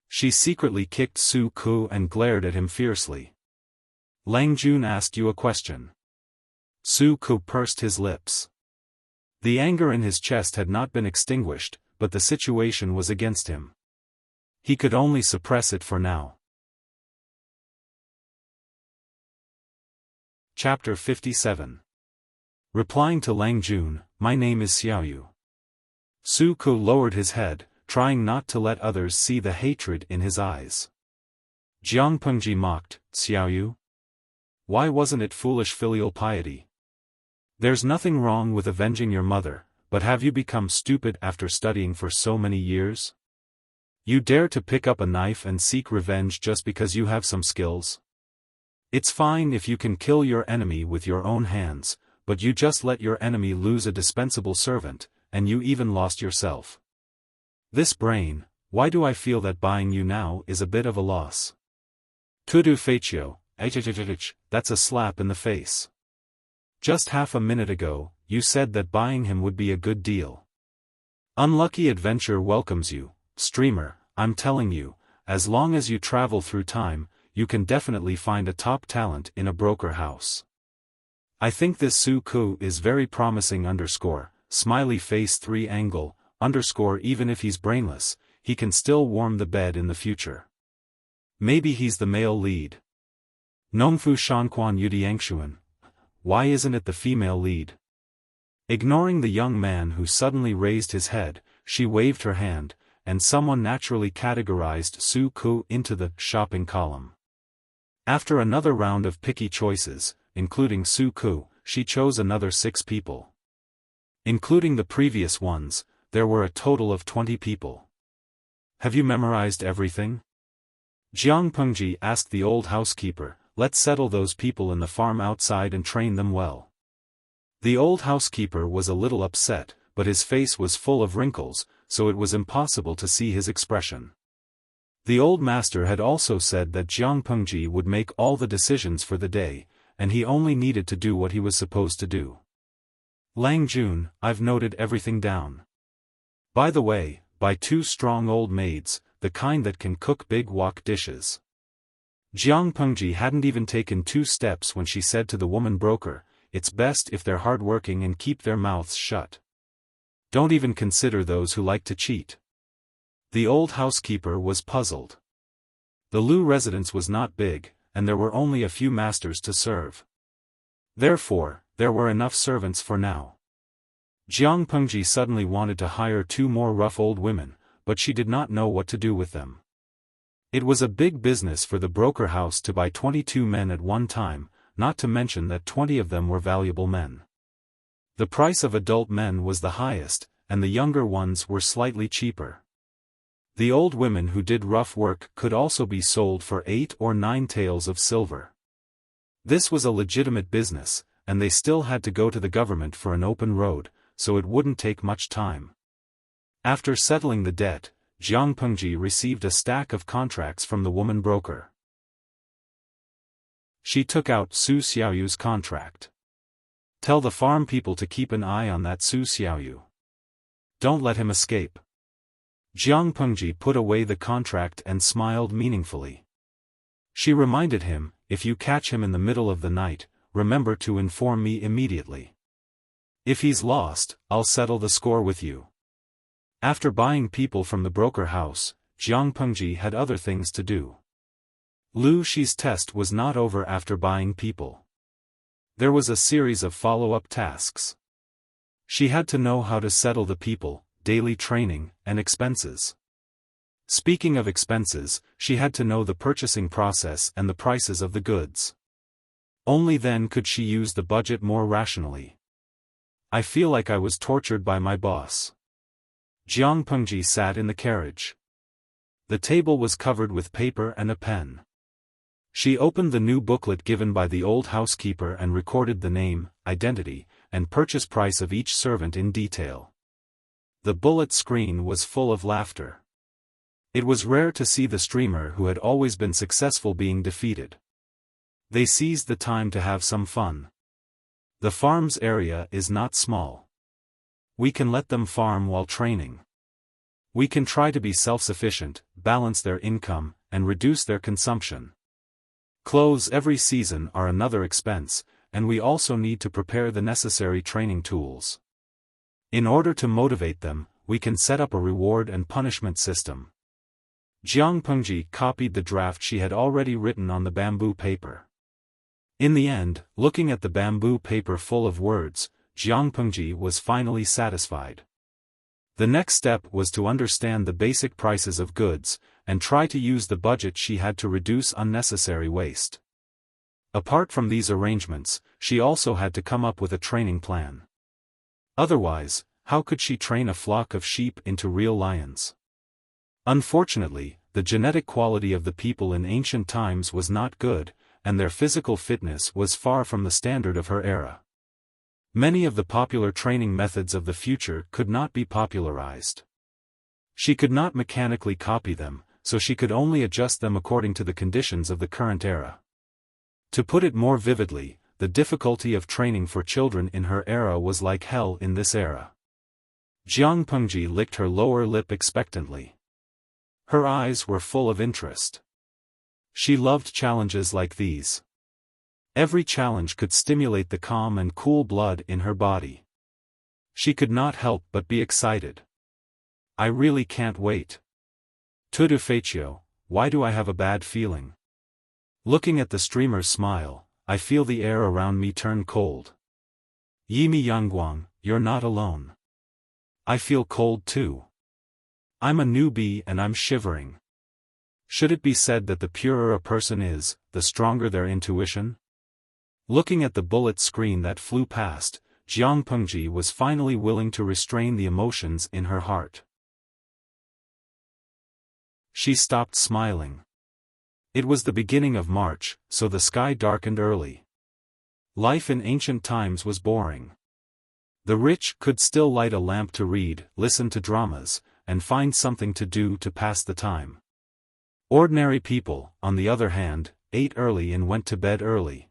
She secretly kicked Su Ku and glared at him fiercely. "Lang Jun asked you a question." Su Ku pursed his lips. The anger in his chest had not been extinguished, but the situation was against him. He could only suppress it for now. Chapter 57. Replying to Lang Jun, "My name is Xiaoyu." Su Ku lowered his head, trying not to let others see the hatred in his eyes. Jiang Pengji mocked, "Xiaoyu? Why wasn't it foolish filial piety? There's nothing wrong with avenging your mother, but have you become stupid after studying for so many years? You dare to pick up a knife and seek revenge just because you have some skills? It's fine if you can kill your enemy with your own hands, but you just let your enemy lose a dispensable servant, and you even lost yourself. This brain, why do I feel that buying you now is a bit of a loss? Tudu Fetio, that's a slap in the face. Just half a minute ago, you said that buying him would be a good deal. Unlucky adventure welcomes you, streamer. I'm telling you, as long as you travel through time, you can definitely find a top talent in a broker house. I think this Su Ku is very promising smiley face 3 angle, even if he's brainless, he can still warm the bed in the future. Maybe he's the male lead. Nongfu Shanquan Yudiangshuan. Why isn't it the female lead? Ignoring the young man who suddenly raised his head, she waved her hand, and someone naturally categorized Su Ku into the shopping column. After another round of picky choices, including Su Ku, she chose another 6 people. Including the previous ones, there were a total of 20 people. Have you memorized everything? Jiang Pengji asked the old housekeeper. Let's settle those people in the farm outside and train them well. The old housekeeper was a little upset, but his face was full of wrinkles, so it was impossible to see his expression. The old master had also said that Jiang Pengji would make all the decisions for the day, and he only needed to do what he was supposed to do. Lang Jun, I've noted everything down. By the way, buy 2 strong old maids, the kind that can cook big wok dishes. Jiang Pengji hadn't even taken 2 steps when she said to the woman broker, "It's best if they're hardworking and keep their mouths shut. Don't even consider those who like to cheat." The old housekeeper was puzzled. The Lu residence was not big, and there were only a few masters to serve. Therefore, there were enough servants for now. Jiang Pengji suddenly wanted to hire 2 more rough old women, but she did not know what to do with them. It was a big business for the broker house to buy 22 men at one time, not to mention that 20 of them were valuable men. The price of adult men was the highest, and the younger ones were slightly cheaper. The old women who did rough work could also be sold for 8 or 9 taels of silver. This was a legitimate business, and they still had to go to the government for an open road, so it wouldn't take much time. After settling the debt, Jiang Pengji received a stack of contracts from the woman broker. She took out Su Xiaoyu's contract. "Tell the farm people to keep an eye on that Su Xiaoyu. Don't let him escape." Jiang Pengji put away the contract and smiled meaningfully. She reminded him, "If you catch him in the middle of the night, remember to inform me immediately. If he's lost, I'll settle the score with you." After buying people from the broker house, Jiang Pengji had other things to do. Lu Shi's test was not over after buying people. There was a series of follow-up tasks. She had to know how to settle the people, daily training, and expenses. Speaking of expenses, she had to know the purchasing process and the prices of the goods. Only then could she use the budget more rationally. "I feel like I was tortured by my boss." Jiang Pengji sat in the carriage. The table was covered with paper and a pen. She opened the new booklet given by the old housekeeper and recorded the name, identity, and purchase price of each servant in detail. The bullet screen was full of laughter. It was rare to see the streamer who had always been successful being defeated. They seized the time to have some fun. The farm's area is not small. We can let them farm while training. We can try to be self-sufficient, balance their income, and reduce their consumption. Clothes every season are another expense, and we also need to prepare the necessary training tools. In order to motivate them, we can set up a reward and punishment system. Jiang Pengji copied the draft she had already written on the bamboo paper. In the end, looking at the bamboo paper full of words, Jiang Pengji was finally satisfied. The next step was to understand the basic prices of goods, and try to use the budget she had to reduce unnecessary waste. Apart from these arrangements, she also had to come up with a training plan. Otherwise, how could she train a flock of sheep into real lions? Unfortunately, the genetic quality of the people in ancient times was not good, and their physical fitness was far from the standard of her era. Many of the popular training methods of the future could not be popularized. She could not mechanically copy them, so she could only adjust them according to the conditions of the current era. To put it more vividly, the difficulty of training for children in her era was like hell in this era. Jiang Pengji licked her lower lip expectantly. Her eyes were full of interest. She loved challenges like these. Every challenge could stimulate the calm and cool blood in her body. She could not help but be excited. "I really can't wait. Tudu Faccio, why do I have a bad feeling? Looking at the streamer's smile, I feel the air around me turn cold. Yimi Yangguang, you're not alone. I feel cold too. I'm a newbie and I'm shivering. Should it be said that the purer a person is, the stronger their intuition?" Looking at the bullet screen that flew past, Jiang Pengji was finally willing to restrain the emotions in her heart. She stopped smiling. It was the beginning of March, so the sky darkened early. Life in ancient times was boring. The rich could still light a lamp to read, listen to dramas, and find something to do to pass the time. Ordinary people, on the other hand, ate early and went to bed early.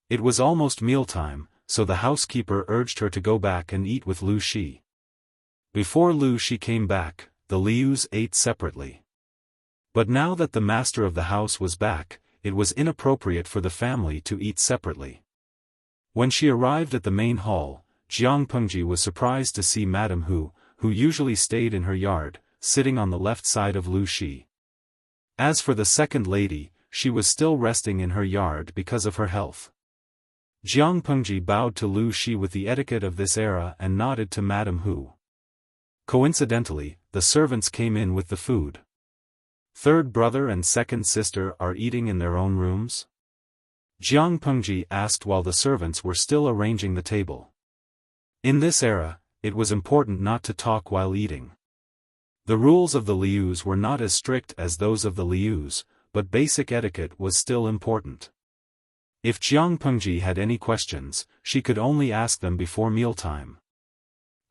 It was almost mealtime, so the housekeeper urged her to go back and eat with Lu Shi. Before Lu Shi came back, the Lius ate separately. But now that the master of the house was back, it was inappropriate for the family to eat separately. When she arrived at the main hall, Jiang Pengji was surprised to see Madame Hu, who usually stayed in her yard, sitting on the left side of Lu Shi. As for the second lady, she was still resting in her yard because of her health. Jiang Pengji bowed to Lu Shi with the etiquette of this era and nodded to Madame Hu. Coincidentally, the servants came in with the food. Third brother and second sister are eating in their own rooms? Jiang Pengji asked while the servants were still arranging the table. In this era, it was important not to talk while eating. The rules of the Lius were not as strict as those of the Lius, but basic etiquette was still important. If Jiang Pengji had any questions, she could only ask them before mealtime.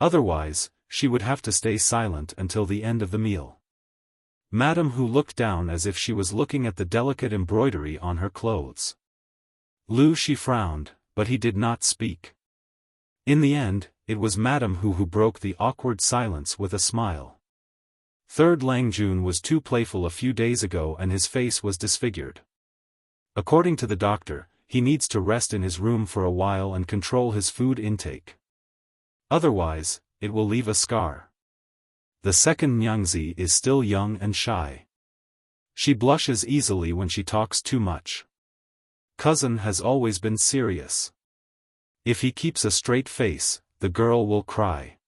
Otherwise, she would have to stay silent until the end of the meal. Madame Hu looked down as if she was looking at the delicate embroidery on her clothes. Lu Shi frowned, but he did not speak. In the end, it was Madame Hu who broke the awkward silence with a smile. Third Lang Jun was too playful a few days ago and his face was disfigured. According to the doctor, he needs to rest in his room for a while and control his food intake. Otherwise, it will leave a scar. The second Nyangzi is still young and shy. She blushes easily when she talks too much. Cousin has always been serious. If he keeps a straight face, the girl will cry.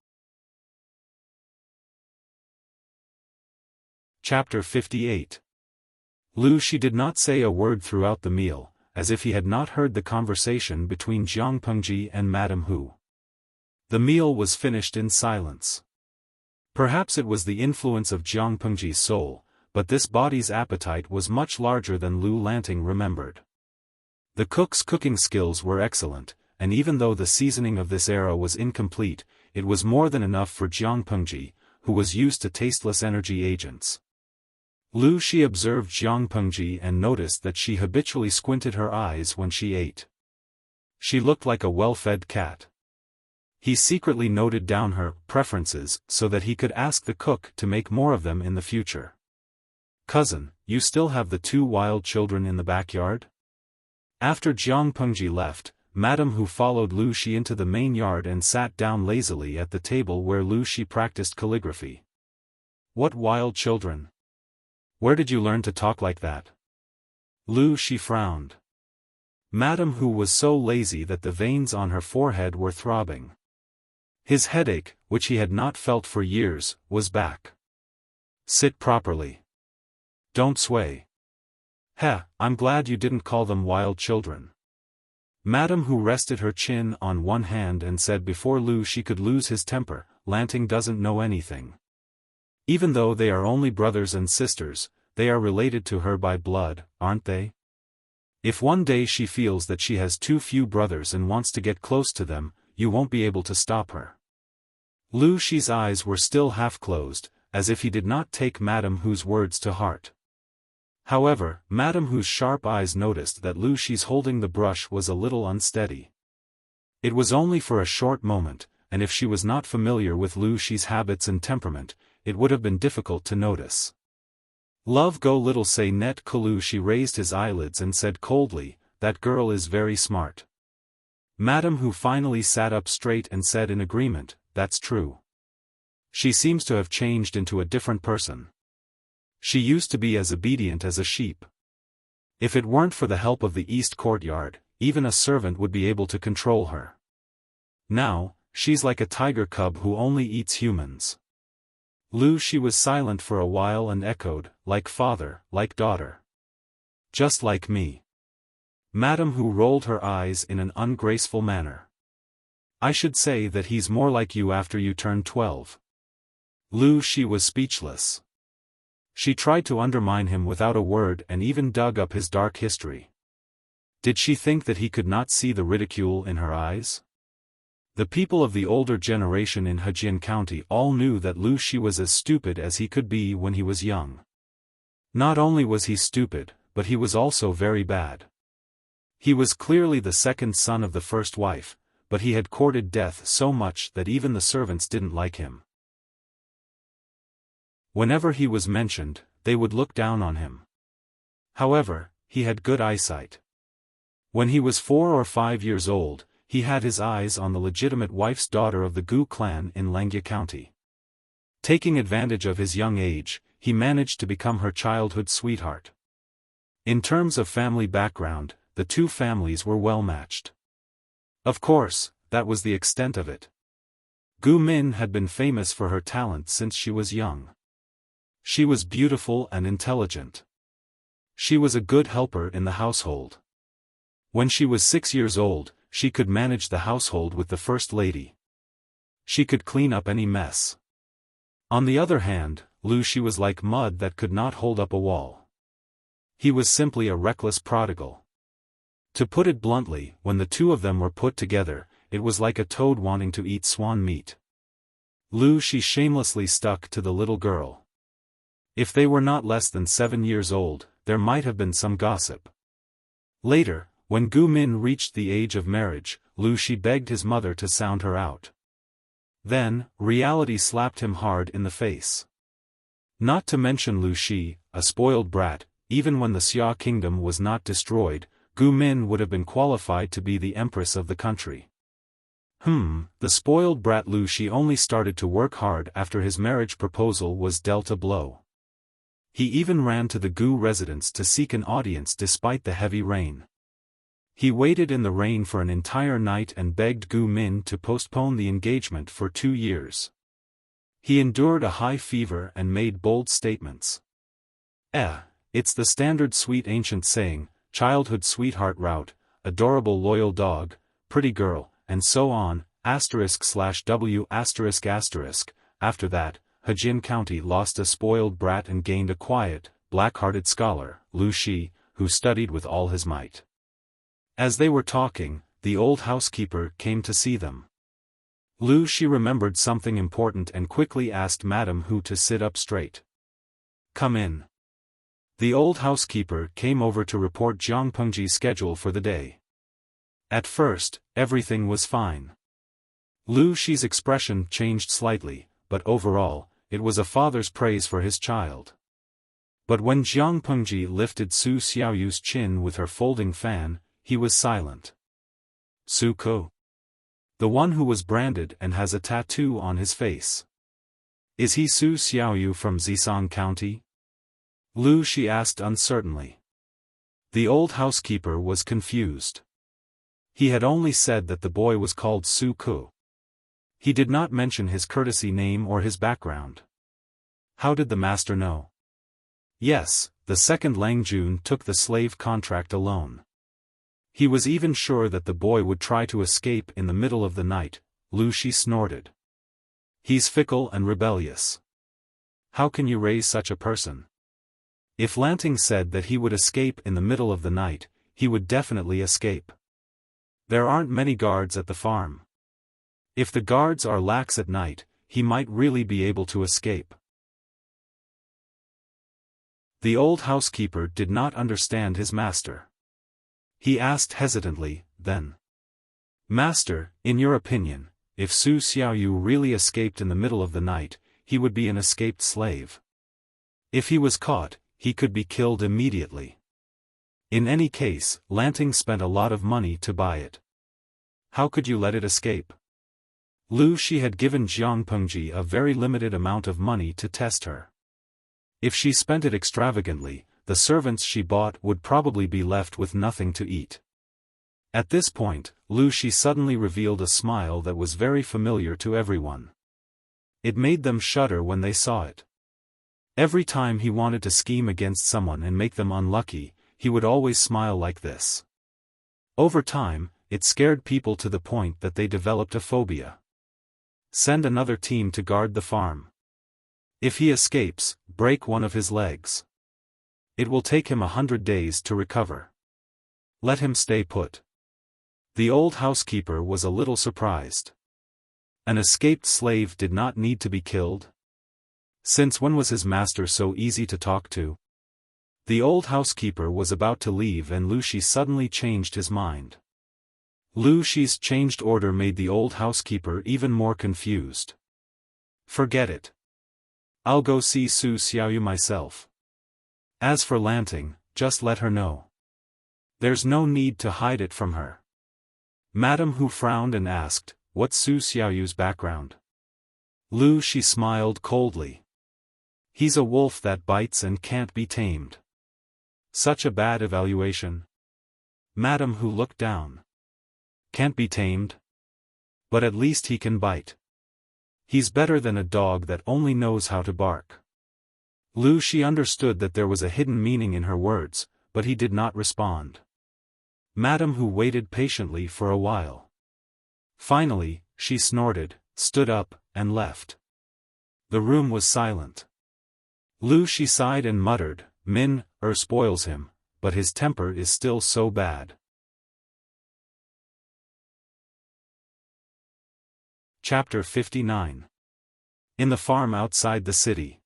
Chapter 58. Lu Shi did not say a word throughout the meal, as if he had not heard the conversation between Jiang Pengji and Madame Hu. The meal was finished in silence. Perhaps it was the influence of Jiang Pengji's soul, but this body's appetite was much larger than Lu Lanting remembered. The cook's cooking skills were excellent, and even though the seasoning of this era was incomplete, it was more than enough for Jiang Pengji, who was used to tasteless energy agents. Lu Shi observed Jiang Pengji and noticed that she habitually squinted her eyes when she ate. She looked like a well-fed cat. He secretly noted down her preferences so that he could ask the cook to make more of them in the future. Cousin, you still have the 2 wild children in the backyard? After Jiang Pengji left, Madame Hu followed Lu Shi into the main yard and sat down lazily at the table where Lu Shi practiced calligraphy. What wild children? Where did you learn to talk like that? Lu Shi frowned. Madame Hu was so lazy that the veins on her forehead were throbbing. His headache, which he had not felt for years, was back. Sit properly. Don't sway. I'm glad you didn't call them wild children. Madame Hu rested her chin on one hand and said before Lu Shi could lose his temper, Lanting doesn't know anything. Even though they are only brothers and sisters, they are related to her by blood, aren't they? If one day she feels that she has too few brothers and wants to get close to them, you won't be able to stop her. Lu Shi's eyes were still half closed, as if he did not take Madame Hu's words to heart. However, Madame Hu's sharp eyes noticed that Lu Shi's holding the brush was a little unsteady. It was only for a short moment, and if she was not familiar with Lu Shi's habits and temperament, it would have been difficult to notice. Love go little say net. Lu Shi raised his eyelids and said coldly, that girl is very smart. Madame Hu finally sat up straight and said in agreement, that's true. She seems to have changed into a different person. She used to be as obedient as a sheep. If it weren't for the help of the East Courtyard, even a servant would be able to control her. Now, she's like a tiger cub who only eats humans. Lu Shi was silent for a while and echoed, like father, like daughter. Just like me. Madame Hu rolled her eyes in an ungraceful manner. I should say that he's more like you after you turned 12. Lu Shi was speechless. She tried to undermine him without a word and even dug up his dark history. Did she think that he could not see the ridicule in her eyes? The people of the older generation in Hejian County all knew that Lu Shi was as stupid as he could be when he was young. Not only was he stupid, but he was also very bad. He was clearly the second son of the first wife, but he had courted death so much that even the servants didn't like him. Whenever he was mentioned, they would look down on him. However, he had good eyesight. When he was 4 or 5 years old, he had his eyes on the legitimate wife's daughter of the Gu clan in Langya County. Taking advantage of his young age, he managed to become her childhood sweetheart. In terms of family background, the two families were well matched. Of course, that was the extent of it. Gu Min had been famous for her talent since she was young. She was beautiful and intelligent. She was a good helper in the household. When she was 6 years old, she could manage the household with the first lady. She could clean up any mess. On the other hand, Wuxia was like mud that could not hold up a wall. He was simply a reckless prodigal. To put it bluntly, when the two of them were put together, it was like a toad wanting to eat swan meat. Wuxia shamelessly stuck to the little girl. If they were not less than 7 years old, there might have been some gossip. Later, when Gu Min reached the age of marriage, Wuxia begged his mother to sound her out. Then, reality slapped him hard in the face. Not to mention Wuxia, a spoiled brat, even when the Xia kingdom was not destroyed, Gu Min would have been qualified to be the empress of the country. The spoiled brat Wuxia only started to work hard after his marriage proposal was dealt a blow. He even ran to the Gu residence to seek an audience despite the heavy rain. He waited in the rain for an entire night and begged Gu Min to postpone the engagement for 2 years. He endured a high fever and made bold statements. It's the standard sweet ancient saying, childhood sweetheart route, adorable loyal dog, pretty girl, and so on, */w***. After that, Hejin County lost a spoiled brat and gained a quiet, black-hearted scholar, Wuxia, who studied with all his might. As they were talking, the old housekeeper came to see them. Wuxia remembered something important and quickly asked Madame Hu to sit up straight. "Come in." The old housekeeper came over to report Jiang Pengji's schedule for the day. At first, everything was fine. Wuxia's expression changed slightly, but overall, it was a father's praise for his child. But when Jiang Pengji lifted Su Xiaoyu's chin with her folding fan, he was silent. Su Ko? The one who was branded and has a tattoo on his face. Is he Su Xiaoyu from Zisong County? Wuxia asked uncertainly. The old housekeeper was confused. He had only said that the boy was called Su Ko. He did not mention his courtesy name or his background. How did the master know? Yes, the second Lang Jun took the slave contract alone. He was even sure that the boy would try to escape in the middle of the night. Wuxia snorted. He's fickle and rebellious. How can you raise such a person? If Lanting said that he would escape in the middle of the night, he would definitely escape. There aren't many guards at the farm. If the guards are lax at night, he might really be able to escape. The old housekeeper did not understand his master. He asked hesitantly, then. Master, in your opinion, if Su Xiaoyu really escaped in the middle of the night, he would be an escaped slave. If he was caught, he could be killed immediately. In any case, Lanting spent a lot of money to buy it. How could you let it escape? Wuxia had given Jiang Pengji a very limited amount of money to test her. If she spent it extravagantly, the servants she bought would probably be left with nothing to eat. At this point, Wuxia suddenly revealed a smile that was very familiar to everyone. It made them shudder when they saw it. Every time he wanted to scheme against someone and make them unlucky, he would always smile like this. Over time, it scared people to the point that they developed a phobia. Send another team to guard the farm. If he escapes, break one of his legs. It will take him 100 days to recover. Let him stay put. The old housekeeper was a little surprised. An escaped slave did not need to be killed? Since when was his master so easy to talk to? The old housekeeper was about to leave and Wuxia suddenly changed his mind. Wuxia's changed order made the old housekeeper even more confused. Forget it. I'll go see Su Xiaoyu myself. As for Lanting, just let her know. There's no need to hide it from her. Madame Hu frowned and asked, what's Su Xiaoyu's background? Lu Shi smiled coldly. He's a wolf that bites and can't be tamed. Such a bad evaluation. Madame Hu looked down. Can't be tamed? But at least he can bite. He's better than a dog that only knows how to bark. Lu Shi understood that there was a hidden meaning in her words, but he did not respond. Madame Hu waited patiently for a while. Finally, she snorted, stood up, and left. The room was silent. Lu Shi sighed and muttered, spoils him, but his temper is still so bad. Chapter 59. In the farm outside the city.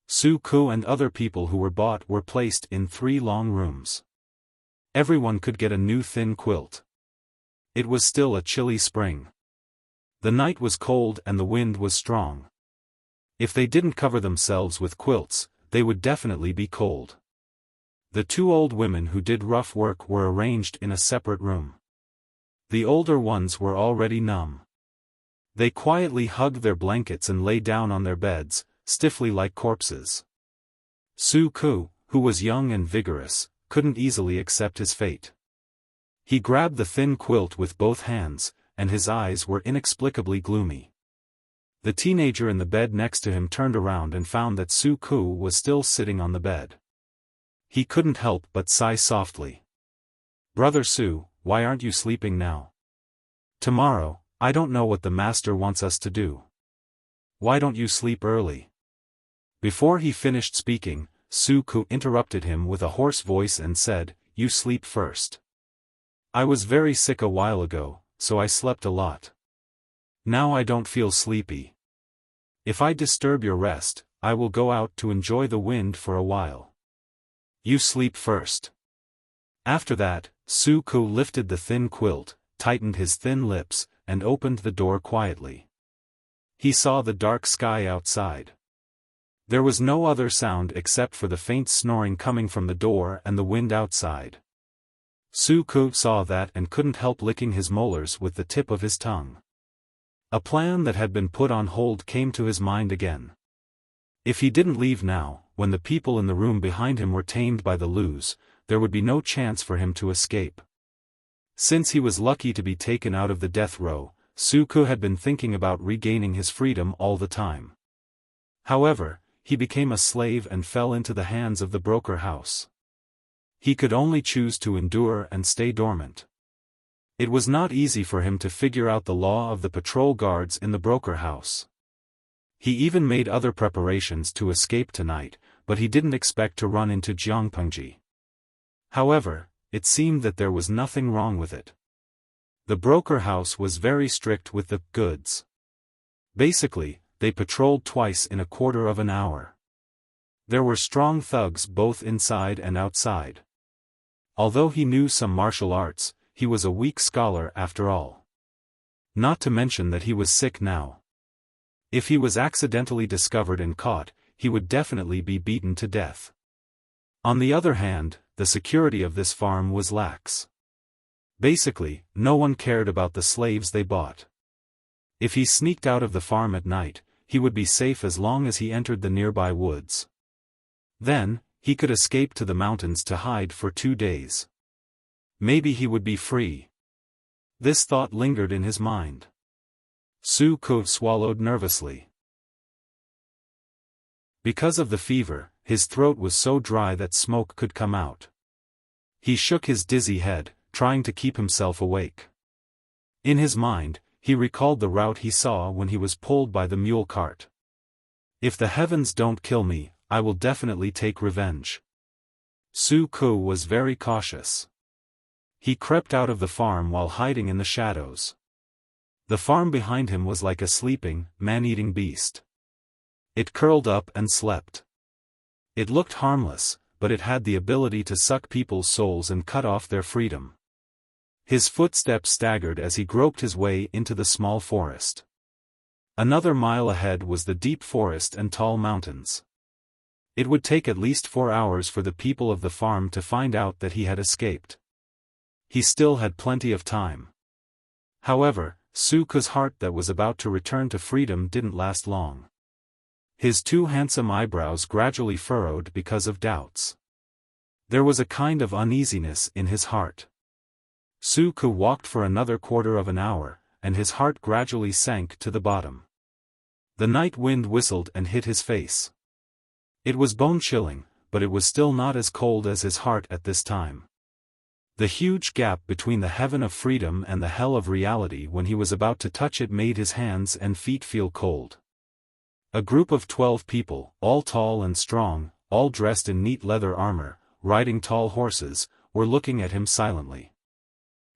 Su Ku and other people who were bought were placed in 3 long rooms. Everyone could get a new thin quilt. It was still a chilly spring. The night was cold and the wind was strong. If they didn't cover themselves with quilts, they would definitely be cold. The 2 old women who did rough work were arranged in a separate room. The older ones were already numb. They quietly hugged their blankets and lay down on their beds, stiffly like corpses. Su Ku, who was young and vigorous, couldn't easily accept his fate. He grabbed the thin quilt with both hands, and his eyes were inexplicably gloomy. The teenager in the bed next to him turned around and found that Su Ku was still sitting on the bed. He couldn't help but sigh softly. Brother Su, why aren't you sleeping now? Tomorrow, I don't know what the master wants us to do. Why don't you sleep early? Before he finished speaking, Su Ku interrupted him with a hoarse voice and said, you sleep first. I was very sick a while ago, so I slept a lot. Now I don't feel sleepy. If I disturb your rest, I will go out to enjoy the wind for a while. You sleep first. After that, Su Ku lifted the thin quilt, tightened his thin lips, and opened the door quietly. He saw the dark sky outside. There was no other sound except for the faint snoring coming from the door and the wind outside. Su Ku saw that and couldn't help licking his molars with the tip of his tongue. A plan that had been put on hold came to his mind again. If he didn't leave now, when the people in the room behind him were tamed by the Lus, there would be no chance for him to escape. Since he was lucky to be taken out of the death row, Su Ku had been thinking about regaining his freedom all the time. However, he became a slave and fell into the hands of the broker house. He could only choose to endure and stay dormant. It was not easy for him to figure out the law of the patrol guards in the broker house. He even made other preparations to escape tonight, but he didn't expect to run into Jiang Pengji. However, it seemed that there was nothing wrong with it. The broker house was very strict with the goods. Basically, they patrolled twice in a quarter of an hour. There were strong thugs both inside and outside. Although he knew some martial arts, he was a weak scholar after all. Not to mention that he was sick now. If he was accidentally discovered and caught, he would definitely be beaten to death. On the other hand, the security of this farm was lax. Basically, no one cared about the slaves they bought. If he sneaked out of the farm at night, he would be safe as long as he entered the nearby woods. Then, he could escape to the mountains to hide for 2 days. Maybe he would be free. This thought lingered in his mind. Su Ku swallowed nervously. Because of the fever, his throat was so dry that smoke could come out. He shook his dizzy head, trying to keep himself awake. In his mind, he recalled the route he saw when he was pulled by the mule cart. If the heavens don't kill me, I will definitely take revenge. Su Ku was very cautious. He crept out of the farm while hiding in the shadows. The farm behind him was like a sleeping, man-eating beast. It curled up and slept. It looked harmless, but it had the ability to suck people's souls and cut off their freedom. His footsteps staggered as he groped his way into the small forest. Another mile ahead was the deep forest and tall mountains. It would take at least 4 hours for the people of the farm to find out that he had escaped. he still had plenty of time. However, Su Ke's heart that was about to return to freedom didn't last long. His two handsome eyebrows gradually furrowed because of doubts. There was a kind of uneasiness in his heart. Su Ke walked for another quarter of an hour, and his heart gradually sank to the bottom. The night wind whistled and hit his face. It was bone-chilling, but it was still not as cold as his heart at this time. The huge gap between the heaven of freedom and the hell of reality when he was about to touch it made his hands and feet feel cold. A group of 12 people, all tall and strong, all dressed in neat leather armor, riding tall horses, were looking at him silently.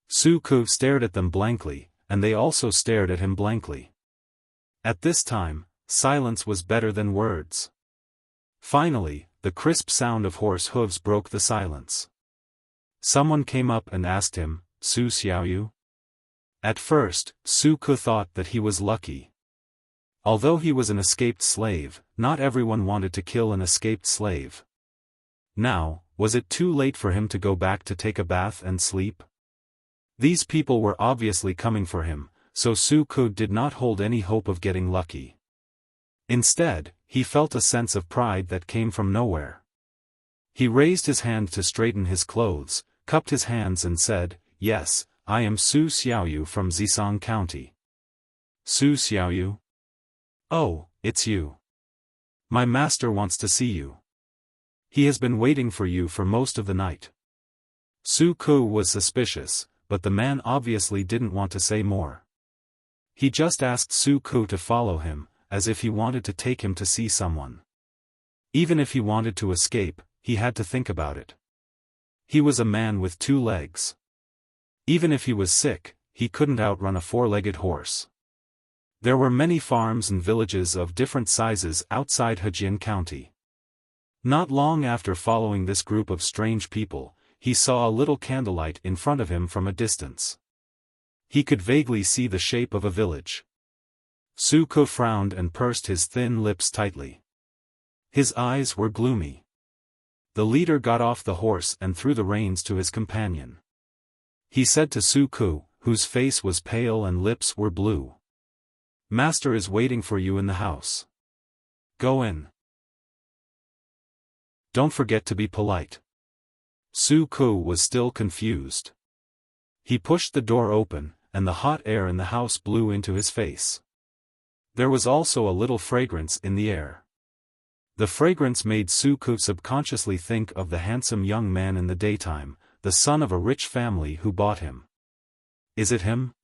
Su Ke stared at them blankly, and they also stared at him blankly. At this time, silence was better than words. Finally, the crisp sound of horse hooves broke the silence. Someone came up and asked him, "Su Xiaoyu?" At first, Su Ke thought that he was lucky. Although he was an escaped slave, not everyone wanted to kill an escaped slave. Now, was it too late for him to go back to take a bath and sleep? These people were obviously coming for him, so Su Ke did not hold any hope of getting lucky. Instead, he felt a sense of pride that came from nowhere. He raised his hand to straighten his clothes, cupped his hands and said, "Yes, I am Su Xiaoyu from Zisong County." "Su Xiaoyu? Oh, it's you. My master wants to see you. He has been waiting for you for most of the night." Su Ke was suspicious, but the man obviously didn't want to say more. He just asked Su Ke to follow him, as if he wanted to take him to see someone. Even if he wanted to escape, he had to think about it. He was a man with 2 legs. Even if he was sick, he couldn't outrun a 4-legged horse. There were many farms and villages of different sizes outside Hejian County. Not long after following this group of strange people, he saw a little candlelight in front of him from a distance. He could vaguely see the shape of a village. Su Ke frowned and pursed his thin lips tightly. His eyes were gloomy. The leader got off the horse and threw the reins to his companion. He said to Su Ke, whose face was pale and lips were blue, "Master is waiting for you in the house. Go in. Don't forget to be polite." Su Ke was still confused. He pushed the door open, and the hot air in the house blew into his face. There was also a little fragrance in the air. The fragrance made Su Ke subconsciously think of the handsome young man in the daytime, the son of a rich family who bought him. Is it him?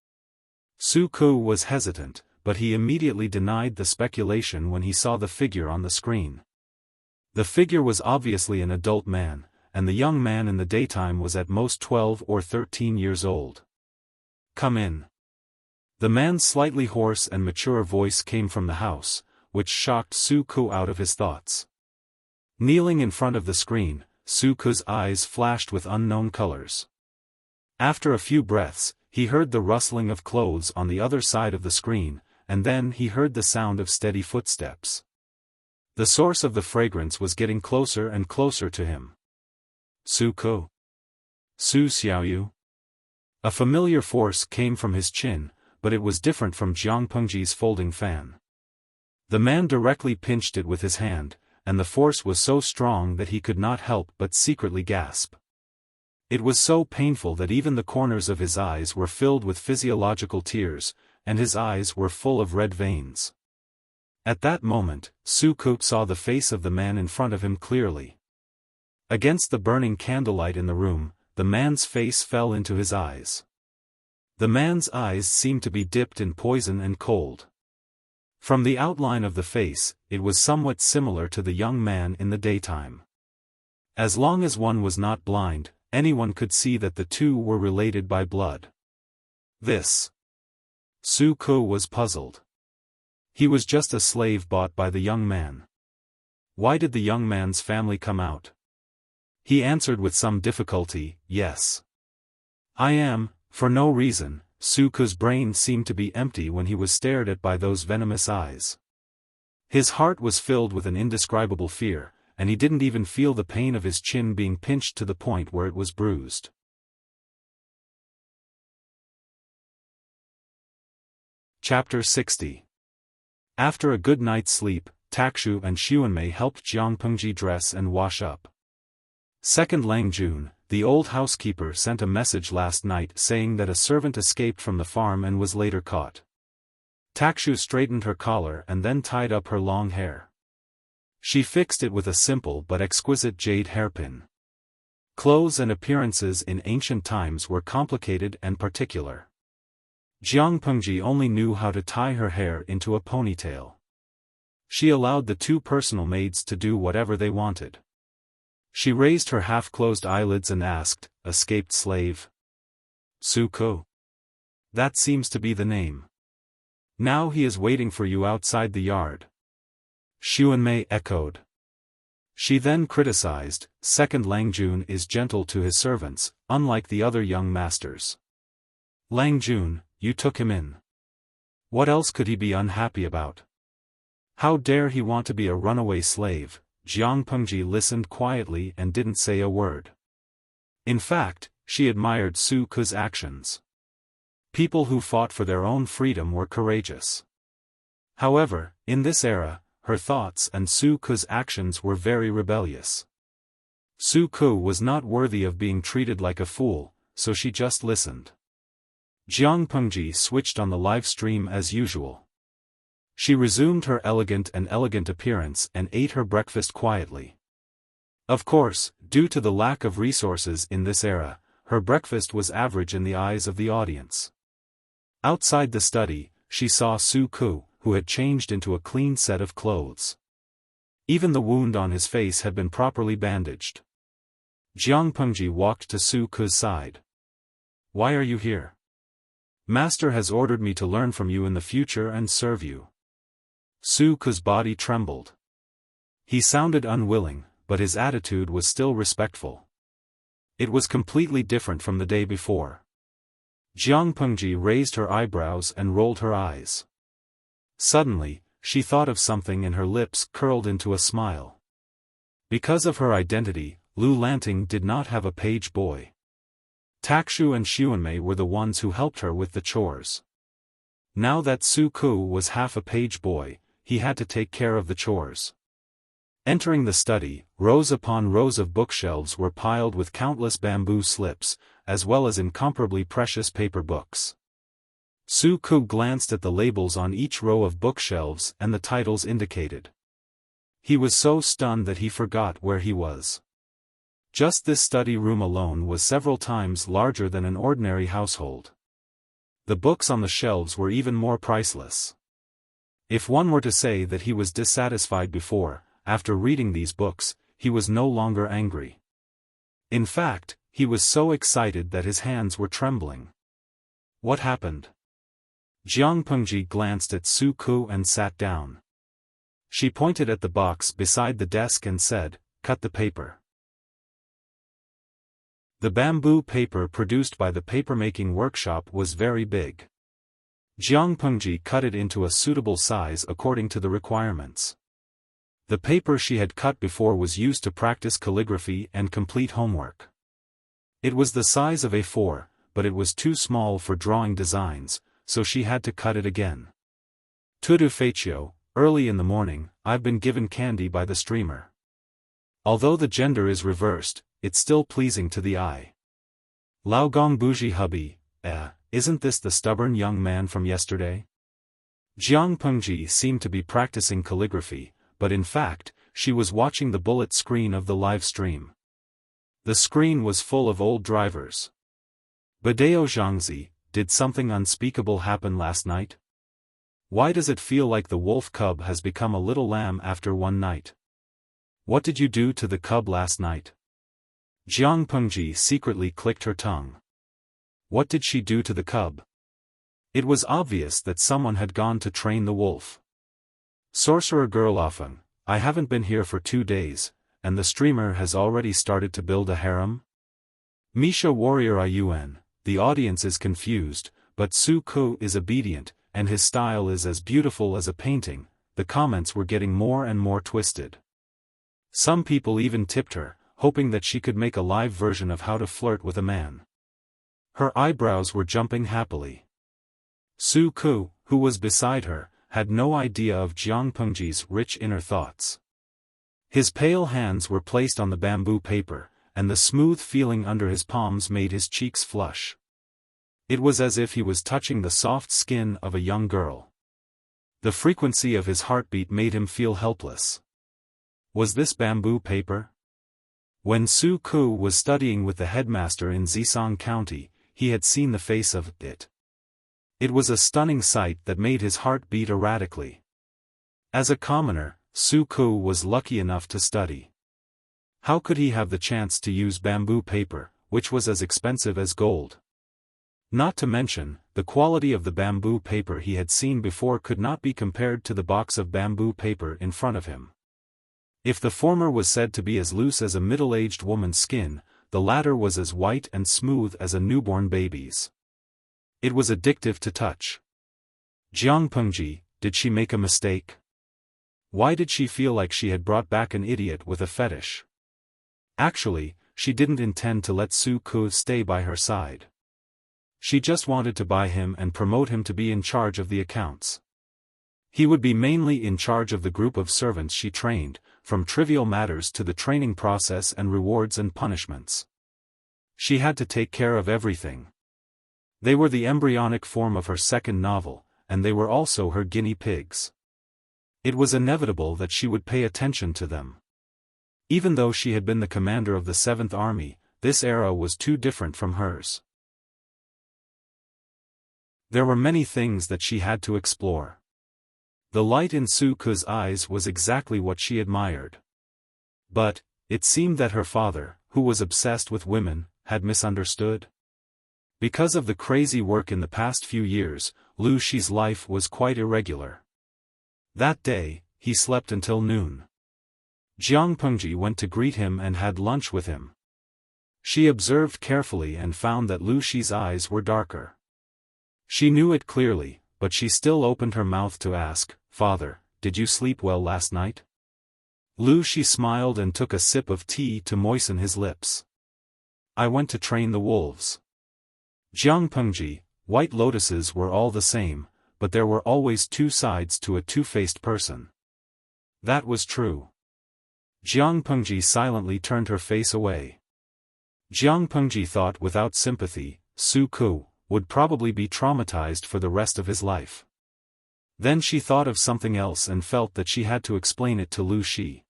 Su Ke was hesitant, but he immediately denied the speculation when he saw the figure on the screen. The figure was obviously an adult man, and the young man in the daytime was at most 12 or 13 years old. "Come in." The man's slightly hoarse and mature voice came from the house, which shocked Su Ke out of his thoughts. Kneeling in front of the screen, Su Ke's eyes flashed with unknown colors. After a few breaths, he heard the rustling of clothes on the other side of the screen, and then he heard the sound of steady footsteps. The source of the fragrance was getting closer and closer to him. "Su Ke? Su Xiaoyu?" A familiar force came from his chin, but it was different from Jiang Pengji's folding fan. The man directly pinched it with his hand, and the force was so strong that he could not help but secretly gasp. It was so painful that even the corners of his eyes were filled with physiological tears, and his eyes were full of red veins. At that moment, Su Ke saw the face of the man in front of him clearly. Against the burning candlelight in the room, the man's face fell into his eyes. The man's eyes seemed to be dipped in poison and cold. From the outline of the face, it was somewhat similar to the young man in the daytime. As long as one was not blind, anyone could see that the two were related by blood. This. Su Ke was puzzled. He was just a slave bought by the young man. Why did the young man's family come out? He answered with some difficulty, "Yes. I am." For no reason, Su Ke's brain seemed to be empty when he was stared at by those venomous eyes. His heart was filled with an indescribable fear, and he didn't even feel the pain of his chin being pinched to the point where it was bruised. Chapter 60. After a good night's sleep, Takshu and Xuanmei helped Jiang Pengji dress and wash up. Second Lang Jun, the old housekeeper, sent a message last night saying that a servant escaped from the farm and was later caught. Takshu straightened her collar and then tied up her long hair. She fixed it with a simple but exquisite jade hairpin. Clothes and appearances in ancient times were complicated and particular. Jiang Pengji only knew how to tie her hair into a ponytail. She allowed the two personal maids to do whatever they wanted. She raised her half-closed eyelids and asked, "Escaped slave? Suko? That seems to be the name. Now he is waiting for you outside the yard." Xuanmei echoed. She then criticized, "Second Lang Jun is gentle to his servants, unlike the other young masters. Lang Jun, you took him in. What else could he be unhappy about? How dare he want to be a runaway slave?" Jiang Pengji listened quietly and didn't say a word. In fact, she admired Su Ke's actions. People who fought for their own freedom were courageous. However, in this era, her thoughts and Su Ke's actions were very rebellious. Su Ke was not worthy of being treated like a fool, so she just listened. Jiang Pengji switched on the live stream as usual. She resumed her elegant appearance and ate her breakfast quietly. Of course, due to the lack of resources in this era, her breakfast was average in the eyes of the audience. Outside the study, she saw Su Ke, who had changed into a clean set of clothes. Even the wound on his face had been properly bandaged. Jiang Pengji walked to Su Ke's side. "Why are you here? Master has ordered me to learn from you in the future and serve you." Su Ke's body trembled. He sounded unwilling, but his attitude was still respectful. It was completely different from the day before. Jiang Pengji raised her eyebrows and rolled her eyes. Suddenly, she thought of something and her lips curled into a smile. Because of her identity, Lu Lanting did not have a page boy. Takshu and Xuanmei were the ones who helped her with the chores. Now that Su Ke was half a page boy, he had to take care of the chores. Entering the study, rows upon rows of bookshelves were piled with countless bamboo slips, as well as incomparably precious paper books. Su Ke glanced at the labels on each row of bookshelves and the titles indicated. He was so stunned that he forgot where he was. Just this study room alone was several times larger than an ordinary household. The books on the shelves were even more priceless. If one were to say that he was dissatisfied before, after reading these books, he was no longer angry. In fact, he was so excited that his hands were trembling. What happened? Jiang Pengji glanced at Su Ke and sat down. She pointed at the box beside the desk and said, "Cut the paper." The bamboo paper produced by the papermaking workshop was very big. Jiang Pengji cut it into a suitable size according to the requirements. The paper she had cut before was used to practice calligraphy and complete homework. It was the size of A4, but it was too small for drawing designs, so she had to cut it again. Tudu Feichio, early in the morning, I've been given candy by the streamer. Although the gender is reversed, it's still pleasing to the eye. Lao Gong Buji hubby, isn't this the stubborn young man from yesterday? Jiang Pengji seemed to be practicing calligraphy, but in fact, she was watching the bullet screen of the live stream. The screen was full of old drivers. Badeo Zhangzi, did something unspeakable happen last night? Why does it feel like the wolf cub has become a little lamb after one night? What did you do to the cub last night? Jiang Pengji secretly clicked her tongue. What did she do to the cub? It was obvious that someone had gone to train the wolf. Sorcerer girl Xiaofan, I haven't been here for 2 days, and the streamer has already started to build a harem? Misha warrior Iun, the audience is confused, but Su Ke is obedient, and his style is as beautiful as a painting. The comments were getting more and more twisted. Some people even tipped her, hoping that she could make a live version of how to flirt with a man. Her eyebrows were jumping happily. Su Ke, who was beside her, had no idea of Jiang Pengji's rich inner thoughts. His pale hands were placed on the bamboo paper, and the smooth feeling under his palms made his cheeks flush. It was as if he was touching the soft skin of a young girl. The frequency of his heartbeat made him feel helpless. Was this bamboo paper? When Su Ku was studying with the headmaster in Zisong County, he had seen the face of it. It was a stunning sight that made his heart beat erratically. As a commoner, Su Ku was lucky enough to study. How could he have the chance to use bamboo paper, which was as expensive as gold? Not to mention, the quality of the bamboo paper he had seen before could not be compared to the box of bamboo paper in front of him. If the former was said to be as loose as a middle-aged woman's skin, the latter was as white and smooth as a newborn baby's. It was addictive to touch. Jiang Pengji, did she make a mistake? Why did she feel like she had brought back an idiot with a fetish? Actually, she didn't intend to let Su Ku stay by her side. She just wanted to buy him and promote him to be in charge of the accounts. He would be mainly in charge of the group of servants she trained, from trivial matters to the training process and rewards and punishments. She had to take care of everything. They were the embryonic form of her second novel, and they were also her guinea pigs. It was inevitable that she would pay attention to them. Even though she had been the commander of the 7th Army, this era was too different from hers. There were many things that she had to explore. The light in Su Ku's eyes was exactly what she admired. But, it seemed that her father, who was obsessed with women, had misunderstood. Because of the crazy work in the past few years, Lu Shi's life was quite irregular. That day, he slept until noon. Jiang Pengji went to greet him and had lunch with him. She observed carefully and found that Lu Shi's eyes were darker. She knew it clearly, but she still opened her mouth to ask, "Father, did you sleep well last night?" Lu Shi smiled and took a sip of tea to moisten his lips. "I went to train the wolves." Jiang Pengji, white lotuses were all the same, but there were always two sides to a two-faced person. That was true. Jiang Pengji silently turned her face away. Jiang Pengji thought without sympathy, Su Ku would probably be traumatized for the rest of his life. Then she thought of something else and felt that she had to explain it to Lu Shi.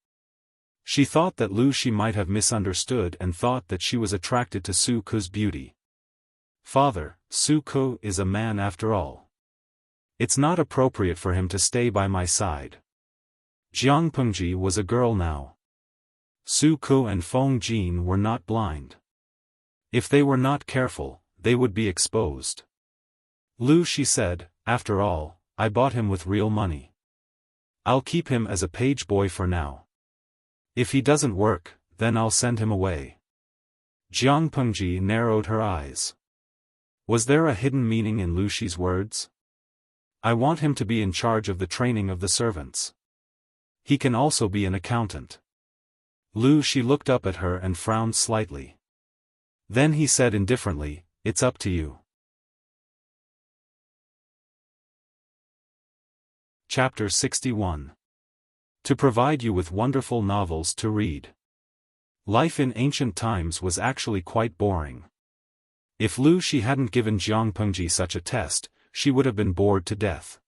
She thought that Lu Shi might have misunderstood and thought that she was attracted to Su Ku's beauty. "Father, Su Ku is a man after all. It's not appropriate for him to stay by my side." Jiang Pengji was a girl now. Su Ku and Feng Jin were not blind. If they were not careful, they would be exposed. Lu Shi said, "After all, I bought him with real money. I'll keep him as a page boy for now. If he doesn't work, then I'll send him away." Jiang Pengji narrowed her eyes. Was there a hidden meaning in Lu Shi's words? "I want him to be in charge of the training of the servants. He can also be an accountant." Lu Shi looked up at her and frowned slightly. Then he said indifferently, "It's up to you." Chapter 61. To provide you with wonderful novels to read. Life in ancient times was actually quite boring. If Lu Shi hadn't given Jiang Pengji such a test, she would have been bored to death.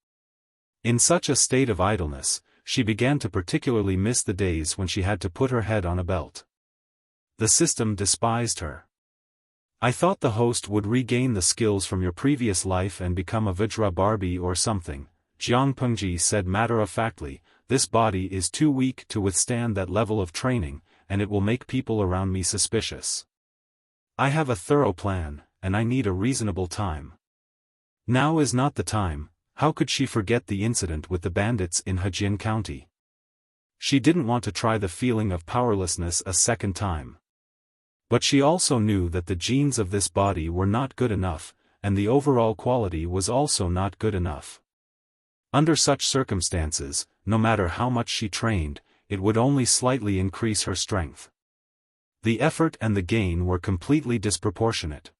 In such a state of idleness, she began to particularly miss the days when she had to put her head on a belt. The system despised her. "I thought the host would regain the skills from your previous life and become a Vajra Barbie or something," Jiang Pengji said matter-of-factly. "This body is too weak to withstand that level of training, and it will make people around me suspicious. I have a thorough plan, and I need a reasonable time." Now is not the time. How could she forget the incident with the bandits in Hejin County? She didn't want to try the feeling of powerlessness a second time. But she also knew that the genes of this body were not good enough, and the overall quality was also not good enough. Under such circumstances, no matter how much she trained, it would only slightly increase her strength. The effort and the gain were completely disproportionate.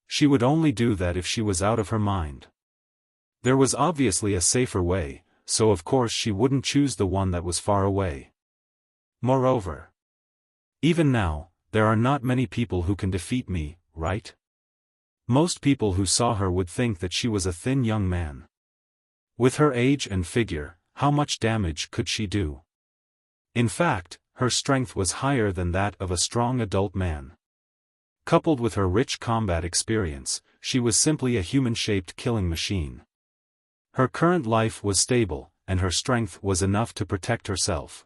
She would only do that if she was out of her mind. There was obviously a safer way, so of course she wouldn't choose the one that was far away. Moreover, even now, there are not many people who can defeat me, right? Most people who saw her would think that she was a thin young man. With her age and figure, how much damage could she do? In fact, her strength was higher than that of a strong adult man. Coupled with her rich combat experience, she was simply a human-shaped killing machine. Her current life was stable, and her strength was enough to protect herself.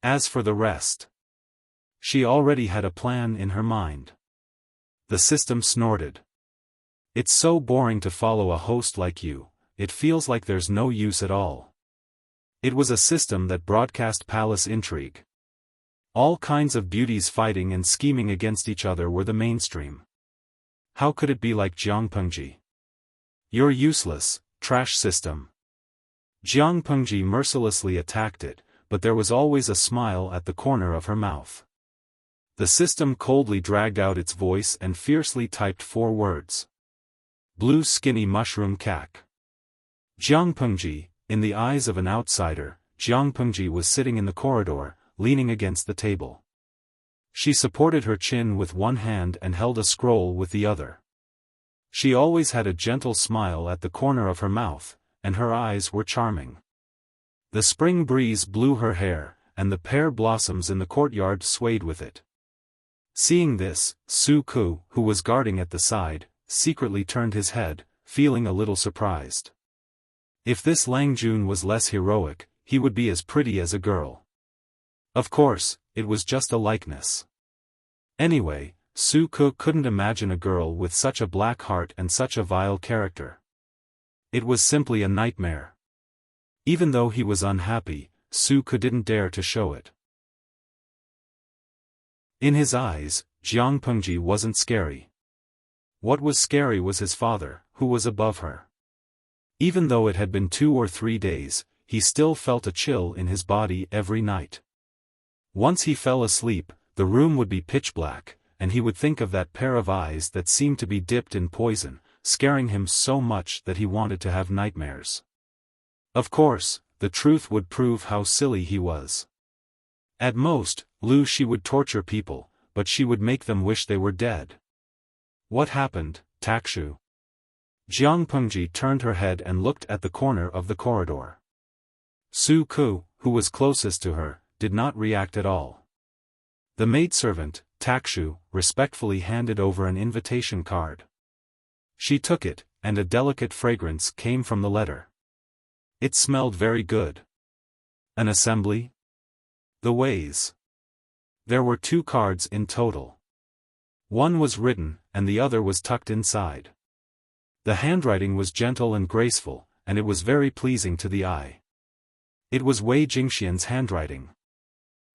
As for the rest, she already had a plan in her mind. The system snorted. It's so boring to follow a host like you, it feels like there's no use at all. It was a system that broadcast palace intrigue. All kinds of beauties fighting and scheming against each other were the mainstream. How could it be like Jiang Pengji? You're useless, trash system. Jiang Pengji mercilessly attacked it, but there was always a smile at the corner of her mouth. The system coldly dragged out its voice and fiercely typed 4 words. Blue skinny mushroom cack. Jiang Pengji, in the eyes of an outsider, Jiang Pengji was sitting in the corridor, leaning against the table. She supported her chin with one hand and held a scroll with the other. She always had a gentle smile at the corner of her mouth, and her eyes were charming. The spring breeze blew her hair, and the pear blossoms in the courtyard swayed with it. Seeing this, Su Ku, who was guarding at the side, secretly turned his head, feeling a little surprised. If this Lang Jun was less heroic, he would be as pretty as a girl. Of course, it was just a likeness. Anyway, Su Ku couldn't imagine a girl with such a black heart and such a vile character. It was simply a nightmare. Even though he was unhappy, Su Ku didn't dare to show it. In his eyes, Jiang Pengji wasn't scary. What was scary was his father, who was above her. Even though it had been 2 or 3 days, he still felt a chill in his body every night. Once he fell asleep, the room would be pitch black, and he would think of that pair of eyes that seemed to be dipped in poison, scaring him so much that he wanted to have nightmares. Of course, the truth would prove how silly he was. At most, she would torture people, but she would make them wish they were dead. What happened, Takshu? Jiang Pengji turned her head and looked at the corner of the corridor. Su Ku, who was closest to her, did not react at all. The maidservant, Takshu, respectfully handed over an invitation card. She took it, and a delicate fragrance came from the letter. It smelled very good. An assembly? The ways. There were 2 cards in total. One was written, and the other was tucked inside. The handwriting was gentle and graceful, and it was very pleasing to the eye. It was Wei Jingxian's handwriting.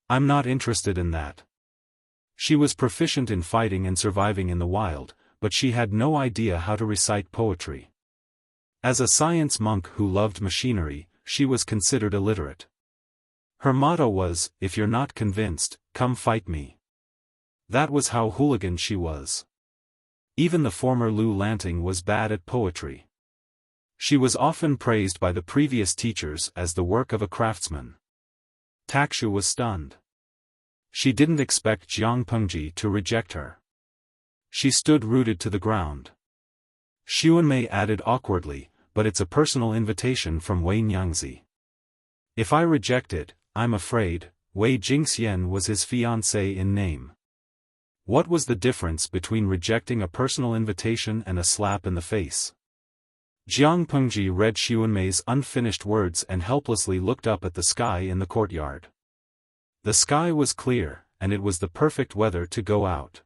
I'm not interested in that. She was proficient in fighting and surviving in the wild, but she had no idea how to recite poetry. As a science monk who loved machinery, she was considered illiterate. Her motto was, if you're not convinced, come fight me. That was how hooligan she was. Even the former Lu Lanting was bad at poetry. She was often praised by the previous teachers as the work of a craftsman. Takshu was stunned. She didn't expect Jiang Pengji to reject her. She stood rooted to the ground. Xuanmei added awkwardly, but it's a personal invitation from Wei Nyangzi. If I reject it, I'm afraid, Wei Jingxian was his fiancée in name. What was the difference between rejecting a personal invitation and a slap in the face? Jiang Pengji read Xuanmei's unfinished words and helplessly looked up at the sky in the courtyard. The sky was clear, and it was the perfect weather to go out.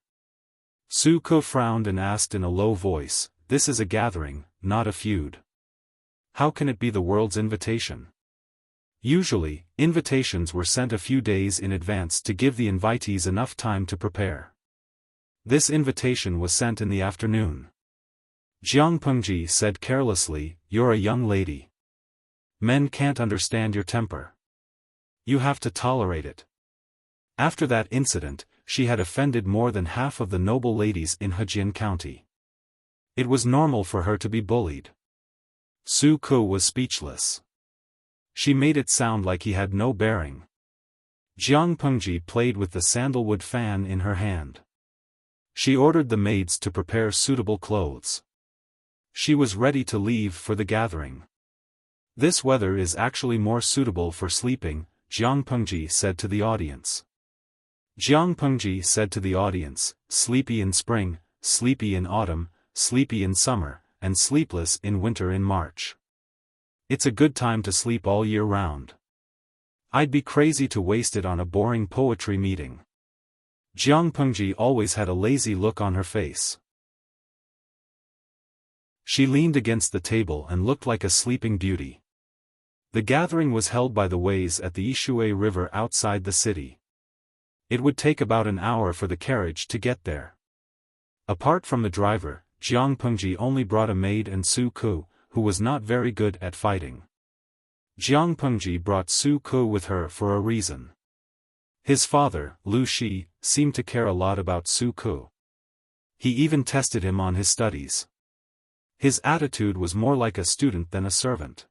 Su Ku frowned and asked in a low voice, "This is a gathering, not a feud. How can it be the world's invitation?" Usually, invitations were sent a few days in advance to give the invitees enough time to prepare. This invitation was sent in the afternoon. Jiang Pengji said carelessly, "You're a young lady. Men can't understand your temper. You have to tolerate it." After that incident, she had offended more than half of the noble ladies in Hejian County. It was normal for her to be bullied. Su Ke was speechless. She made it sound like he had no bearing. Jiang Pengji played with the sandalwood fan in her hand. She ordered the maids to prepare suitable clothes. She was ready to leave for the gathering. This weather is actually more suitable for sleeping, Jiang Pengji said to the audience. Jiang Pengji said to the audience, sleepy in spring, sleepy in autumn, sleepy in summer, and sleepless in winter in March. It's a good time to sleep all year round. I'd be crazy to waste it on a boring poetry meeting. Jiang Pengji always had a lazy look on her face. She leaned against the table and looked like a sleeping beauty. The gathering was held by the Weis at the Yishui River outside the city. It would take about an hour for the carriage to get there. Apart from the driver, Jiang Pengji only brought a maid and Su Ke, who was not very good at fighting. Jiang Pengji brought Su Ke with her for a reason. His father, Lu Shi, seemed to care a lot about Su Ke. He even tested him on his studies. His attitude was more like a student than a servant.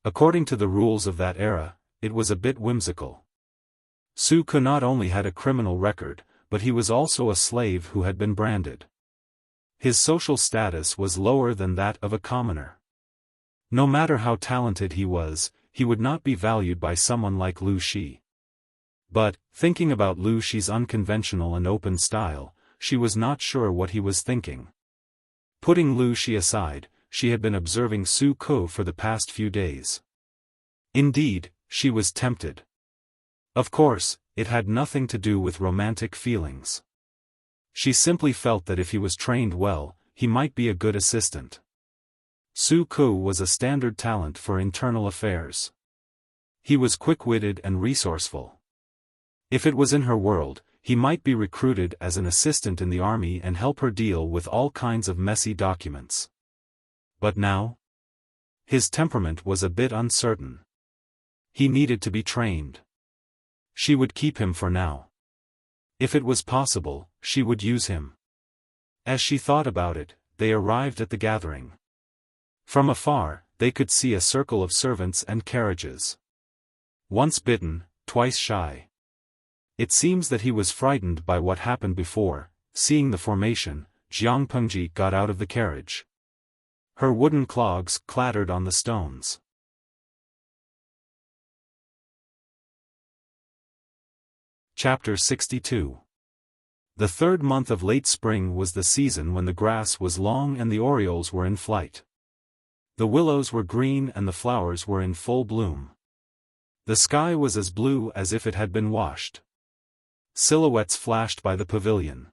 According to the rules of that era, it was a bit whimsical. Su Ke not only had a criminal record, but he was also a slave who had been branded. His social status was lower than that of a commoner. No matter how talented he would not be valued by someone like Lu Shi. But, thinking about Lu Shi's unconventional and open style, she was not sure what he was thinking. Putting Lu Shi aside, she had been observing Su Ke for the past few days. Indeed, she was tempted. Of course, it had nothing to do with romantic feelings. She simply felt that if he was trained well, he might be a good assistant. Su Ke was a standard talent for internal affairs. He was quick-witted and resourceful. If it was in her world, he might be recruited as an assistant in the army and help her deal with all kinds of messy documents. But now? His temperament was a bit uncertain. He needed to be trained. She would keep him for now. If it was possible, she would use him. As she thought about it, they arrived at the gathering. From afar, they could see a circle of servants and carriages. Once bitten, twice shy. It seems that he was frightened by what happened before. Seeing the formation, Jiang Pengji got out of the carriage. Her wooden clogs clattered on the stones. Chapter 62. The third month of late spring was the season when the grass was long and the orioles were in flight. The willows were green and the flowers were in full bloom. The sky was as blue as if it had been washed. Silhouettes flashed by the pavilion.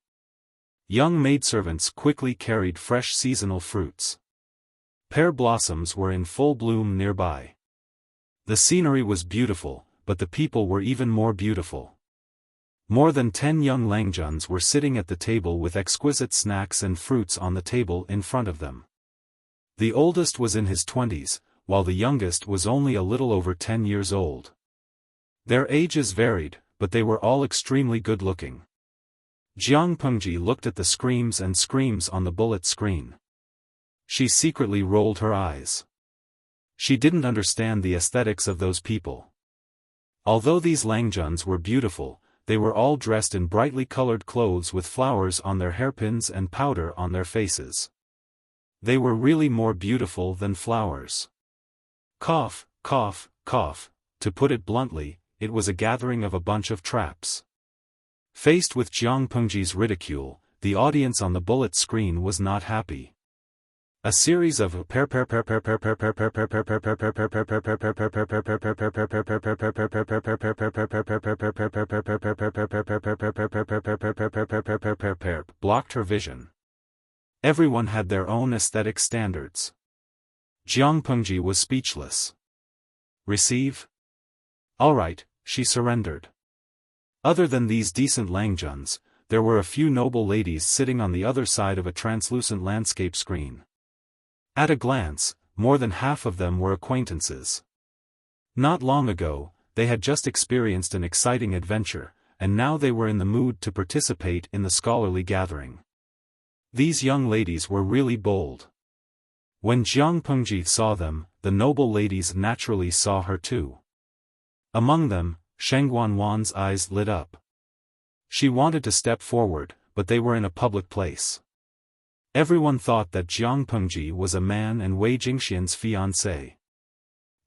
Young maidservants quickly carried fresh seasonal fruits. Pear blossoms were in full bloom nearby. The scenery was beautiful, but the people were even more beautiful. More than 10 young Langjuns were sitting at the table with exquisite snacks and fruits on the table in front of them. The oldest was in his 20s, while the youngest was only a little over 10 years old. Their ages varied, but they were all extremely good-looking. Jiang Pengji looked at the screams on the bullet screen. She secretly rolled her eyes. She didn't understand the aesthetics of those people. Although these Langjuns were beautiful, they were all dressed in brightly colored clothes with flowers on their hairpins and powder on their faces. They were really more beautiful than flowers. Cough, cough, cough. To put it bluntly, it was a gathering of a bunch of traps. Faced with Jiang Pengji's ridicule, the audience on the bullet screen was not happy. A series of blocked her vision. Everyone had their own aesthetic standards. Jiang Pengji was speechless. Receive? All right, she surrendered. Other than these decent Langjuns, there were a few noble ladies sitting on the other side of a translucent landscape screen. At a glance, more than half of them were acquaintances. Not long ago, they had just experienced an exciting adventure, and now they were in the mood to participate in the scholarly gathering. These young ladies were really bold. When Jiang Pengji saw them, the noble ladies naturally saw her too. Among them, Sheng Guanwan's eyes lit up. She wanted to step forward, but they were in a public place. Everyone thought that Jiang Pengji was a man and Wei Jingxian's fiancé.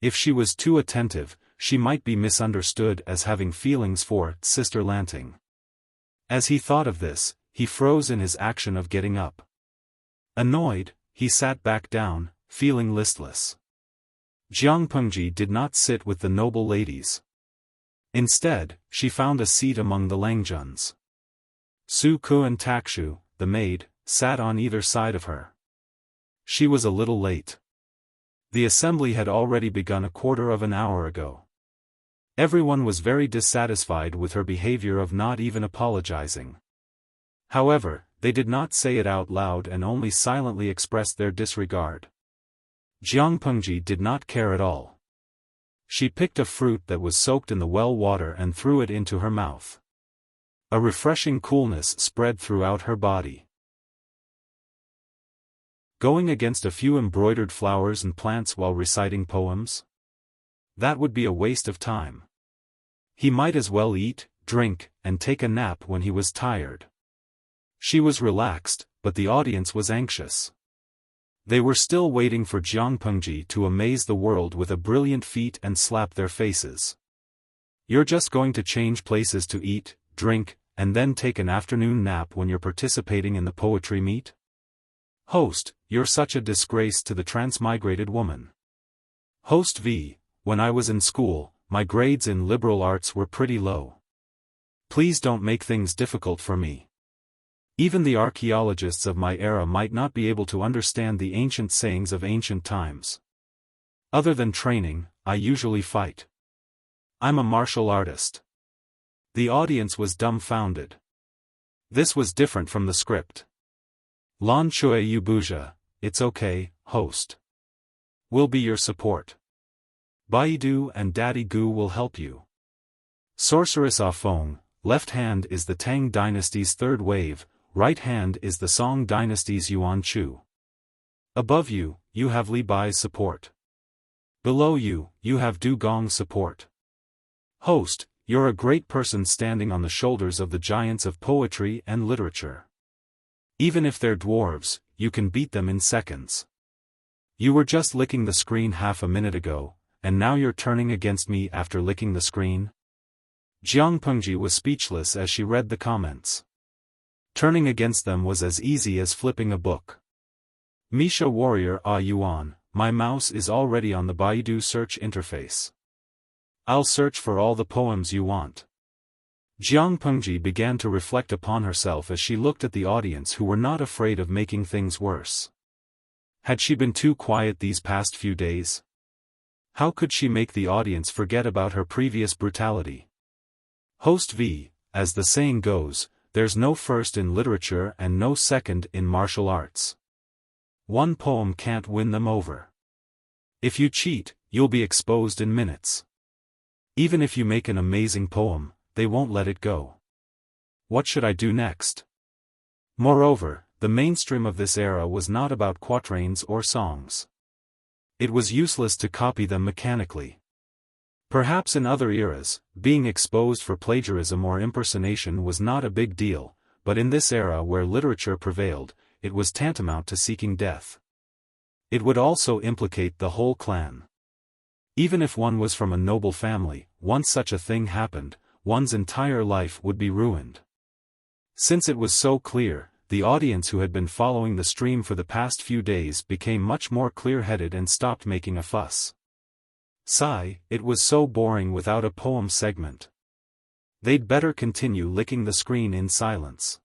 If she was too attentive, she might be misunderstood as having feelings for Sister Lanting. As he thought of this, he froze in his action of getting up. Annoyed, he sat back down, feeling listless. Jiang Pengji did not sit with the noble ladies. Instead, she found a seat among the Langjuns. Su Ku and Takshu, the maid, sat on either side of her. She was a little late. The assembly had already begun a quarter of an hour ago. Everyone was very dissatisfied with her behavior of not even apologizing. However, they did not say it out loud and only silently expressed their disregard. Jiang Pengji did not care at all. She picked a fruit that was soaked in the well water and threw it into her mouth. A refreshing coolness spread throughout her body. Going against a few embroidered flowers and plants while reciting poems? That would be a waste of time. He might as well eat, drink, and take a nap when he was tired. She was relaxed, but the audience was anxious. They were still waiting for Jiang Pengji to amaze the world with a brilliant feat and slap their faces. You're just going to change places to eat, drink, and then take an afternoon nap when you're participating in the poetry meet? Host, you're such a disgrace to the transmigrated woman. Host V, when I was in school, my grades in liberal arts were pretty low. Please don't make things difficult for me. Even the archaeologists of my era might not be able to understand the ancient sayings of ancient times. Other than training, I usually fight. I'm a martial artist. The audience was dumbfounded. This was different from the script. Lan Chui Yubuja, it's okay, host. We'll be your support. Baidu and Daddy Gu will help you. Sorceress Ah Feng, left hand is the Tang dynasty's third wave, right hand is the Song dynasty's Yuan Chu. Above you, you have Li Bai's support. Below you, you have Du Gong's support. Host, you're a great person standing on the shoulders of the giants of poetry and literature. Even if they're dwarves, you can beat them in seconds. You were just licking the screen half a minute ago, and now you're turning against me after licking the screen? Jiang Pengji was speechless as she read the comments. Turning against them was as easy as flipping a book. Misha Warrior Ah Yuan, my mouse is already on the Baidu search interface. I'll search for all the poems you want. Jiang Pengji began to reflect upon herself as she looked at the audience who were not afraid of making things worse. Had she been too quiet these past few days? How could she make the audience forget about her previous brutality? Host V, as the saying goes, there's no first in literature and no second in martial arts. One poem can't win them over. If you cheat, you'll be exposed in minutes. Even if you make an amazing poem, they won't let it go. What should I do next? Moreover, the mainstream of this era was not about quatrains or songs. It was useless to copy them mechanically. Perhaps in other eras, being exposed for plagiarism or impersonation was not a big deal, but in this era where literature prevailed, it was tantamount to seeking death. It would also implicate the whole clan. Even if one was from a noble family, once such a thing happened, one's entire life would be ruined. Since it was so clear, the audience who had been following the stream for the past few days became much more clear-headed and stopped making a fuss. Sigh, it was so boring without a poem segment. They'd better continue licking the screen in silence.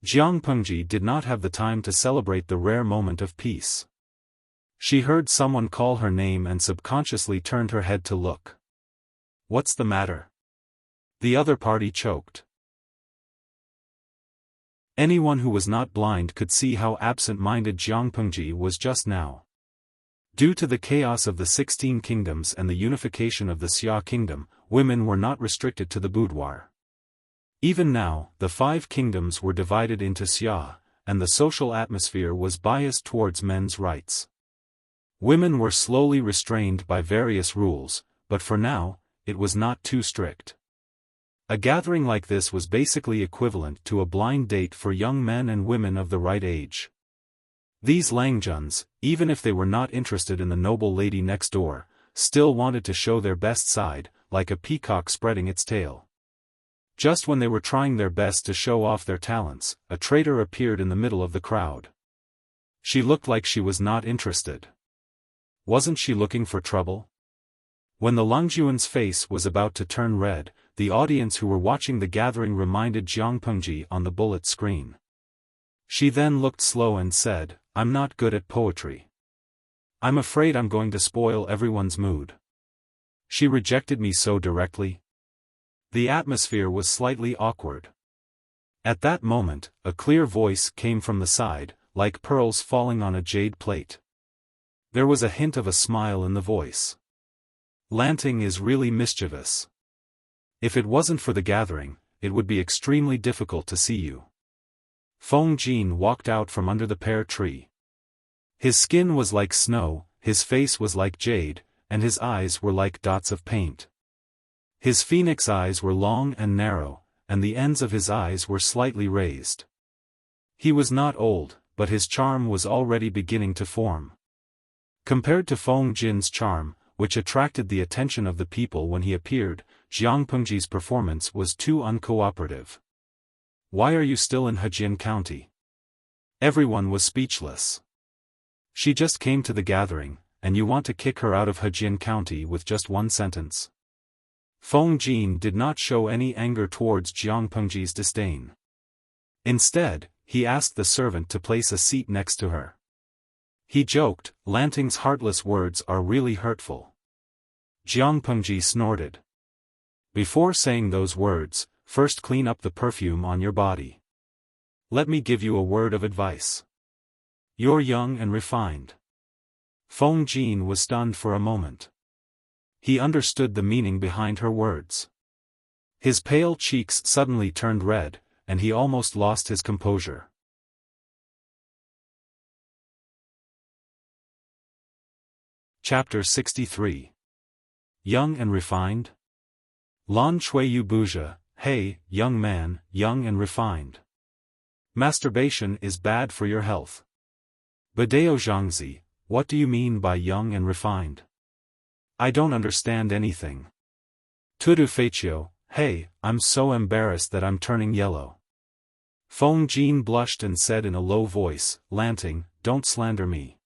Jiang Pengji did not have the time to celebrate the rare moment of peace. She heard someone call her name and subconsciously turned her head to look. What's the matter? The other party choked. Anyone who was not blind could see how absent-minded Jiang Pengji was just now. Due to the chaos of the 16 kingdoms and the unification of the Xia kingdom, women were not restricted to the boudoir. Even now, the 5 kingdoms were divided into Xia, and the social atmosphere was biased towards men's rights. Women were slowly restrained by various rules, but for now, it was not too strict. A gathering like this was basically equivalent to a blind date for young men and women of the right age. These Langjuns, even if they were not interested in the noble lady next door, still wanted to show their best side, like a peacock spreading its tail. Just when they were trying their best to show off their talents, a traitor appeared in the middle of the crowd. She looked like she was not interested. Wasn't she looking for trouble? When the Langjuan's face was about to turn red, the audience who were watching the gathering reminded Jiang Pengji on the bullet screen. She then looked slow and said, "I'm not good at poetry. I'm afraid I'm going to spoil everyone's mood." She rejected me so directly. The atmosphere was slightly awkward. At that moment, a clear voice came from the side, like pearls falling on a jade plate. There was a hint of a smile in the voice. "Lanting is really mischievous. If it wasn't for the gathering, it would be extremely difficult to see you." Feng Jin walked out from under the pear tree. His skin was like snow, his face was like jade, and his eyes were like dots of paint. His phoenix eyes were long and narrow, and the ends of his eyes were slightly raised. He was not old, but his charm was already beginning to form. Compared to Feng Jin's charm, which attracted the attention of the people when he appeared, Jiang Pengji's performance was too uncooperative. "Why are you still in Hejian County?" Everyone was speechless. "She just came to the gathering, and you want to kick her out of Hejian County with just one sentence?" Feng Jin did not show any anger towards Jiang Pengji's disdain. Instead, he asked the servant to place a seat next to her. He joked, "Lanting's heartless words are really hurtful." Jiang Pengji snorted. "Before saying those words, first clean up the perfume on your body. Let me give you a word of advice. You're young and refined." Feng Jin was stunned for a moment. He understood the meaning behind her words. His pale cheeks suddenly turned red, and he almost lost his composure. Chapter 63. Young and Refined? Lan Chuiyu Buja, hey, young man, young and refined. Masturbation is bad for your health. Badeo Zhangzi, what do you mean by young and refined? I don't understand anything. Tudu Feichio, hey, I'm so embarrassed that I'm turning yellow. Feng Jin blushed and said in a low voice, "Lanting, don't slander me.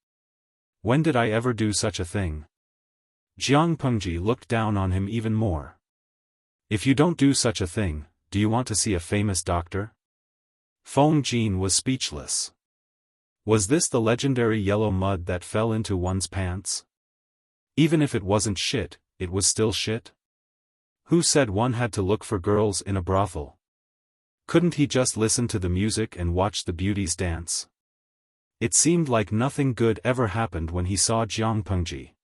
When did I ever do such a thing?" Jiang Pengji looked down on him even more. "If you don't do such a thing, do you want to see a famous doctor?" Feng Jin was speechless. Was this the legendary yellow mud that fell into one's pants? Even if it wasn't shit, it was still shit? Who said one had to look for girls in a brothel? Couldn't he just listen to the music and watch the beauties dance? It seemed like nothing good ever happened when he saw Jiang Pengji.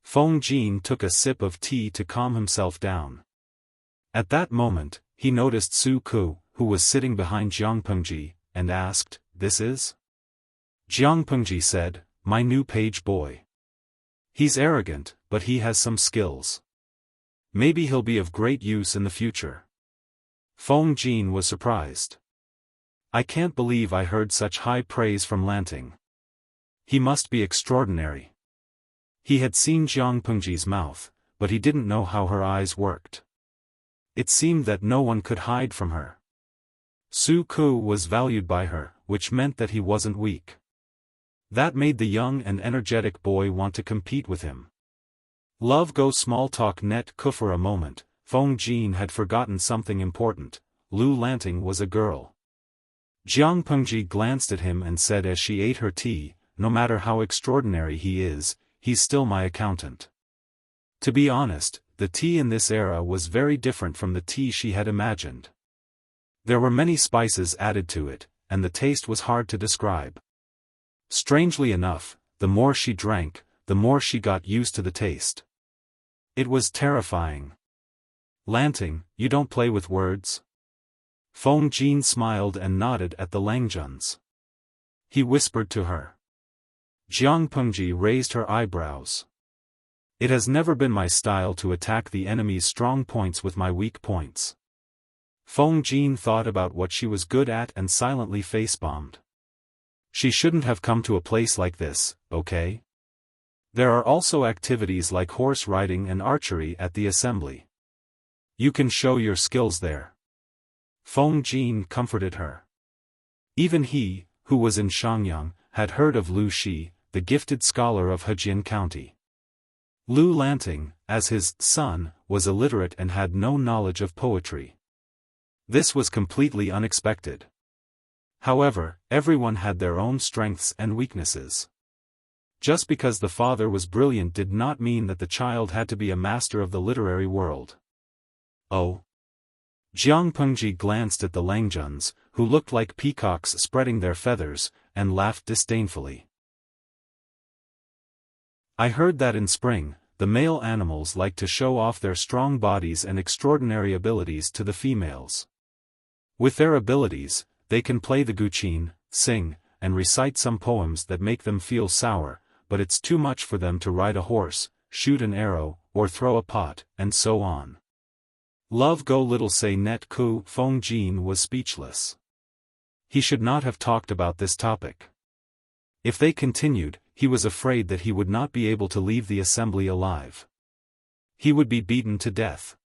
Feng Jin took a sip of tea to calm himself down. At that moment, he noticed Su Ku, who was sitting behind Jiang Pengji, and asked, "This is?" Jiang Pengji said, "My new page boy. He's arrogant, but he has some skills. Maybe he'll be of great use in the future." Feng Jin was surprised. "I can't believe I heard such high praise from Lanting. He must be extraordinary." He had seen Jiang Pengji's mouth, but he didn't know how her eyes worked. It seemed that no one could hide from her. Su Ku was valued by her, which meant that he wasn't weak. That made the young and energetic boy want to compete with him. Love go small talk net ku for a moment. Feng Jin had forgotten something important. Lu Lanting was a girl. Jiang Pengji glanced at him and said as she ate her tea, "No matter how extraordinary he is, he's still my accountant." To be honest, the tea in this era was very different from the tea she had imagined. There were many spices added to it, and the taste was hard to describe. Strangely enough, the more she drank, the more she got used to the taste. It was terrifying. "Lanting, you don't play with words?" Feng Jin smiled and nodded at the Langjuns. He whispered to her. Jiang Pengji raised her eyebrows. It has never been my style to attack the enemy's strong points with my weak points. Feng Jin thought about what she was good at and silently face-bombed. She shouldn't have come to a place like this, okay? There are also activities like horse riding and archery at the assembly. You can show your skills there. Feng Jin comforted her. Even he, who was in Shangyang, had heard of Lu Shi, the gifted scholar of Hejin County. Lu Lanting, as his son, was illiterate and had no knowledge of poetry. This was completely unexpected. However, everyone had their own strengths and weaknesses. Just because the father was brilliant did not mean that the child had to be a master of the literary world. Oh. Jiang Pengji glanced at the Langjuns, who looked like peacocks spreading their feathers, and laughed disdainfully. I heard that in spring, the male animals like to show off their strong bodies and extraordinary abilities to the females. With their abilities, they can play the guqin, sing, and recite some poems that make them feel sour, but it's too much for them to ride a horse, shoot an arrow, or throw a pot, and so on. Love go little say net ku. Feng Jin was speechless. He should not have talked about this topic. If they continued, he was afraid that he would not be able to leave the assembly alive. He would be beaten to death.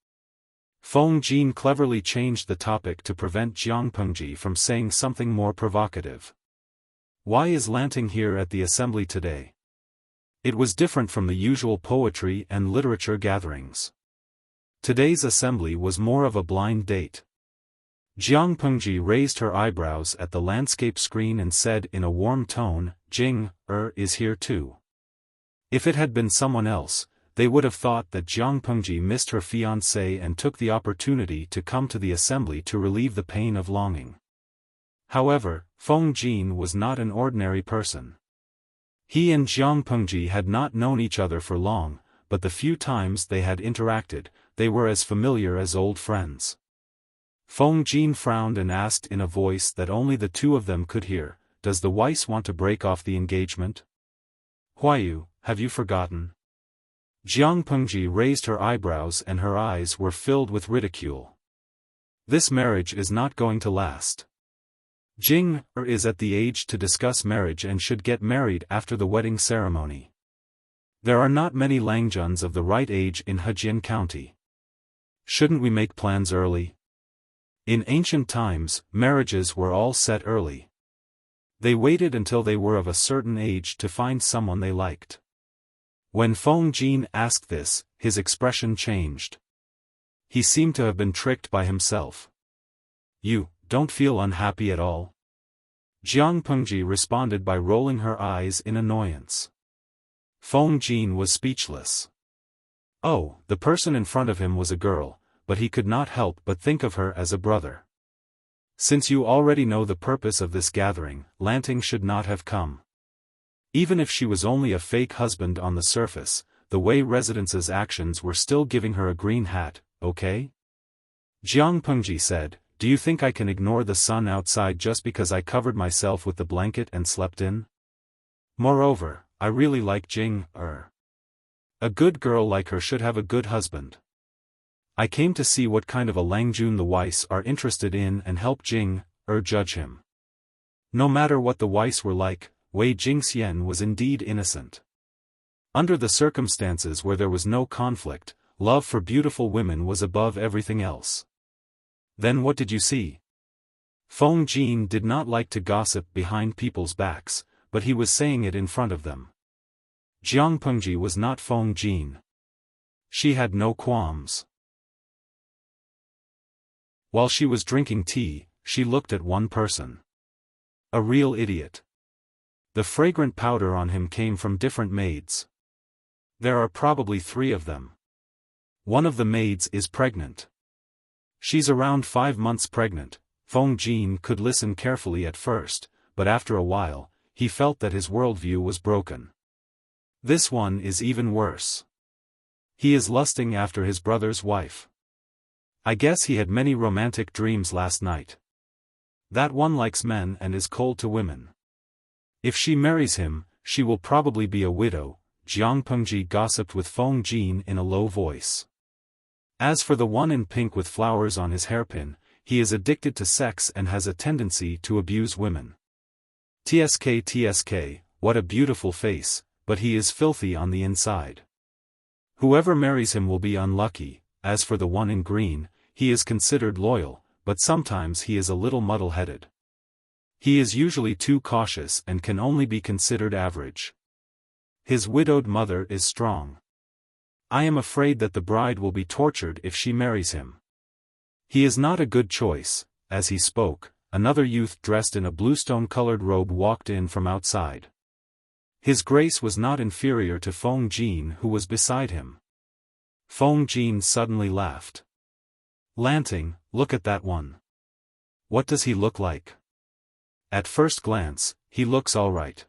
Feng Jin cleverly changed the topic to prevent Jiang Pengji from saying something more provocative. Why is Lanting here at the assembly today? It was different from the usual poetry and literature gatherings. Today's assembly was more of a blind date. Jiang Pengji raised her eyebrows at the landscape screen and said in a warm tone, Jing is here too. If it had been someone else, they would have thought that Jiang Pengji missed her fiancé and took the opportunity to come to the assembly to relieve the pain of longing. However, Feng Jin was not an ordinary person. He and Jiang Pengji had not known each other for long, but the few times they had interacted, they were as familiar as old friends. Feng Jin frowned and asked in a voice that only the two of them could hear, does the Weiss want to break off the engagement? Huayu, have you forgotten? Jiang Pengji raised her eyebrows and her eyes were filled with ridicule. This marriage is not going to last. Jing is at the age to discuss marriage and should get married after the wedding ceremony. There are not many Langjuns of the right age in Hejin County. Shouldn't we make plans early? In ancient times, marriages were all set early. They waited until they were of a certain age to find someone they liked. When Feng Jin asked this, his expression changed. He seemed to have been tricked by himself. You don't feel unhappy at all? Jiang Pengji responded by rolling her eyes in annoyance. Feng Jin was speechless. Oh, the person in front of him was a girl, but he could not help but think of her as a brother. Since you already know the purpose of this gathering, Lanting should not have come. Even if she was only a fake husband on the surface, the Wei Residence's actions were still giving her a green hat, okay? Jiang Pengji said, do you think I can ignore the sun outside just because I covered myself with the blanket and slept in? Moreover, I really like Jing. A good girl like her should have a good husband. I came to see what kind of a Langjun the Weiss are interested in and help Jing judge him. No matter what the Weiss were like, Wei Jingxian was indeed innocent. Under the circumstances where there was no conflict, love for beautiful women was above everything else. Then what did you see? Feng Jin did not like to gossip behind people's backs, but he was saying it in front of them. Jiang Pengji was not Feng Jin. She had no qualms. While she was drinking tea, she looked at one person. A real idiot. The fragrant powder on him came from different maids. There are probably 3 of them. One of the maids is pregnant. She's around 5 months pregnant. Feng Jin could listen carefully at first, but after a while, he felt that his worldview was broken. This one is even worse. He is lusting after his brother's wife. I guess he had many romantic dreams last night. That one likes men and is cold to women. If she marries him, she will probably be a widow, Jiang Pengji gossiped with Feng Jin in a low voice. As for the one in pink with flowers on his hairpin, he is addicted to sex and has a tendency to abuse women. TSK, what a beautiful face, but he is filthy on the inside. Whoever marries him will be unlucky. As for the one in green, he is considered loyal, but sometimes he is a little muddle-headed. He is usually too cautious and can only be considered average. His widowed mother is strong. I am afraid that the bride will be tortured if she marries him. He is not a good choice. As he spoke, another youth dressed in a bluestone-colored robe walked in from outside. His grace was not inferior to Feng Jin, who was beside him. Feng Jin suddenly laughed. Lanting, look at that one. What does he look like? At first glance, he looks all right.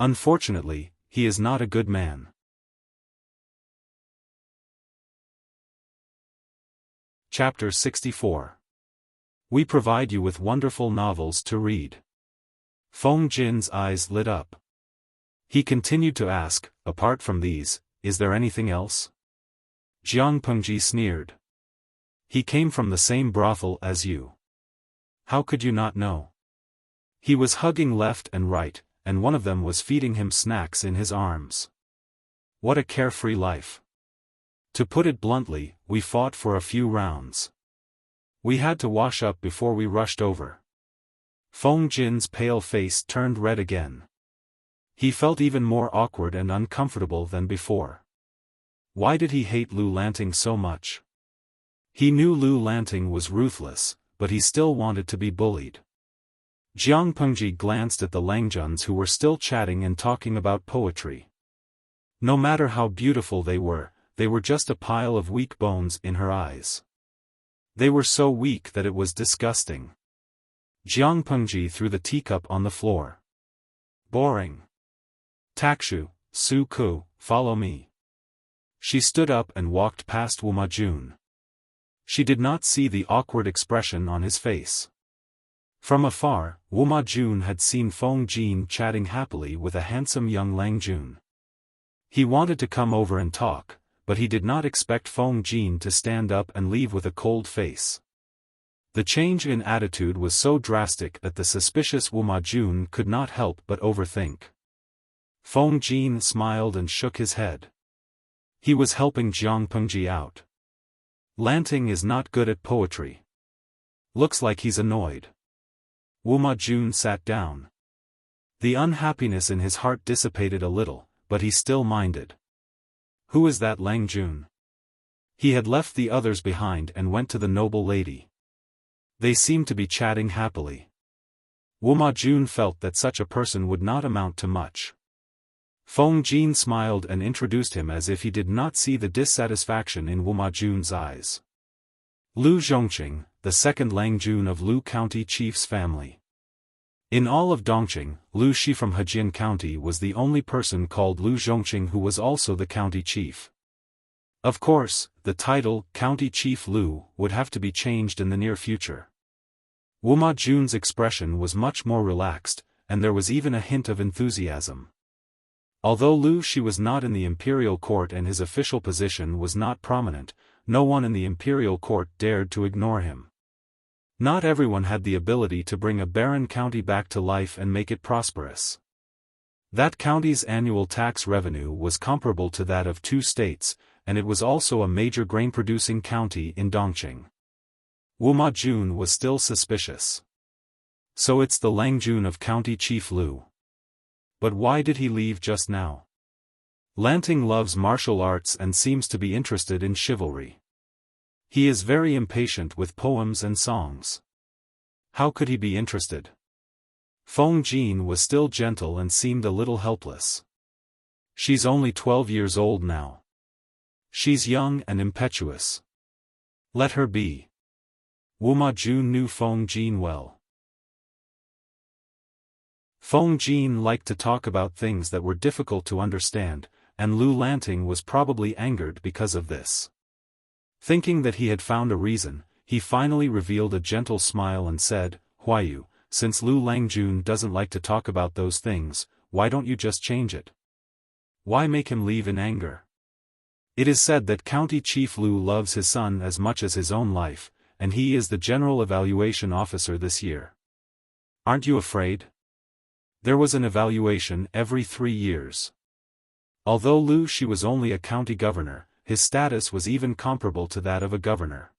Unfortunately, he is not a good man. Chapter 64. We provide you with wonderful novels to read. Feng Jin's eyes lit up. He continued to ask, apart from these, is there anything else? Jiang Pengji sneered. He came from the same brothel as you. How could you not know? He was hugging left and right, and one of them was feeding him snacks in his arms. What a carefree life. To put it bluntly, we fought for a few rounds. We had to wash up before we rushed over. Feng Jin's pale face turned red again. He felt even more awkward and uncomfortable than before. Why did he hate Lu Lanting so much? He knew Lu Lanting was ruthless, but he still wanted to be bullied. Jiang Pengji glanced at the Langjuns who were still chatting and talking about poetry. No matter how beautiful they were just a pile of weak bones in her eyes. They were so weak that it was disgusting. Jiang Pengji threw the teacup on the floor. Boring. Takshu, Su Ku, follow me. She stood up and walked past Wuma Jun. She did not see the awkward expression on his face. From afar, Wuma Jun had seen Feng Jin chatting happily with a handsome young Langjun. He wanted to come over and talk, but he did not expect Feng Jin to stand up and leave with a cold face. The change in attitude was so drastic that the suspicious Wuma Jun could not help but overthink. Feng Jin smiled and shook his head. He was helping Jiang Pengji out. Lanting is not good at poetry. Looks like he's annoyed. Wuma Jun sat down. The unhappiness in his heart dissipated a little, but he still minded. Who is that Langjun? He had left the others behind and went to the noble lady. They seemed to be chatting happily. Wuma Jun felt that such a person would not amount to much. Feng Jin smiled and introduced him as if he did not see the dissatisfaction in Wuma Jun's eyes. Lu Zhongqing, the second Langjun of Lu County chief's family. In all of Dongqing, Lu Shi from Hejian County was the only person called Lu Zhongqing who was also the county chief. Of course, the title, County Chief Lu, would have to be changed in the near future. Wuma Jun's expression was much more relaxed, and there was even a hint of enthusiasm. Although Lu Shi was not in the imperial court and his official position was not prominent, no one in the imperial court dared to ignore him. Not everyone had the ability to bring a barren county back to life and make it prosperous. That county's annual tax revenue was comparable to that of 2 states, and it was also a major grain-producing county in Dongqing. Wuma Jun was still suspicious. So it's the Langjun of County Chief Lu. But why did he leave just now? Lanting loves martial arts and seems to be interested in chivalry. He is very impatient with poems and songs. How could he be interested? Feng Jin was still gentle and seemed a little helpless. She's only 12 years old now. She's young and impetuous. Let her be. Wuma Jun knew Feng Jin well. Feng Jin liked to talk about things that were difficult to understand, and Lu Lanting was probably angered because of this. Thinking that he had found a reason, he finally revealed a gentle smile and said, Huayu, since Lu Langjun doesn't like to talk about those things, why don't you just change it? Why make him leave in anger? It is said that County Chief Lu loves his son as much as his own life, and he is the General Evaluation Officer this year. Aren't you afraid? There was an evaluation every 3 years. Although Lu Shi was only a county governor, his status was even comparable to that of a governor.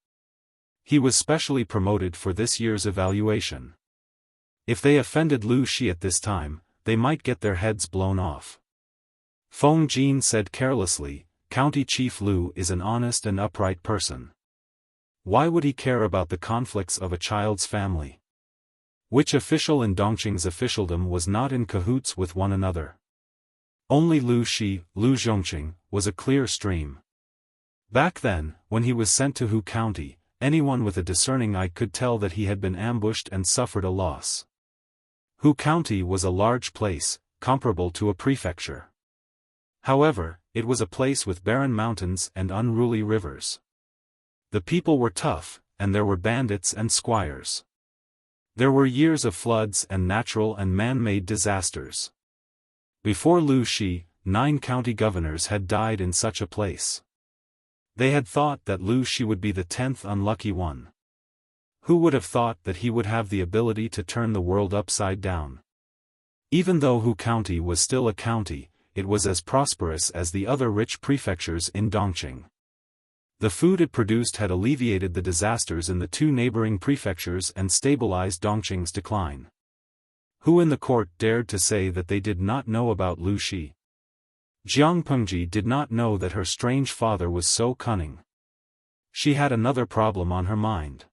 He was specially promoted for this year's evaluation. If they offended Lu Shi at this time, they might get their heads blown off. Feng Jin said carelessly, County Chief Lu is an honest and upright person. Why would he care about the conflicts of a child's family? Which official in Dongqing's officialdom was not in cahoots with one another? Only Lu Shi, Lu Zhongqing, was a clear stream. Back then, when he was sent to Hu County, anyone with a discerning eye could tell that he had been ambushed and suffered a loss. Hu County was a large place, comparable to a prefecture. However, it was a place with barren mountains and unruly rivers. The people were tough, and there were bandits and squires. There were years of floods and natural and man-made disasters. Before Lu Shi, 9 county governors had died in such a place. They had thought that Lu Shi would be the 10th unlucky one. Who would have thought that he would have the ability to turn the world upside down? Even though Hu County was still a county, it was as prosperous as the other rich prefectures in Dongqing. The food it produced had alleviated the disasters in the 2 neighboring prefectures and stabilized Dongqing's decline. Who in the court dared to say that they did not know about Lu Shi? Jiang Pengji did not know that her strange father was so cunning. She had another problem on her mind.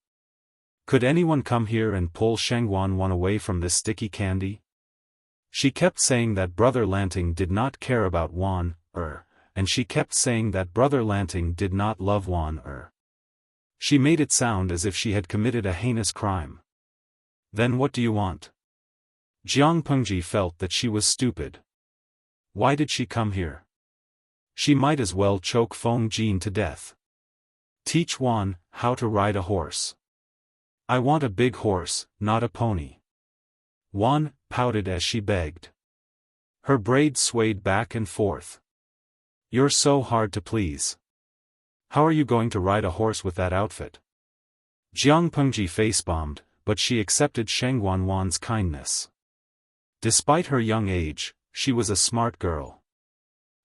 Could anyone come here and pull Shengguan away from this sticky candy? She kept saying that Brother Lanting did not care about Wan, and she kept saying that Brother Lanting did not love Wan, She made it sound as if she had committed a heinous crime. Then what do you want? Jiang Pengji felt that she was stupid. Why did she come here? She might as well choke Feng Jin to death. Teach Wan how to ride a horse. I want a big horse, not a pony. Wan pouted as she begged. Her braids swayed back and forth. You're so hard to please. How are you going to ride a horse with that outfit? Jiang Pengji face-bombed, but she accepted Shengguan Wan's kindness. Despite her young age, she was a smart girl.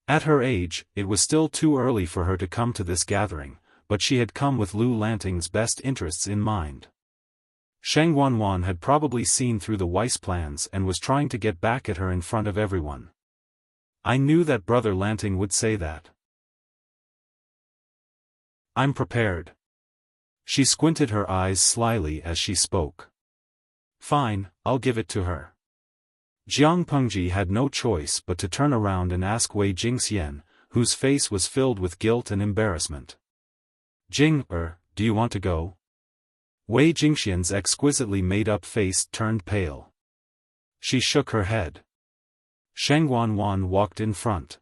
At her age, it was still too early for her to come to this gathering, but she had come with Lu Lanting's best interests in mind. Shengguan Wan had probably seen through the Weiss plans and was trying to get back at her in front of everyone. I knew that Brother Lanting would say that. I'm prepared. She squinted her eyes slyly as she spoke. Fine, I'll give it to her. Jiang Pengji had no choice but to turn around and ask Wei Jingxian, whose face was filled with guilt and embarrassment. Jing, do you want to go? Wei Jingxian's exquisitely made-up face turned pale. She shook her head. Shengguan Wan walked in front.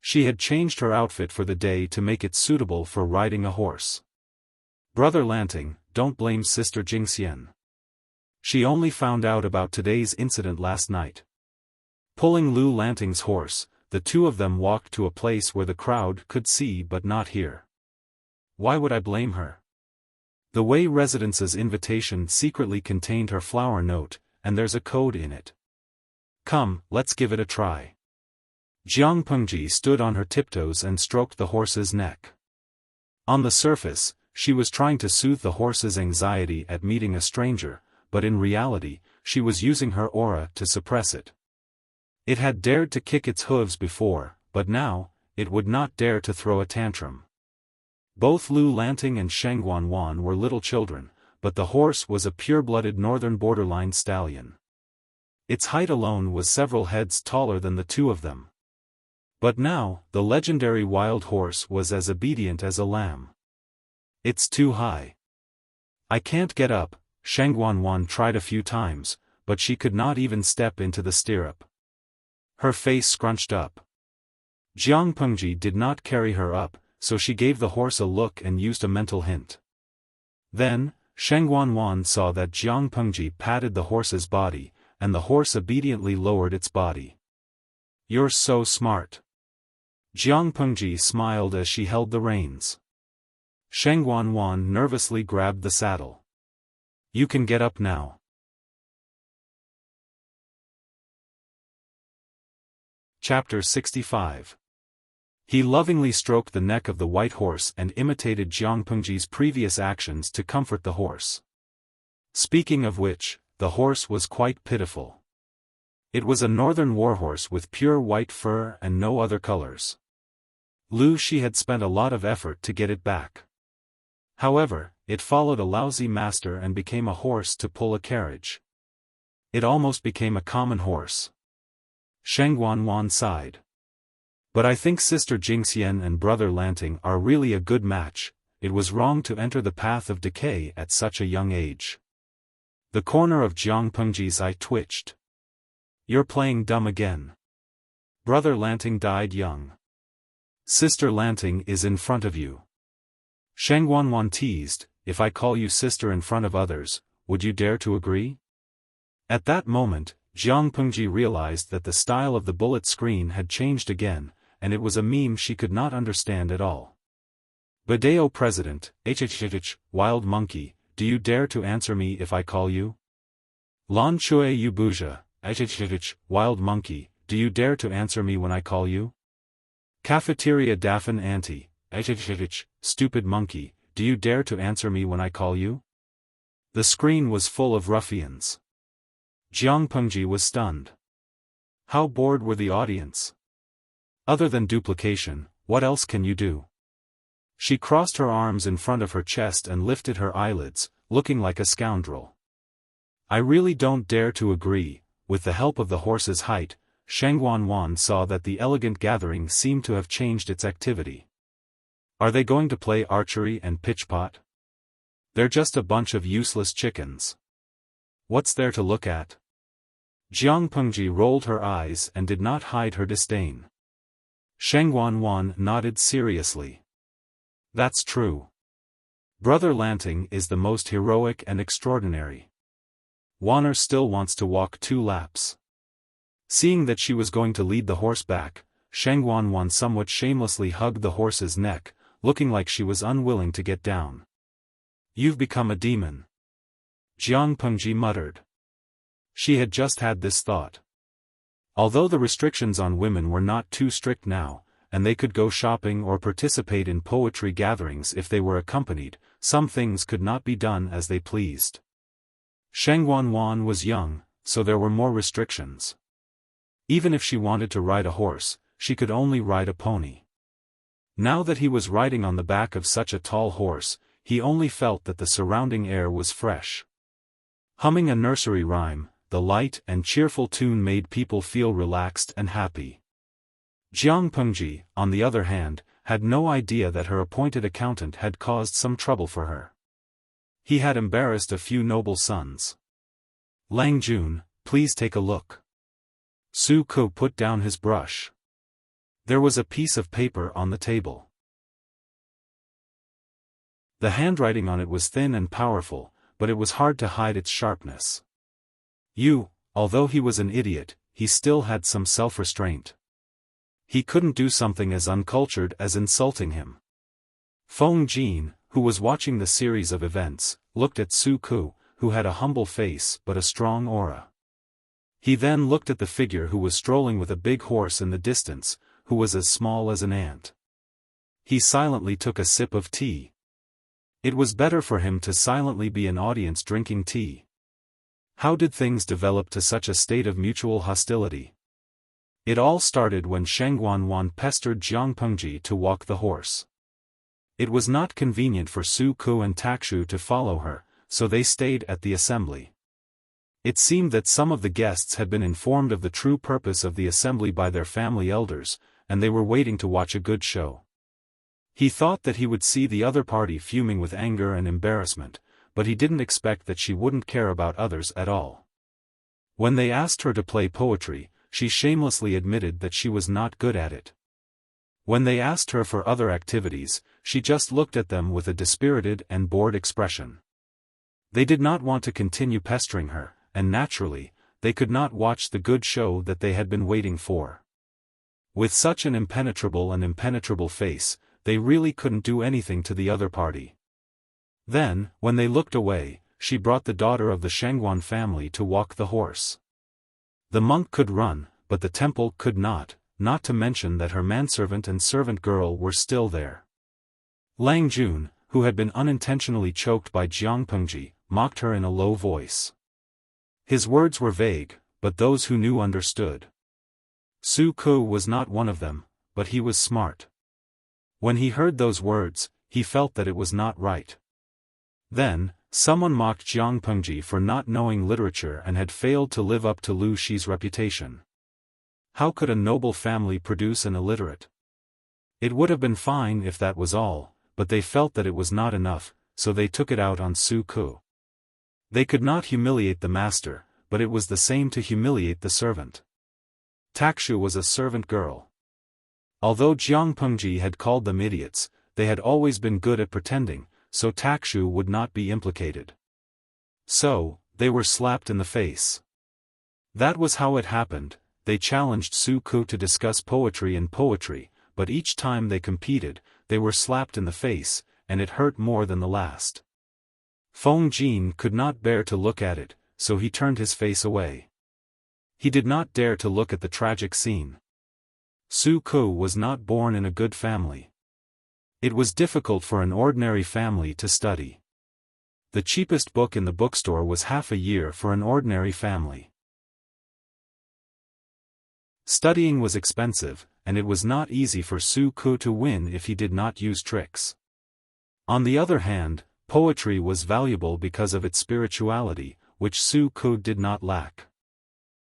She had changed her outfit for the day to make it suitable for riding a horse. Brother Lanting, don't blame Sister Jingxian. She only found out about today's incident last night. Pulling Lu Lanting's horse, the two of them walked to a place where the crowd could see but not hear. Why would I blame her? The Wei Residence's invitation secretly contained her flower note, and there's a code in it. Come, let's give it a try. Jiang Pengji stood on her tiptoes and stroked the horse's neck. On the surface, she was trying to soothe the horse's anxiety at meeting a stranger, but in reality, she was using her aura to suppress it. It had dared to kick its hooves before, but now, it would not dare to throw a tantrum. Both Lu Lanting and Shengguan Wan were little children, but the horse was a pure-blooded northern borderline stallion. Its height alone was several heads taller than the two of them. But now, the legendary wild horse was as obedient as a lamb. It's too high. I can't get up, Shengguan Wan tried a few times, but she could not even step into the stirrup. Her face scrunched up. Jiang Pengji did not carry her up, so she gave the horse a look and used a mental hint. Then, Shengguan Wan saw that Jiang Pengji patted the horse's body, and the horse obediently lowered its body. "You're so smart." Jiang Pengji smiled as she held the reins. Sheng Wanwan nervously grabbed the saddle. "You can get up now." Chapter 65. He lovingly stroked the neck of the white horse and imitated Jiang Pengji's previous actions to comfort the horse. Speaking of which, the horse was quite pitiful. It was a northern warhorse with pure white fur and no other colors. She had spent a lot of effort to get it back. However, it followed a lousy master and became a horse to pull a carriage. It almost became a common horse. Sheng Wanwan sighed. "But I think Sister Jingxian and Brother Lanting are really a good match. It was wrong to enter the path of decay at such a young age." The corner of Jiang Pengji's eye twitched. "You're playing dumb again. Brother Lanting died young. Sister Lanting is in front of you." Sheng Wanwan teased, "If I call you sister in front of others, would you dare to agree?" At that moment, Jiang Pengji realized that the style of the bullet screen had changed again, and it was a meme she could not understand at all. "Badeo President, Wild Monkey, do you dare to answer me if I call you?" "Lan Chue Yubuja, Wild Monkey, do you dare to answer me when I call you?" "Cafeteria Daffin Auntie, Stupid Monkey, do you dare to answer me when I call you?" The screen was full of ruffians. Jiang Pengji was stunned. How bored were the audience? Other than duplication, what else can you do? She crossed her arms in front of her chest and lifted her eyelids, looking like a scoundrel. "I really don't dare to agree." With the help of the horse's height, Sheng Wanwan saw that the elegant gathering seemed to have changed its activity. Are they going to play archery and pitchpot? They're just a bunch of useless chickens. What's there to look at? Jiang Pengji rolled her eyes and did not hide her disdain. Sheng Wanwan nodded seriously. "That's true. Brother Lanting is the most heroic and extraordinary. Wanner still wants to walk 2 laps. Seeing that she was going to lead the horse back, Sheng Wanwan somewhat shamelessly hugged the horse's neck, looking like she was unwilling to get down. "You've become a demon," Jiang Pengji muttered. She had just had this thought. Although the restrictions on women were not too strict now, and they could go shopping or participate in poetry gatherings if they were accompanied, some things could not be done as they pleased. Sheng Wanwan was young, so there were more restrictions. Even if she wanted to ride a horse, she could only ride a pony. Now that he was riding on the back of such a tall horse, he only felt that the surrounding air was fresh. Humming a nursery rhyme, the light and cheerful tune made people feel relaxed and happy. Jiang Pengji, on the other hand, had no idea that her appointed accountant had caused some trouble for her. He had embarrassed a few noble sons. "Lang Jun, please take a look." Su Ke put down his brush. There was a piece of paper on the table. The handwriting on it was thin and powerful, but it was hard to hide its sharpness. Although he was an idiot, he still had some self-restraint. He couldn't do something as uncultured as insulting him. Feng Jin, who was watching the series of events, looked at Su Ke, who had a humble face but a strong aura. He then looked at the figure who was strolling with a big horse in the distance, who was as small as an ant. He silently took a sip of tea. It was better for him to silently be an audience drinking tea. How did things develop to such a state of mutual hostility? It all started when Sheng Wanwan pestered Jiang Pengji to walk the horse. It was not convenient for Su Ke and Takshu to follow her, so they stayed at the assembly. It seemed that some of the guests had been informed of the true purpose of the assembly by their family elders, and they were waiting to watch a good show. He thought that he would see the other party fuming with anger and embarrassment, but he didn't expect that she wouldn't care about others at all. When they asked her to play poetry, she shamelessly admitted that she was not good at it. When they asked her for other activities, she just looked at them with a dispirited and bored expression. They did not want to continue pestering her, and naturally, they could not watch the good show that they had been waiting for. With such an impenetrable face, they really couldn't do anything to the other party. Then, when they looked away, she brought the daughter of the Shangguan family to walk the horse. The monk could run, but the temple could not to mention that her manservant and servant girl were still there. Lang Jun, who had been unintentionally choked by Jiang Pengji, mocked her in a low voice. His words were vague, but those who knew understood. Su Ku was not one of them, but he was smart. When he heard those words, he felt that it was not right. Then, someone mocked Jiang Pengji for not knowing literature and had failed to live up to Lu Shi's reputation. How could a noble family produce an illiterate? It would have been fine if that was all, but they felt that it was not enough, so they took it out on Su Ku. They could not humiliate the master, but it was the same to humiliate the servant. Takshu was a servant girl. Although Jiang Pengji had called them idiots, they had always been good at pretending, so Takshu would not be implicated. So, they were slapped in the face. That was how it happened. They challenged Su Ku to discuss poetry, but each time they competed, they were slapped in the face, and it hurt more than the last. Feng Jin could not bear to look at it, so he turned his face away. He did not dare to look at the tragic scene. Su Ku was not born in a good family. It was difficult for an ordinary family to study. The cheapest book in the bookstore was half a year for an ordinary family. Studying was expensive, and it was not easy for Su Ku to win if he did not use tricks. On the other hand, poetry was valuable because of its spirituality, which Su Ku did not lack.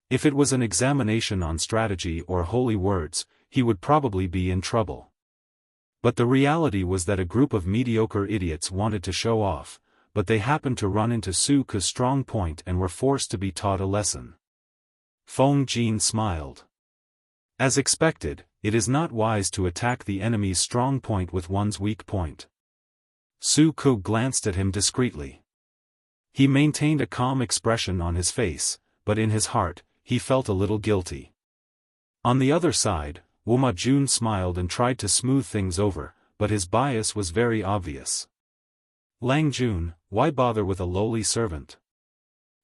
If it was an examination on strategy or holy words, he would probably be in trouble. But the reality was that a group of mediocre idiots wanted to show off, but they happened to run into Su Ku's strong point and were forced to be taught a lesson. Feng Jin smiled. As expected, it is not wise to attack the enemy's strong point with one's weak point. Su Ku glanced at him discreetly. He maintained a calm expression on his face, but in his heart, he felt a little guilty. On the other side, Wuma Jun smiled and tried to smooth things over, but his bias was very obvious. Lang Jun, why bother with a lowly servant?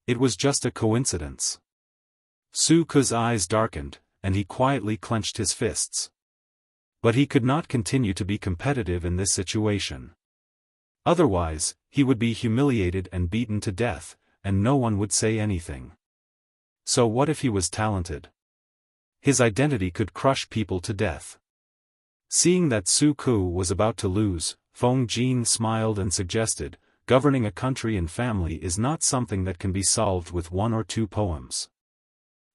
It was just a coincidence. Su Ku's eyes darkened, and he quietly clenched his fists. But he could not continue to be competitive in this situation. Otherwise, he would be humiliated and beaten to death, and no one would say anything. So what if he was talented? His identity could crush people to death. Seeing that Su Ku was about to lose, Feng Jin smiled and suggested, governing a country and family is not something that can be solved with 1 or 2 poems.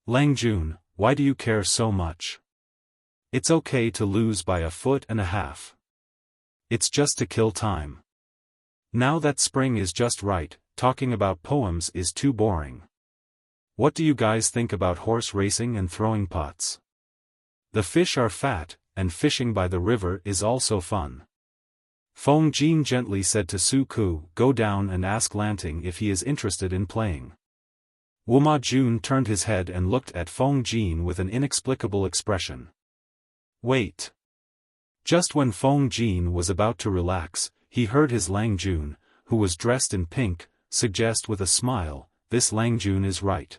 Lang Jun, why do you care so much? It's okay to lose by 1.5 feet. It's just to kill time. Now that spring is just right, talking about poems is too boring. What do you guys think about horse racing and throwing pots? The fish are fat, and fishing by the river is also fun. Feng Jin gently said to Su Ku, go down and ask Lanting if he is interested in playing. Wuma Jun turned his head and looked at Feng Jin with an inexplicable expression. Wait. Just when Feng Jin was about to relax, he heard his Lang Jun, who was dressed in pink, suggest with a smile, this Lang Jun is right.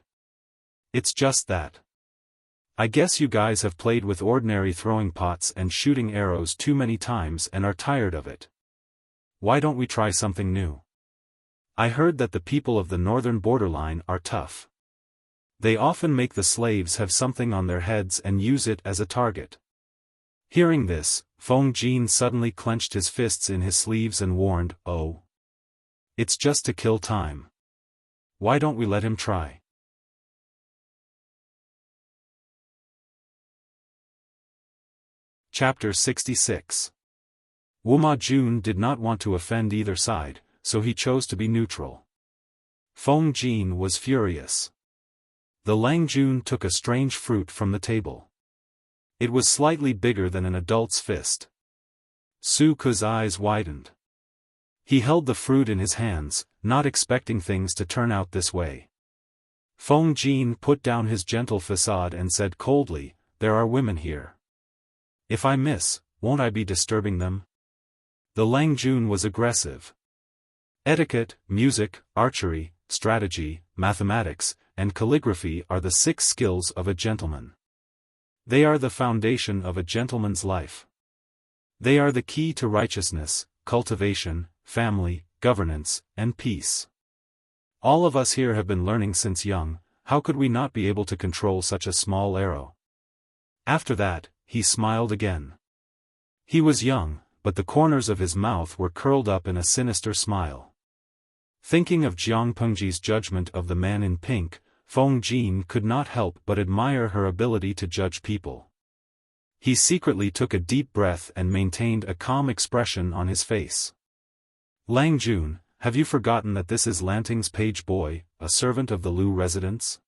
It's just that. I guess you guys have played with ordinary throwing pots and shooting arrows too many times and are tired of it. Why don't we try something new? I heard that the people of the northern borderline are tough. They often make the slaves have something on their heads and use it as a target. Hearing this, Feng Jin suddenly clenched his fists in his sleeves and warned, oh. It's just to kill time. Why don't we let him try? Chapter 66. Wuma Jun did not want to offend either side, so he chose to be neutral. Feng Jin was furious. The Lang Jun took a strange fruit from the table. It was slightly bigger than an adult's fist. Su Ku's eyes widened. He held the fruit in his hands, not expecting things to turn out this way. Feng Jin put down his gentle facade and said coldly, "There are women here. If I miss, won't I be disturbing them?" The Lang Jun was aggressive. Etiquette, music, archery, strategy, mathematics, and calligraphy are the 6 skills of a gentleman. They are the foundation of a gentleman's life. They are the key to righteousness, cultivation, family, governance, and peace. All of us here have been learning since young. How could we not be able to control such a small arrow? After that, he smiled again. He was young, but the corners of his mouth were curled up in a sinister smile. Thinking of Jiang Pengji's judgment of the man in pink, Feng Jin could not help but admire her ability to judge people. He secretly took a deep breath and maintained a calm expression on his face. "Lang Jun, have you forgotten that this is Lanting's page boy, a servant of the Lu residence?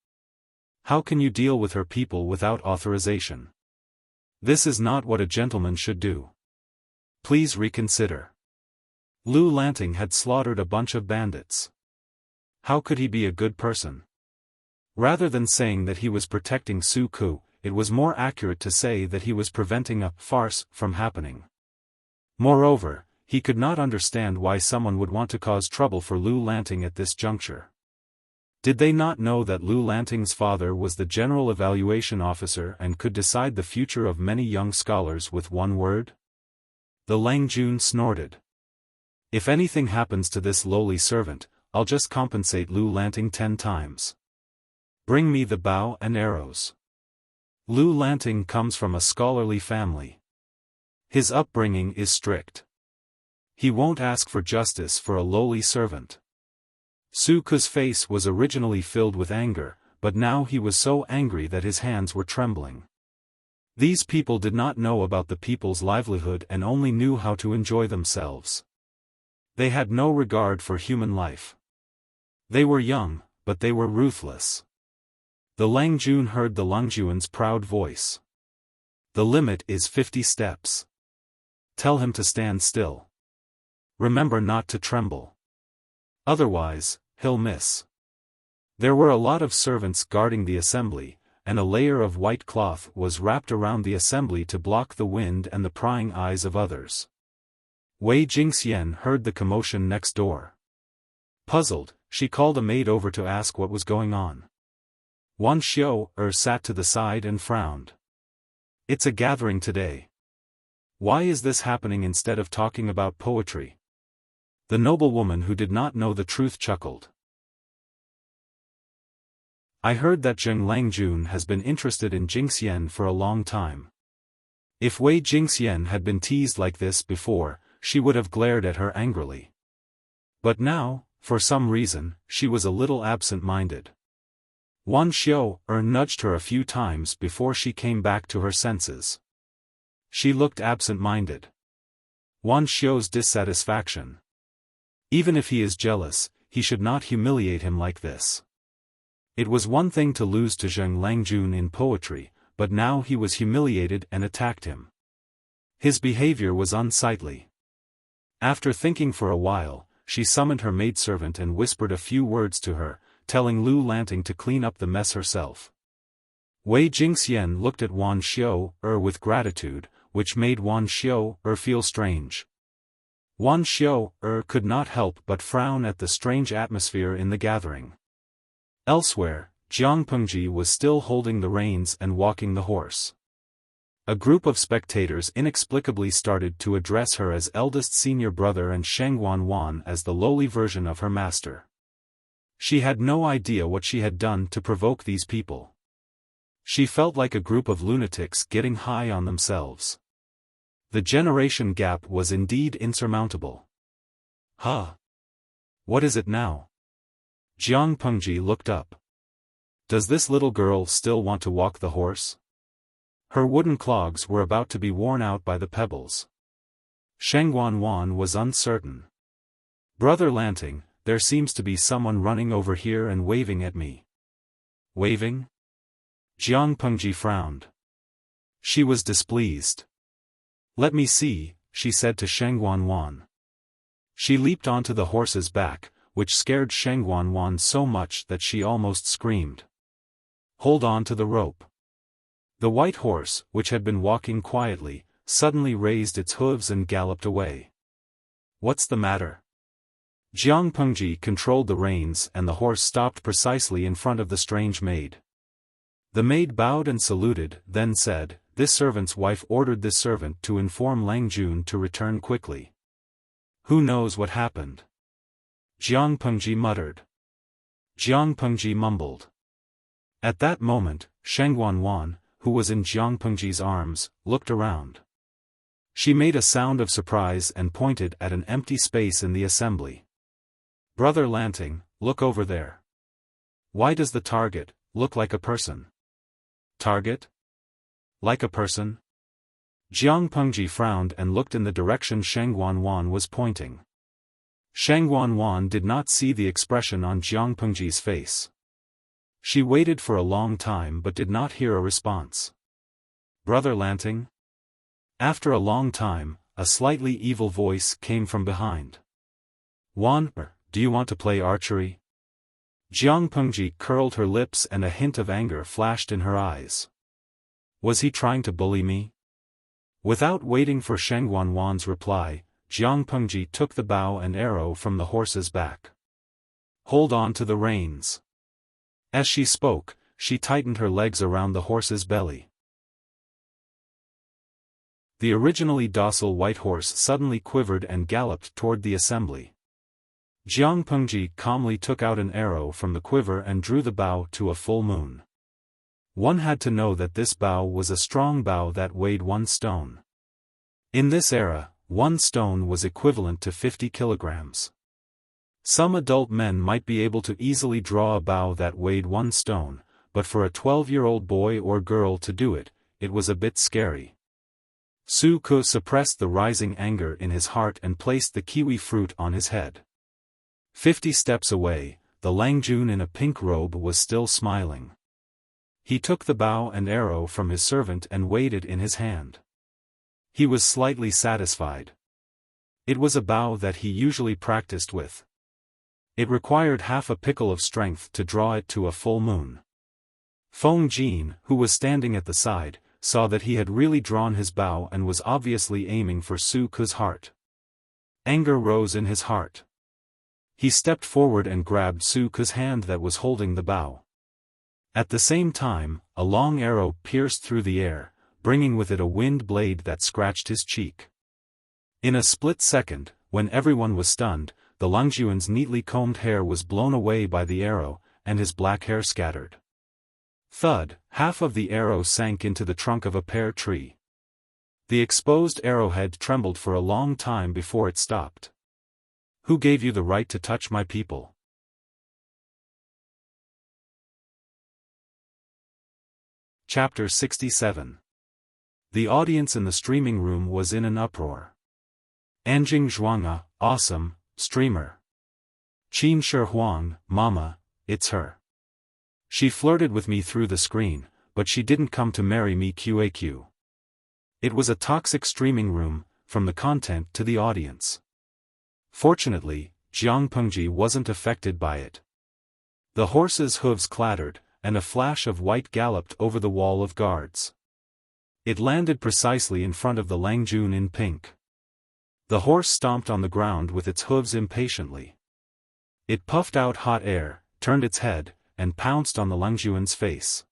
How can you deal with her people without authorization? This is not what a gentleman should do. Please reconsider." Lu Lanting had slaughtered a bunch of bandits. How could he be a good person? Rather than saying that he was protecting Su Ku, it was more accurate to say that he was preventing a farce from happening. Moreover, he could not understand why someone would want to cause trouble for Lu Lanting at this juncture. Did they not know that Lu Lanting's father was the general evaluation officer and could decide the future of many young scholars with one word? The Lang Jun snorted. "If anything happens to this lowly servant, I'll just compensate Lu Lanting 10 times. Bring me the bow and arrows." Lu Lanting comes from a scholarly family. His upbringing is strict. He won't ask for justice for a lowly servant. Su Ku's face was originally filled with anger, but now he was so angry that his hands were trembling. These people did not know about the people's livelihood and only knew how to enjoy themselves. They had no regard for human life. They were young, but they were ruthless. The Lang Jun heard the Langjuan's proud voice. "The limit is 50 steps. Tell him to stand still. Remember not to tremble. Otherwise, he'll miss." There were a lot of servants guarding the assembly, and a layer of white cloth was wrapped around the assembly to block the wind and the prying eyes of others. Wei Jingxian heard the commotion next door. Puzzled, she called a maid over to ask what was going on. Wan Xiao sat to the side and frowned. "It's a gathering today. Why is this happening instead of talking about poetry?" The noblewoman who did not know the truth chuckled. "I heard that Zheng Langjun has been interested in Jingxian for a long time." If Wei Jingxian had been teased like this before, she would have glared at her angrily. But now, for some reason, she was a little absent-minded. Wan Xiao nudged her a few times before she came back to her senses. She looked absent-minded. Wan Xiao's dissatisfaction. Even if he is jealous, he should not humiliate him like this. It was one thing to lose to Zheng Langjun in poetry, but now he was humiliated and attacked him. His behavior was unsightly. After thinking for a while, she summoned her maidservant and whispered a few words to her, telling Lu Lanting to clean up the mess herself. Wei Jingxian looked at Wan Xiao with gratitude, which made Wan Xiao feel strange. Wan Xiao could not help but frown at the strange atmosphere in the gathering. Elsewhere, Jiang Pengji was still holding the reins and walking the horse. A group of spectators inexplicably started to address her as eldest senior brother and Shengwan Wan as the lowly version of her master. She had no idea what she had done to provoke these people. She felt like a group of lunatics getting high on themselves. The generation gap was indeed insurmountable. Huh? What is it now? Jiang Pengji looked up. Does this little girl still want to walk the horse? Her wooden clogs were about to be worn out by the pebbles. Shengwan Wan was uncertain. Brother Lanting, there seems to be someone running over here and waving at me. Waving? Jiang Pengji frowned. She was displeased. Let me see, she said to Shengwan Wan. She leaped onto the horse's back, which scared Sheng Wan so much that she almost screamed. "Hold on to the rope." The white horse, which had been walking quietly, suddenly raised its hooves and galloped away. "What's the matter?" Jiang Pengji controlled the reins and the horse stopped precisely in front of the strange maid. The maid bowed and saluted, then said, "This servant's wife ordered this servant to inform Lang Jun to return quickly." "Who knows what happened?" Jiang Pengji muttered. Jiang Pengji mumbled. At that moment, Sheng Wan, who was in Jiang Pengji's arms, looked around. She made a sound of surprise and pointed at an empty space in the assembly. "Brother Lanting, look over there. Why does the target look like a person?" "Target? Like a person?" Jiang Pengji frowned and looked in the direction Sheng Wan was pointing. Sheng Wan did not see the expression on Jiang Pengji's face. She waited for a long time but did not hear a response. "Brother Lanting?" After a long time, a slightly evil voice came from behind. "Wan, do you want to play archery?" Jiang Pengji curled her lips and a hint of anger flashed in her eyes. Was he trying to bully me? Without waiting for Sheng Wan's reply, Jiang Pengji took the bow and arrow from the horse's back. "Hold on to the reins." As she spoke, she tightened her legs around the horse's belly. The originally docile white horse suddenly quivered and galloped toward the assembly. Jiang Pengji calmly took out an arrow from the quiver and drew the bow to a full moon. One had to know that this bow was a strong bow that weighed 1 stone. In this era, 1 stone was equivalent to 50 kilograms. Some adult men might be able to easily draw a bow that weighed 1 stone, but for a 12-year-old boy or girl to do it, it was a bit scary. Su Ke suppressed the rising anger in his heart and placed the kiwi fruit on his head. 50 steps away, the Lang Jun in a pink robe was still smiling. He took the bow and arrow from his servant and weighed it in his hand. He was slightly satisfied. It was a bow that he usually practiced with. It required half a pickle of strength to draw it to a full moon. Feng Jin, who was standing at the side, saw that he had really drawn his bow and was obviously aiming for Su Ke's heart. Anger rose in his heart. He stepped forward and grabbed Su Ke's hand that was holding the bow. At the same time, a long arrow pierced through the air, bringing with it a wind blade that scratched his cheek. In a split second, when everyone was stunned, the Langjuan's neatly combed hair was blown away by the arrow, and his black hair scattered. Thud, half of the arrow sank into the trunk of a pear tree. The exposed arrowhead trembled for a long time before it stopped. "Who gave you the right to touch my people?" Chapter 67. The audience in the streaming room was in an uproar. Anjing Zhuang'a, awesome, streamer. Qin Shi Huang, mama, it's her. She flirted with me through the screen, but she didn't come to marry me QAQ. It was a toxic streaming room, from the content to the audience. Fortunately, Jiang Pengji wasn't affected by it. The horse's hooves clattered, and a flash of white galloped over the wall of guards. It landed precisely in front of the Lang Jun in pink. The horse stomped on the ground with its hooves impatiently. It puffed out hot air, turned its head, and pounced on the Langjuan's face.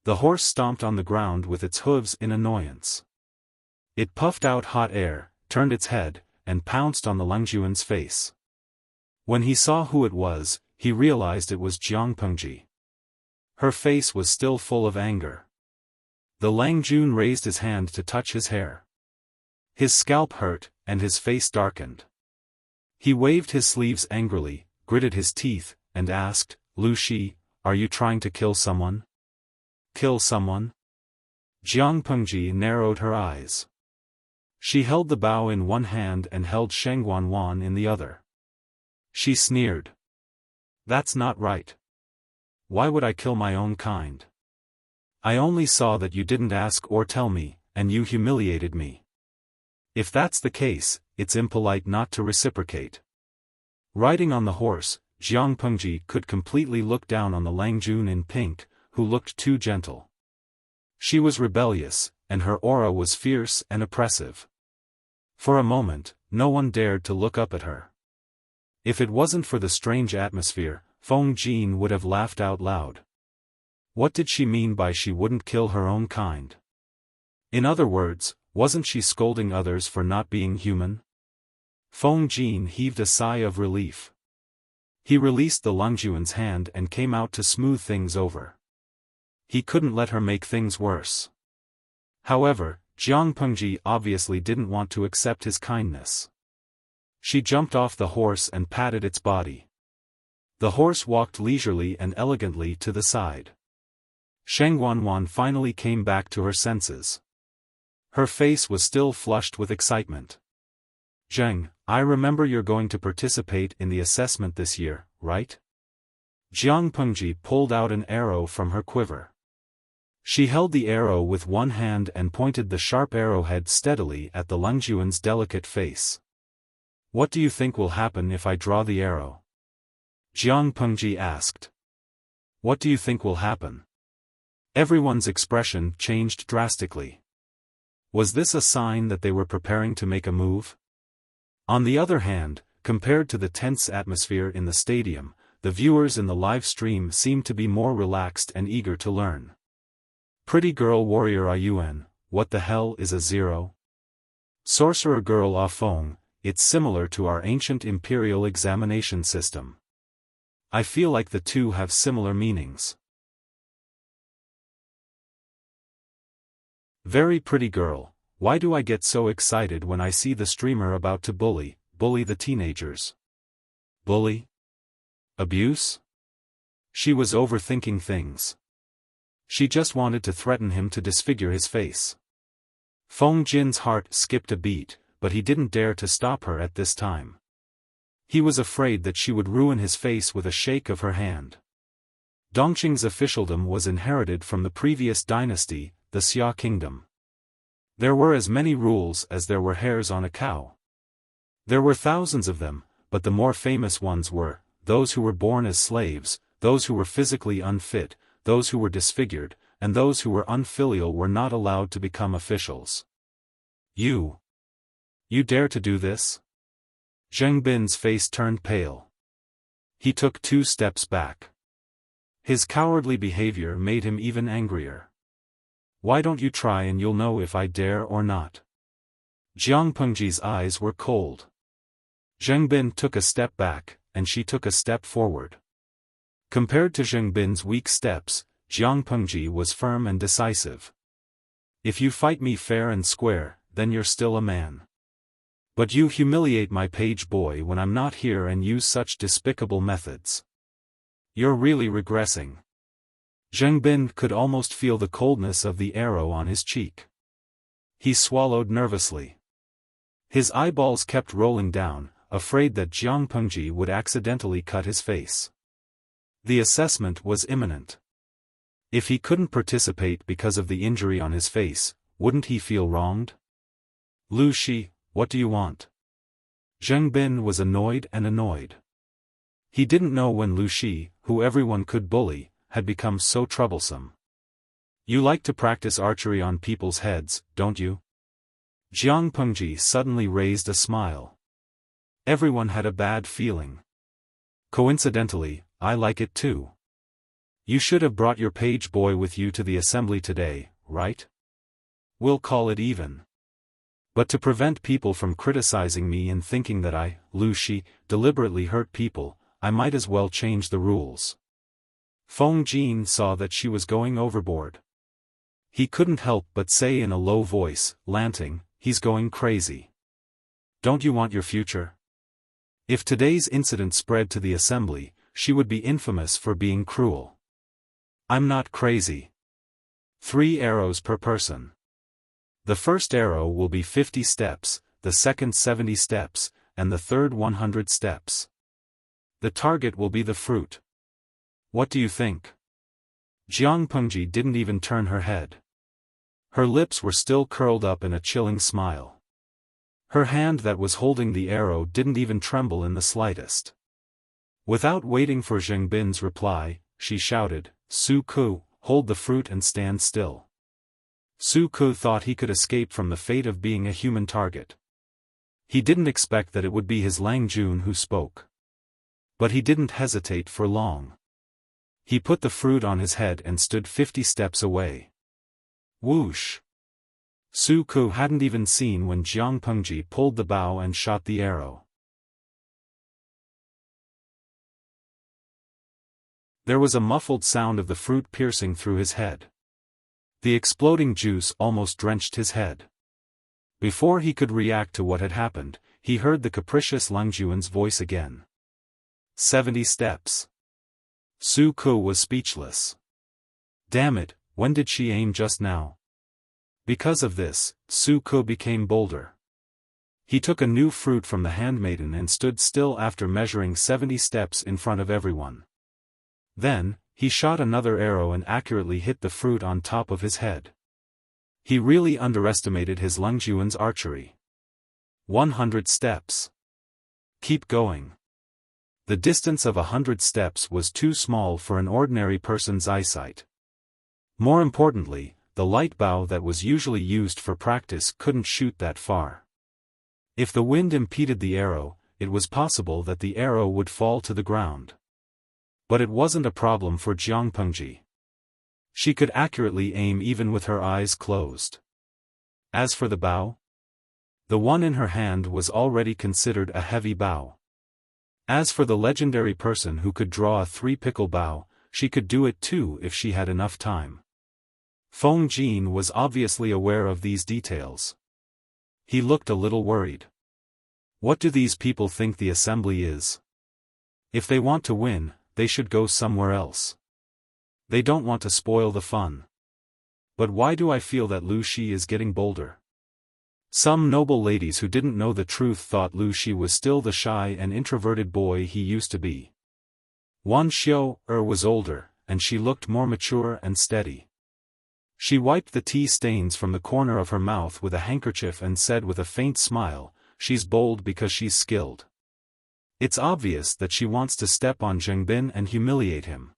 The horse stomped on the ground with its hooves in annoyance. It puffed out hot air, turned its head, and pounced on the Langjuan's face. When he saw who it was, he realized it was Jiang Pengji. Her face was still full of anger. The Lang Jun raised his hand to touch his hair. His scalp hurt, and his face darkened. He waved his sleeves angrily, gritted his teeth, and asked, "Lu Shi, are you trying to kill someone?" "Kill someone?" Jiang Pengji narrowed her eyes. She held the bow in one hand and held Sheng Wan in the other. She sneered. "That's not right. Why would I kill my own kind? I only saw that you didn't ask or tell me, and you humiliated me. If that's the case, it's impolite not to reciprocate. Riding on the horse, Jiang Pengji could completely look down on the Langjun in pink, who looked too gentle. She was rebellious, and her aura was fierce and oppressive. For a moment, no one dared to look up at her. If it wasn't for the strange atmosphere, Feng Jin would have laughed out loud. What did she mean by she wouldn't kill her own kind? In other words, wasn't she scolding others for not being human? Feng Jin heaved a sigh of relief. He released the Langjuan's hand and came out to smooth things over. He couldn't let her make things worse. However, Jiang Pengji obviously didn't want to accept his kindness. She jumped off the horse and patted its body. The horse walked leisurely and elegantly to the side. Sheng Wanwan finally came back to her senses. Her face was still flushed with excitement. Zheng, I remember you're going to participate in the assessment this year, right? Jiang Pengji pulled out an arrow from her quiver. She held the arrow with one hand and pointed the sharp arrowhead steadily at the Langjuan's delicate face. What do you think will happen if I draw the arrow? Jiang Pengji asked. What do you think will happen? Everyone's expression changed drastically. Was this a sign that they were preparing to make a move? On the other hand, compared to the tense atmosphere in the stadium, the viewers in the live stream seemed to be more relaxed and eager to learn. Pretty girl warrior Ayuan, what the hell is a zero? Sorcerer girl Ah Feng, it's similar to our ancient imperial examination system. I feel like the two have similar meanings. Very pretty girl, why do I get so excited when I see the streamer about to bully the teenagers? Bully? Abuse? She was overthinking things. She just wanted to threaten him to disfigure his face. Feng Jin's heart skipped a beat, but he didn't dare to stop her at this time. He was afraid that she would ruin his face with a shake of her hand. Dongqing's officialdom was inherited from the previous dynasty, the Xia kingdom. There were as many rules as there were hairs on a cow. There were thousands of them, but the more famous ones were, those who were born as slaves, those who were physically unfit, those who were disfigured, and those who were unfilial were not allowed to become officials. You dare to do this? Zheng Bin's face turned pale. He took 2 steps back. His cowardly behavior made him even angrier. Why don't you try and you'll know if I dare or not? Jiang Pengji's eyes were cold. Zheng Bin took a step back, and she took a step forward. Compared to Zheng Bin's weak steps, Jiang Pengji was firm and decisive. If you fight me fair and square, then you're still a man. But you humiliate my page boy when I'm not here and use such despicable methods. You're really regressing. Zheng Bin could almost feel the coldness of the arrow on his cheek. He swallowed nervously. His eyeballs kept rolling down, afraid that Jiang Pengji would accidentally cut his face. The assessment was imminent. If he couldn't participate because of the injury on his face, wouldn't he feel wronged? Lu Shi, what do you want? Zheng Bin was annoyed. He didn't know when Lu Shi, who everyone could bully, had become so troublesome. You like to practice archery on people's heads, don't you? Jiang Pengji suddenly raised a smile. Everyone had a bad feeling. Coincidentally, I like it too. You should have brought your page boy with you to the assembly today, right? We'll call it even. But to prevent people from criticizing me and thinking that I, Lu Shi, deliberately hurt people, I might as well change the rules. Feng Jin saw that she was going overboard. He couldn't help but say in a low voice, Lanting, he's going crazy. Don't you want your future? If today's incident spread to the assembly, she would be infamous for being cruel. I'm not crazy. 3 arrows per person. The first arrow will be 50 steps, the second 70 steps, and the third 100 steps. The target will be the fruit. What do you think? Jiang Pengji didn't even turn her head. Her lips were still curled up in a chilling smile. Her hand that was holding the arrow didn't even tremble in the slightest. Without waiting for Zheng Bin's reply, she shouted, "Su Ku, hold the fruit and stand still." Su Ku thought he could escape from the fate of being a human target. He didn't expect that it would be his Lang Jun who spoke. But he didn't hesitate for long. He put the fruit on his head and stood 50 steps away. Whoosh! Su Ku hadn't even seen when Jiang Pengji pulled the bow and shot the arrow. There was a muffled sound of the fruit piercing through his head. The exploding juice almost drenched his head. Before he could react to what had happened, he heard the capricious Lang Juan's voice again. 70 steps. Su Ku was speechless. Damn it, when did she aim just now? Because of this, Su Ku became bolder. He took a new fruit from the handmaiden and stood still after measuring 70 steps in front of everyone. Then, he shot another arrow and accurately hit the fruit on top of his head. He really underestimated his Lang Juan's archery. 100 steps. Keep going. The distance of 100 steps was too small for an ordinary person's eyesight. More importantly, the light bow that was usually used for practice couldn't shoot that far. If the wind impeded the arrow, it was possible that the arrow would fall to the ground. But it wasn't a problem for Jiang Pengji. She could accurately aim even with her eyes closed. As for the bow, the one in her hand was already considered a heavy bow. As for the legendary person who could draw a 3-pickle bow, she could do it too if she had enough time. Feng Jin was obviously aware of these details. He looked a little worried. What do these people think the assembly is? If they want to win, they should go somewhere else. They don't want to spoil the fun. But why do I feel that Lu Shi is getting bolder? Some noble ladies who didn't know the truth thought Lu Shi was still the shy and introverted boy he used to be. Wan Xiao was older, and she looked more mature and steady. She wiped the tea stains from the corner of her mouth with a handkerchief and said with a faint smile, "She's bold because she's skilled. It's obvious that she wants to step on Zheng Bin and humiliate him.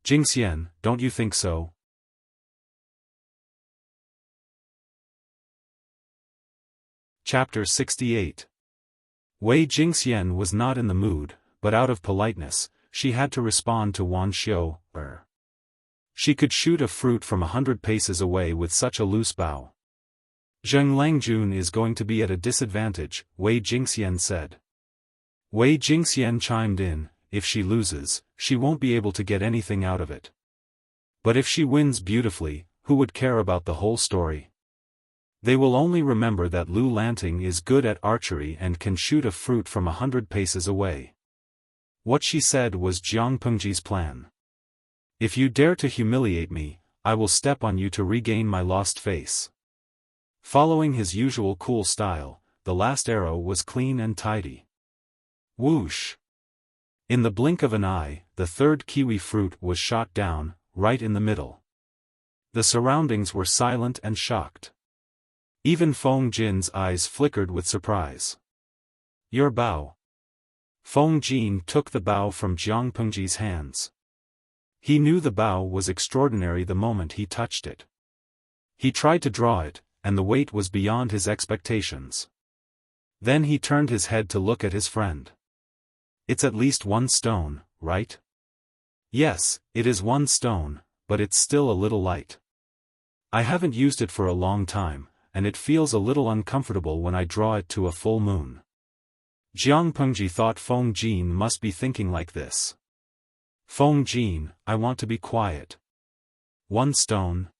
Jingxian, don't you think so?" Chapter 68. Wei Jingxian was not in the mood, but out of politeness, she had to respond to Wan Xiao. She could shoot a fruit from 100 paces away with such a loose bow. "Zheng Langjun is going to be at a disadvantage," Wei Jingxian said. Wei Jingxian chimed in, "If she loses, she won't be able to get anything out of it. But if she wins beautifully, who would care about the whole story? They will only remember that Lu Lanting is good at archery and can shoot a fruit from 100 paces away." What she said was Jiang Pengji's plan. "If you dare to humiliate me, I will step on you to regain my lost face." Following his usual cool style, the last arrow was clean and tidy. Whoosh! In the blink of an eye, the third kiwi fruit was shot down, right in the middle. The surroundings were silent and shocked. Even Feng Jin's eyes flickered with surprise. "Your bow." Feng Jin took the bow from Jiang Pengji's hands. He knew the bow was extraordinary the moment he touched it. He tried to draw it, and the weight was beyond his expectations. Then he turned his head to look at his friend. "It's at least 1 stone, right?" "Yes, it is 1 stone, but it's still a little light. I haven't used it for a long time, and it feels a little uncomfortable when I draw it to a full moon." Jiang Pengji thought Feng Jin must be thinking like this. "Feng Jin, I want to be quiet. 1 stone?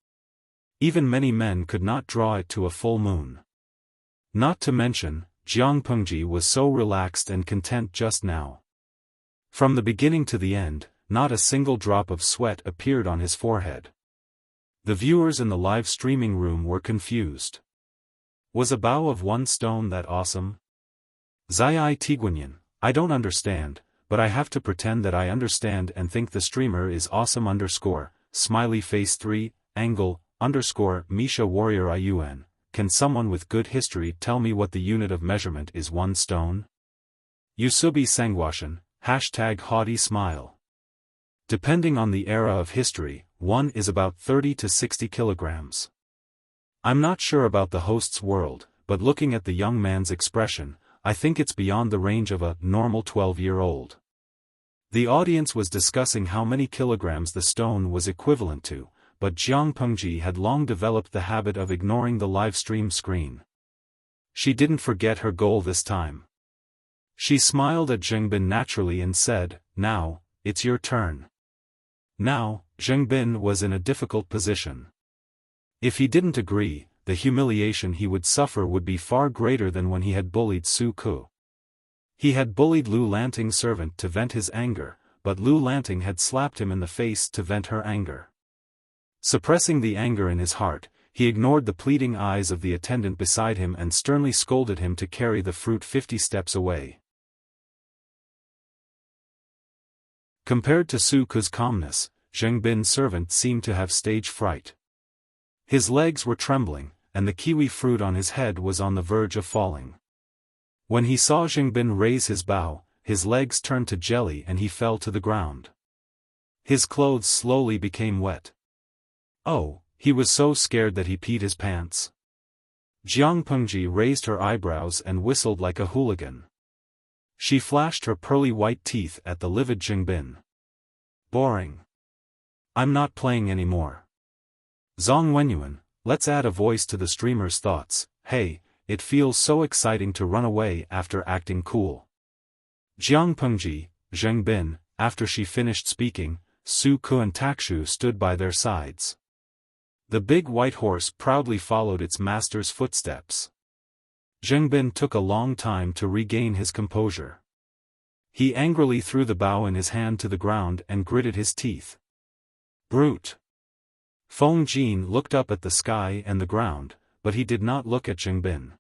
Even many men could not draw it to a full moon." Not to mention, Jiang Pengji was so relaxed and content just now. From the beginning to the end, not a single drop of sweat appeared on his forehead. The viewers in the live streaming room were confused. Was a bow of 1 stone that awesome? Zai Tiguanyan, I don't understand, but I have to pretend that I understand and think the streamer is awesome smiley face 3, angle, Misha Warrior IUN. Can someone with good history tell me what the unit of measurement is 1 stone? Yusubi Sangwashan, #haughty smile. Depending on the era of history, one is about 30 to 60 kilograms. I'm not sure about the host's world, but looking at the young man's expression, I think it's beyond the range of a normal 12-year-old. The audience was discussing how many kilograms the stone was equivalent to, but Jiang Pengji had long developed the habit of ignoring the live stream screen. She didn't forget her goal this time. She smiled at Zhengbin naturally and said, "Now, it's your turn." Now, Zhengbin was in a difficult position. If he didn't agree, the humiliation he would suffer would be far greater than when he had bullied Su Ku. He had bullied Lu Lanting's servant to vent his anger, but Lu Lanting had slapped him in the face to vent her anger. Suppressing the anger in his heart, he ignored the pleading eyes of the attendant beside him and sternly scolded him to carry the fruit 50 steps away. Compared to Su Ku's calmness, Zhengbin's servant seemed to have stage fright. His legs were trembling, and the kiwi fruit on his head was on the verge of falling. When he saw Zhengbin raise his bow, his legs turned to jelly and he fell to the ground. His clothes slowly became wet. Oh, he was so scared that he peed his pants. Jiang Pengji raised her eyebrows and whistled like a hooligan. She flashed her pearly white teeth at the livid Zhengbin. Boring. I'm not playing anymore. Zhong Wenyuan, let's add a voice to the streamer's thoughts. Hey, it feels so exciting to run away after acting cool. Jiang Pengji, Zhengbin, after she finished speaking, Su Ku and Takshu stood by their sides. The big white horse proudly followed its master's footsteps. Zhengbin took a long time to regain his composure. He angrily threw the bow in his hand to the ground and gritted his teeth. Brute! Feng Jin looked up at the sky and the ground, but he did not look at Zhengbin.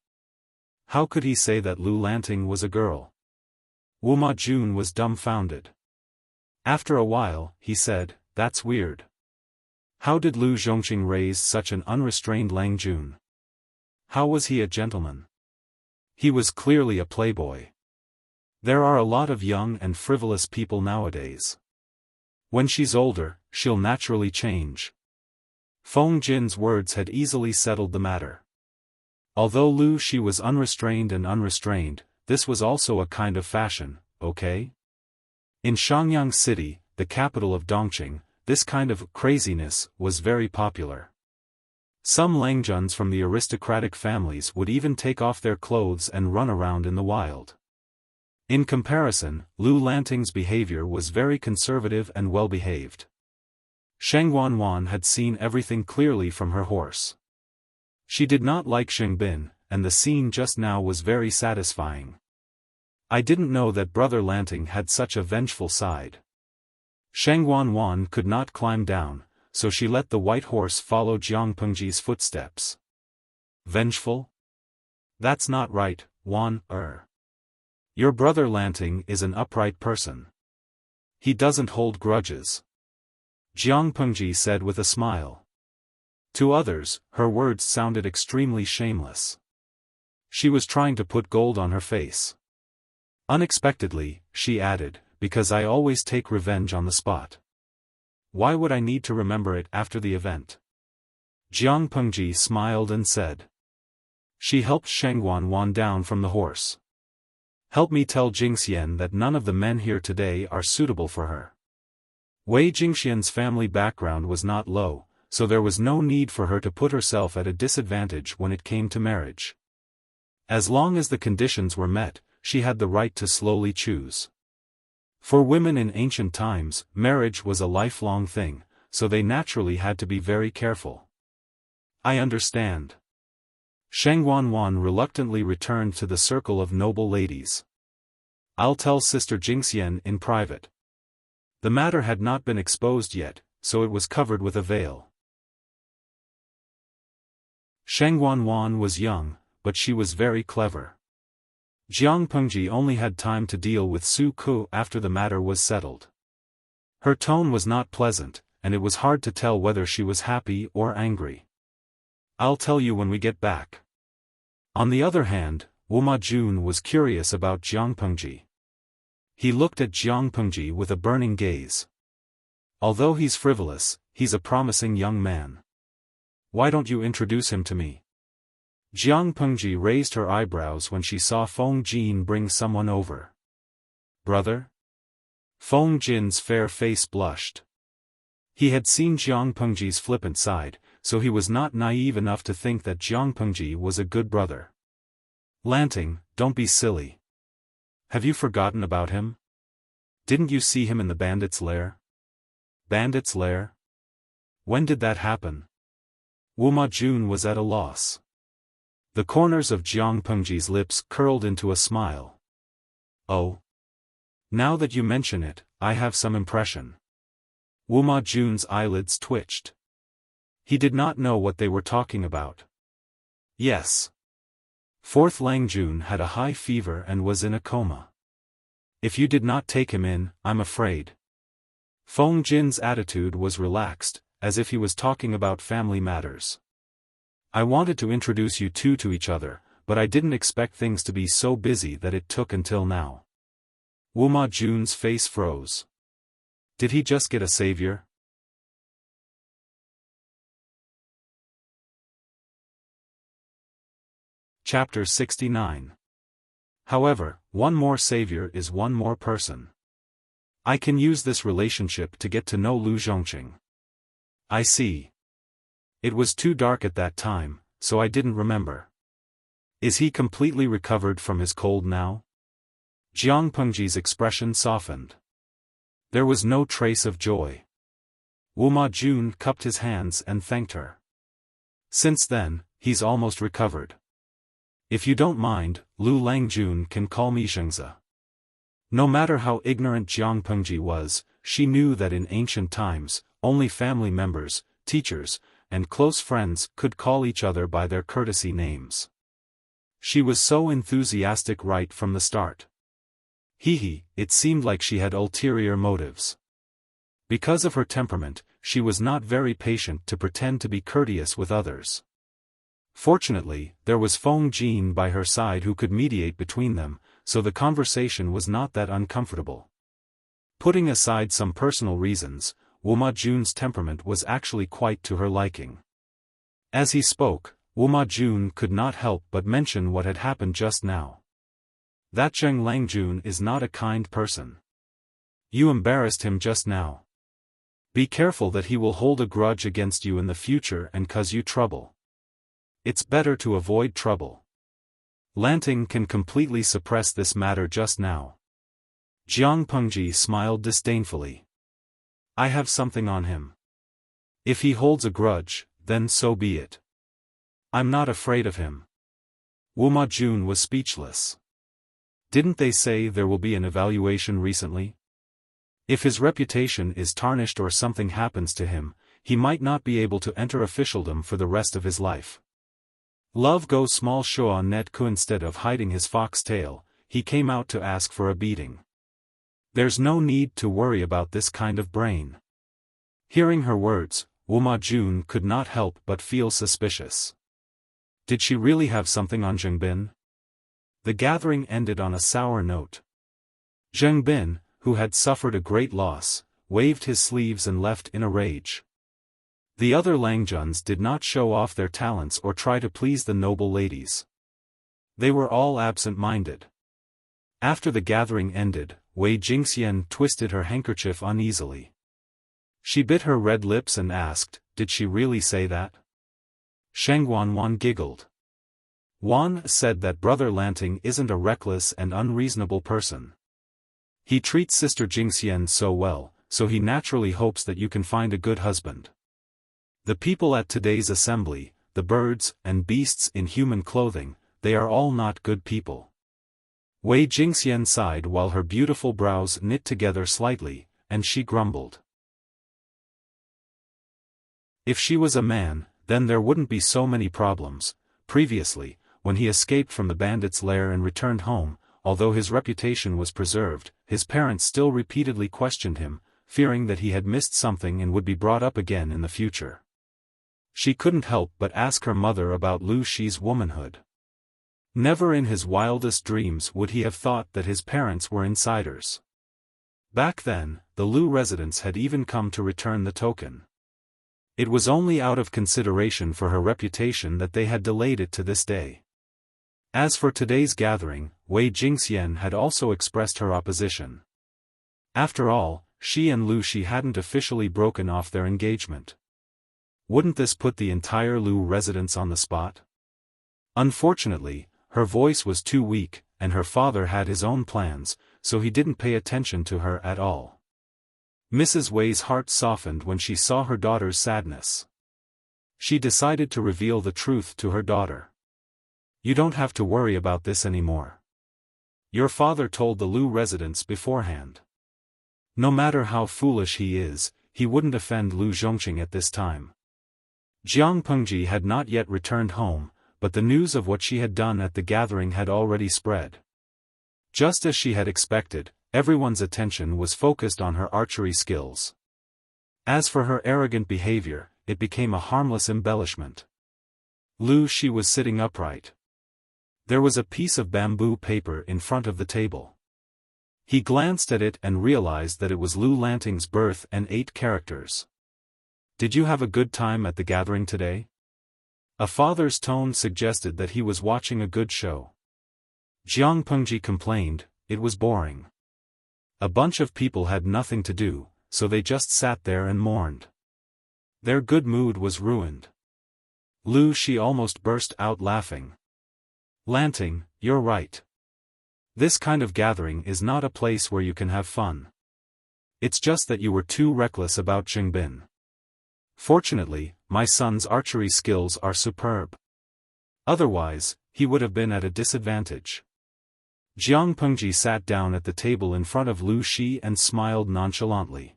How could he say that Lu Lanting was a girl? Wu Ma Jun was dumbfounded. After a while, he said, "That's weird. How did Lu Zhongqing raise such an unrestrained Lang Jun? How was he a gentleman? He was clearly a playboy. There are a lot of young and frivolous people nowadays. When she's older, she'll naturally change." Feng Jin's words had easily settled the matter. Although Lu Shi was unrestrained and unrestrained, this was also a kind of fashion, okay? In Shangyang City, the capital of Dongqing, this kind of craziness was very popular. Some Langjuns from the aristocratic families would even take off their clothes and run around in the wild. In comparison, Lu Lanting's behavior was very conservative and well-behaved. Sheng Wanwan had seen everything clearly from her horse. She did not like Zhengbin, and the scene just now was very satisfying. I didn't know that Brother Lanting had such a vengeful side. Sheng Wanwan could not climb down, so she let the white horse follow Jiang Pengji's footsteps. Vengeful? That's not right, Wan-er. Your Brother Lanting is an upright person. He doesn't hold grudges. Jiang Pengji said with a smile. To others, her words sounded extremely shameless. She was trying to put gold on her face. Unexpectedly, she added, because I always take revenge on the spot. Why would I need to remember it after the event? Jiang Pengji smiled and said. She helped Sheng Wanwan down from the horse. Help me tell Jingxian that none of the men here today are suitable for her. Wei Jingxian's family background was not low, so there was no need for her to put herself at a disadvantage when it came to marriage. As long as the conditions were met, she had the right to slowly choose. For women in ancient times, marriage was a lifelong thing, so they naturally had to be very careful. I understand. Sheng Wanwan reluctantly returned to the circle of noble ladies. I'll tell Sister Jingxian in private. The matter had not been exposed yet, so it was covered with a veil. Sheng Wanwan was young, but she was very clever. Jiang Pengji only had time to deal with Su Ku after the matter was settled. Her tone was not pleasant, and it was hard to tell whether she was happy or angry. I'll tell you when we get back. On the other hand, Wu Ma Jun was curious about Jiang Pengji. He looked at Jiang Pengji with a burning gaze. Although he's frivolous, he's a promising young man. Why don't you introduce him to me? Jiang Pengji raised her eyebrows when she saw Feng Jin bring someone over. Brother? Feng Jin's fair face blushed. He had seen Jiang Pengji's flippant side, so he was not naive enough to think that Jiang Pengji was a good brother. Lanting, don't be silly. Have you forgotten about him? Didn't you see him in the bandit's lair? Bandit's lair? When did that happen? Wu Majun was at a loss. The corners of Jiang Pengji's lips curled into a smile. Oh. Now that you mention it, I have some impression. Wu Majun's eyelids twitched. He did not know what they were talking about. Yes. Fourth Langjun had a high fever and was in a coma. If you did not take him in, I'm afraid. Feng Jin's attitude was relaxed, as if he was talking about family matters. I wanted to introduce you two to each other, but I didn't expect things to be so busy that it took until now. Wu Majun's face froze. Did he just get a savior? Chapter 69. However, one more savior is one more person. I can use this relationship to get to know Lu Zhongqing. I see. It was too dark at that time, so I didn't remember. Is he completely recovered from his cold now? Jiang Pengji's expression softened. There was no trace of joy. Wu Majun cupped his hands and thanked her. Since then, he's almost recovered. If you don't mind, Lu Langjun can call me Zhengzi. No matter how ignorant Jiang Pengji was, she knew that in ancient times, only family members, teachers, and close friends could call each other by their courtesy names. She was so enthusiastic right from the start. It seemed like she had ulterior motives. Because of her temperament, she was not very patient to pretend to be courteous with others. Fortunately, there was Feng Jin by her side who could mediate between them, so the conversation was not that uncomfortable. Putting aside some personal reasons, Wu Majun's temperament was actually quite to her liking. As he spoke, Wu Majun could not help but mention what had happened just now. That Zheng Langjun is not a kind person. You embarrassed him just now. Be careful that he will hold a grudge against you in the future and cause you trouble. It's better to avoid trouble. Lanting can completely suppress this matter just now. Jiang Pengji smiled disdainfully. I have something on him. If he holds a grudge, then so be it. I'm not afraid of him. Wu Majun was speechless. Didn't they say there will be an evaluation recently? If his reputation is tarnished or something happens to him, he might not be able to enter officialdom for the rest of his life. Love goes small show on net ku. Instead of hiding his fox tail, he came out to ask for a beating. There's no need to worry about this kind of brain. Hearing her words, Wu Majun could not help but feel suspicious. Did she really have something on Zheng Bin? The gathering ended on a sour note. Zheng Bin, who had suffered a great loss, waved his sleeves and left in a rage. The other Langjuns did not show off their talents or try to please the noble ladies. They were all absent-minded. After the gathering ended, Wei Jingxian twisted her handkerchief uneasily. She bit her red lips and asked, did she really say that? Sheng Wanwan giggled. Wan said that Brother Lanting isn't a reckless and unreasonable person. He treats Sister Jingxian so well, so he naturally hopes that you can find a good husband. The people at today's assembly, the birds and beasts in human clothing, they are all not good people. Wei Jingxian sighed while her beautiful brows knit together slightly, and she grumbled. If she was a man, then there wouldn't be so many problems. Previously, when he escaped from the bandits' lair and returned home, although his reputation was preserved, his parents still repeatedly questioned him, fearing that he had missed something and would be brought up again in the future. She couldn't help but ask her mother about Lu Shi's womanhood. Never in his wildest dreams would he have thought that his parents were insiders. Back then, the Lu residents had even come to return the token. It was only out of consideration for her reputation that they had delayed it to this day. As for today's gathering, Wei Jingxian had also expressed her opposition. After all, she and Lu Shi hadn't officially broken off their engagement. Wouldn't this put the entire Lu residents on the spot? Unfortunately, her voice was too weak, and her father had his own plans, so he didn't pay attention to her at all. Mrs. Wei's heart softened when she saw her daughter's sadness. She decided to reveal the truth to her daughter. You don't have to worry about this anymore. Your father told the Lu residents beforehand. No matter how foolish he is, he wouldn't offend Lu Zhongqing at this time. Jiang Pengji had not yet returned home, but the news of what she had done at the gathering had already spread. Just as she had expected, everyone's attention was focused on her archery skills. As for her arrogant behavior, it became a harmless embellishment. Lu Shi was sitting upright. There was a piece of bamboo paper in front of the table. He glanced at it and realized that it was Lu Lanting's birth and 8 characters. Did you have a good time at the gathering today? A father's tone suggested that he was watching a good show. Jiang Pengji complained, it was boring. A bunch of people had nothing to do, so they just sat there and mourned. Their good mood was ruined. Lu Shi almost burst out laughing. Lanting, you're right. This kind of gathering is not a place where you can have fun. It's just that you were too reckless about Jingbin. Fortunately, my son's archery skills are superb. Otherwise, he would have been at a disadvantage. Jiang Pengji sat down at the table in front of Lu Shi and smiled nonchalantly.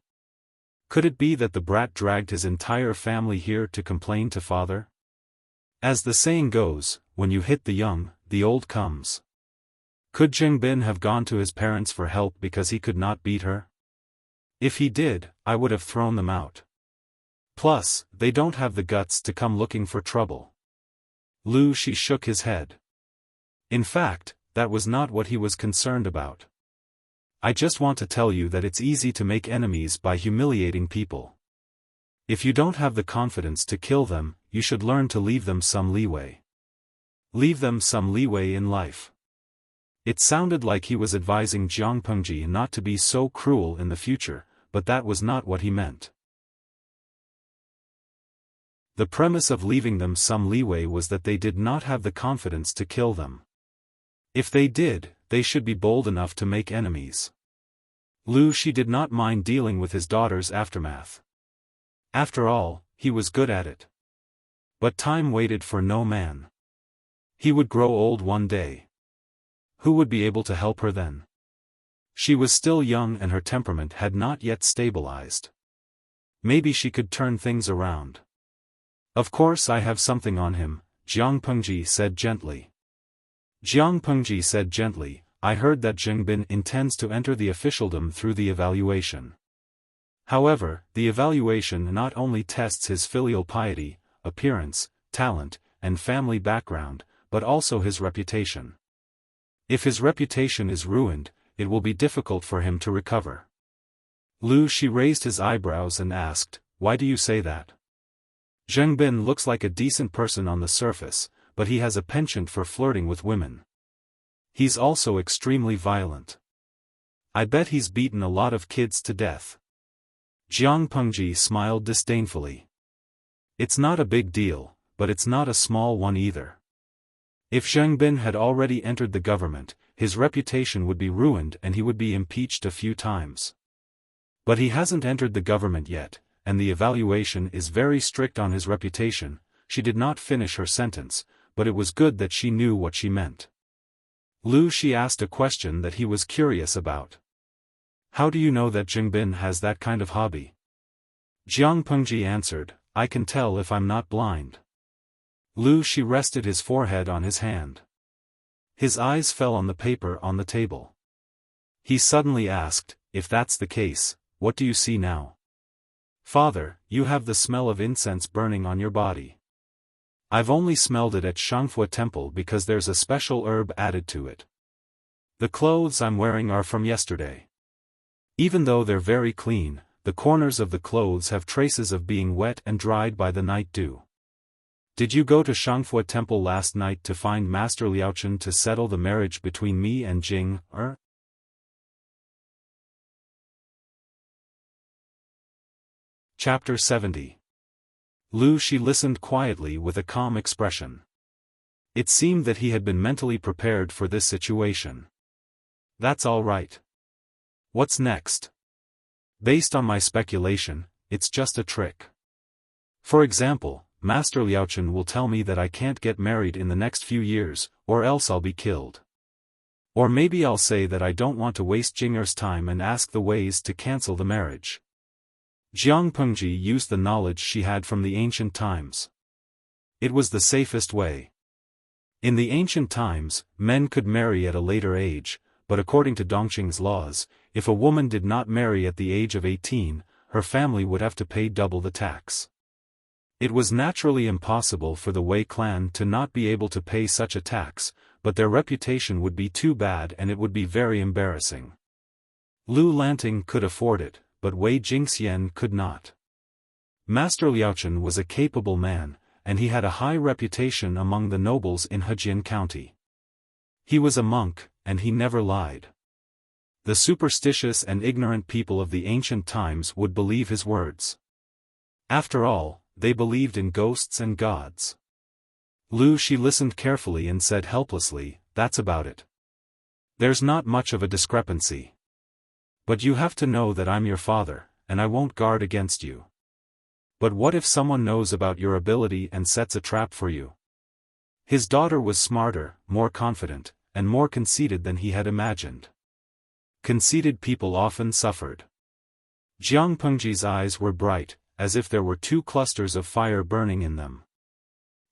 Could it be that the brat dragged his entire family here to complain to father? As the saying goes, when you hit the young, the old comes. Could Jingbin have gone to his parents for help because he could not beat her? If he did, I would have thrown them out. Plus, they don't have the guts to come looking for trouble. Lu Shi shook his head. In fact, that was not what he was concerned about. I just want to tell you that it's easy to make enemies by humiliating people. If you don't have the confidence to kill them, you should learn to leave them some leeway. Leave them some leeway in life. It sounded like he was advising Jiang Pengji not to be so cruel in the future, but that was not what he meant. The premise of leaving them some leeway was that they did not have the confidence to kill them. If they did, they should be bold enough to make enemies. Lu Shi did not mind dealing with his daughter's aftermath. After all, he was good at it. But time waited for no man. He would grow old one day. Who would be able to help her then? She was still young and her temperament had not yet stabilized. Maybe she could turn things around. Of course I have something on him, Jiang Pengji said gently. Jiang Pengji said gently, I heard that Jingbin intends to enter the officialdom through the evaluation. However, the evaluation not only tests his filial piety, appearance, talent, and family background, but also his reputation. If his reputation is ruined, it will be difficult for him to recover. Lu Shi raised his eyebrows and asked, why do you say that? Jingbin looks like a decent person on the surface, but he has a penchant for flirting with women. He's also extremely violent. I bet he's beaten a lot of kids to death. Jiang Pengji smiled disdainfully. It's not a big deal, but it's not a small one either. If Jingbin had already entered the government, his reputation would be ruined and he would be impeached a few times. But he hasn't entered the government yet, and the evaluation is very strict on his reputation. She did not finish her sentence, but it was good that she knew what she meant. Lu Shi asked a question that he was curious about. How do you know that Jingbin has that kind of hobby? Jiang Pengji answered, I can tell if I'm not blind. Lu Shi rested his forehead on his hand. His eyes fell on the paper on the table. He suddenly asked, if that's the case, what do you see now? Father, you have the smell of incense burning on your body. I've only smelled it at Shangfua Temple because there's a special herb added to it. The clothes I'm wearing are from yesterday. Even though they're very clean, the corners of the clothes have traces of being wet and dried by the night dew. Did you go to Shangfu Temple last night to find Master Liaochen to settle the marriage between me and Jing, er? Chapter 70. Lu Shi listened quietly with a calm expression. It seemed that he had been mentally prepared for this situation. That's all right. What's next? Based on my speculation, it's just a trick. For example, Master Liaochen will tell me that I can't get married in the next few years, or else I'll be killed. Or maybe I'll say that I don't want to waste Jing'er's time and ask the ways to cancel the marriage. Jiang Pengji used the knowledge she had from the ancient times. It was the safest way. In the ancient times, men could marry at a later age, but according to Dongqing's laws, if a woman did not marry at the age of 18, her family would have to pay double the tax. It was naturally impossible for the Wei clan to not be able to pay such a tax, but their reputation would be too bad and it would be very embarrassing. Lu Lanting could afford it, but Wei Jingxian could not. Master Liaochen was a capable man, and he had a high reputation among the nobles in Hejian County. He was a monk, and he never lied. The superstitious and ignorant people of the ancient times would believe his words. After all, they believed in ghosts and gods. Lu Shi listened carefully and said helplessly, "That's about it. There's not much of a discrepancy. But you have to know that I'm your father, and I won't guard against you. But what if someone knows about your ability and sets a trap for you?" His daughter was smarter, more confident, and more conceited than he had imagined. Conceited people often suffered. Jiang Pengji's eyes were bright, as if there were two clusters of fire burning in them.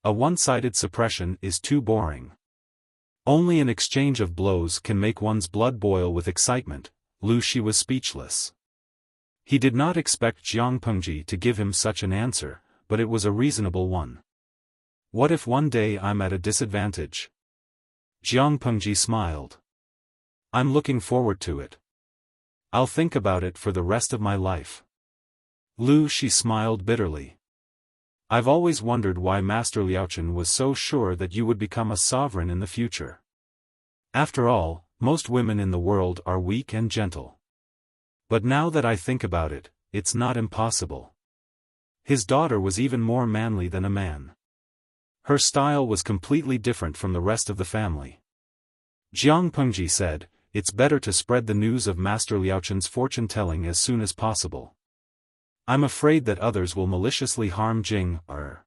A one-sided suppression is too boring. Only an exchange of blows can make one's blood boil with excitement. Lu Shi was speechless. He did not expect Jiang Pengji to give him such an answer, but it was a reasonable one. What if one day I'm at a disadvantage? Jiang Pengji smiled. I'm looking forward to it. I'll think about it for the rest of my life. Lu Shi smiled bitterly. I've always wondered why Master Liaochen was so sure that you would become a sovereign in the future. After all, most women in the world are weak and gentle. But now that I think about it, it's not impossible. His daughter was even more manly than a man. Her style was completely different from the rest of the family. Jiang Pengji said, "It's better to spread the news of Master Liaochen's fortune-telling as soon as possible. I'm afraid that others will maliciously harm Jing, er."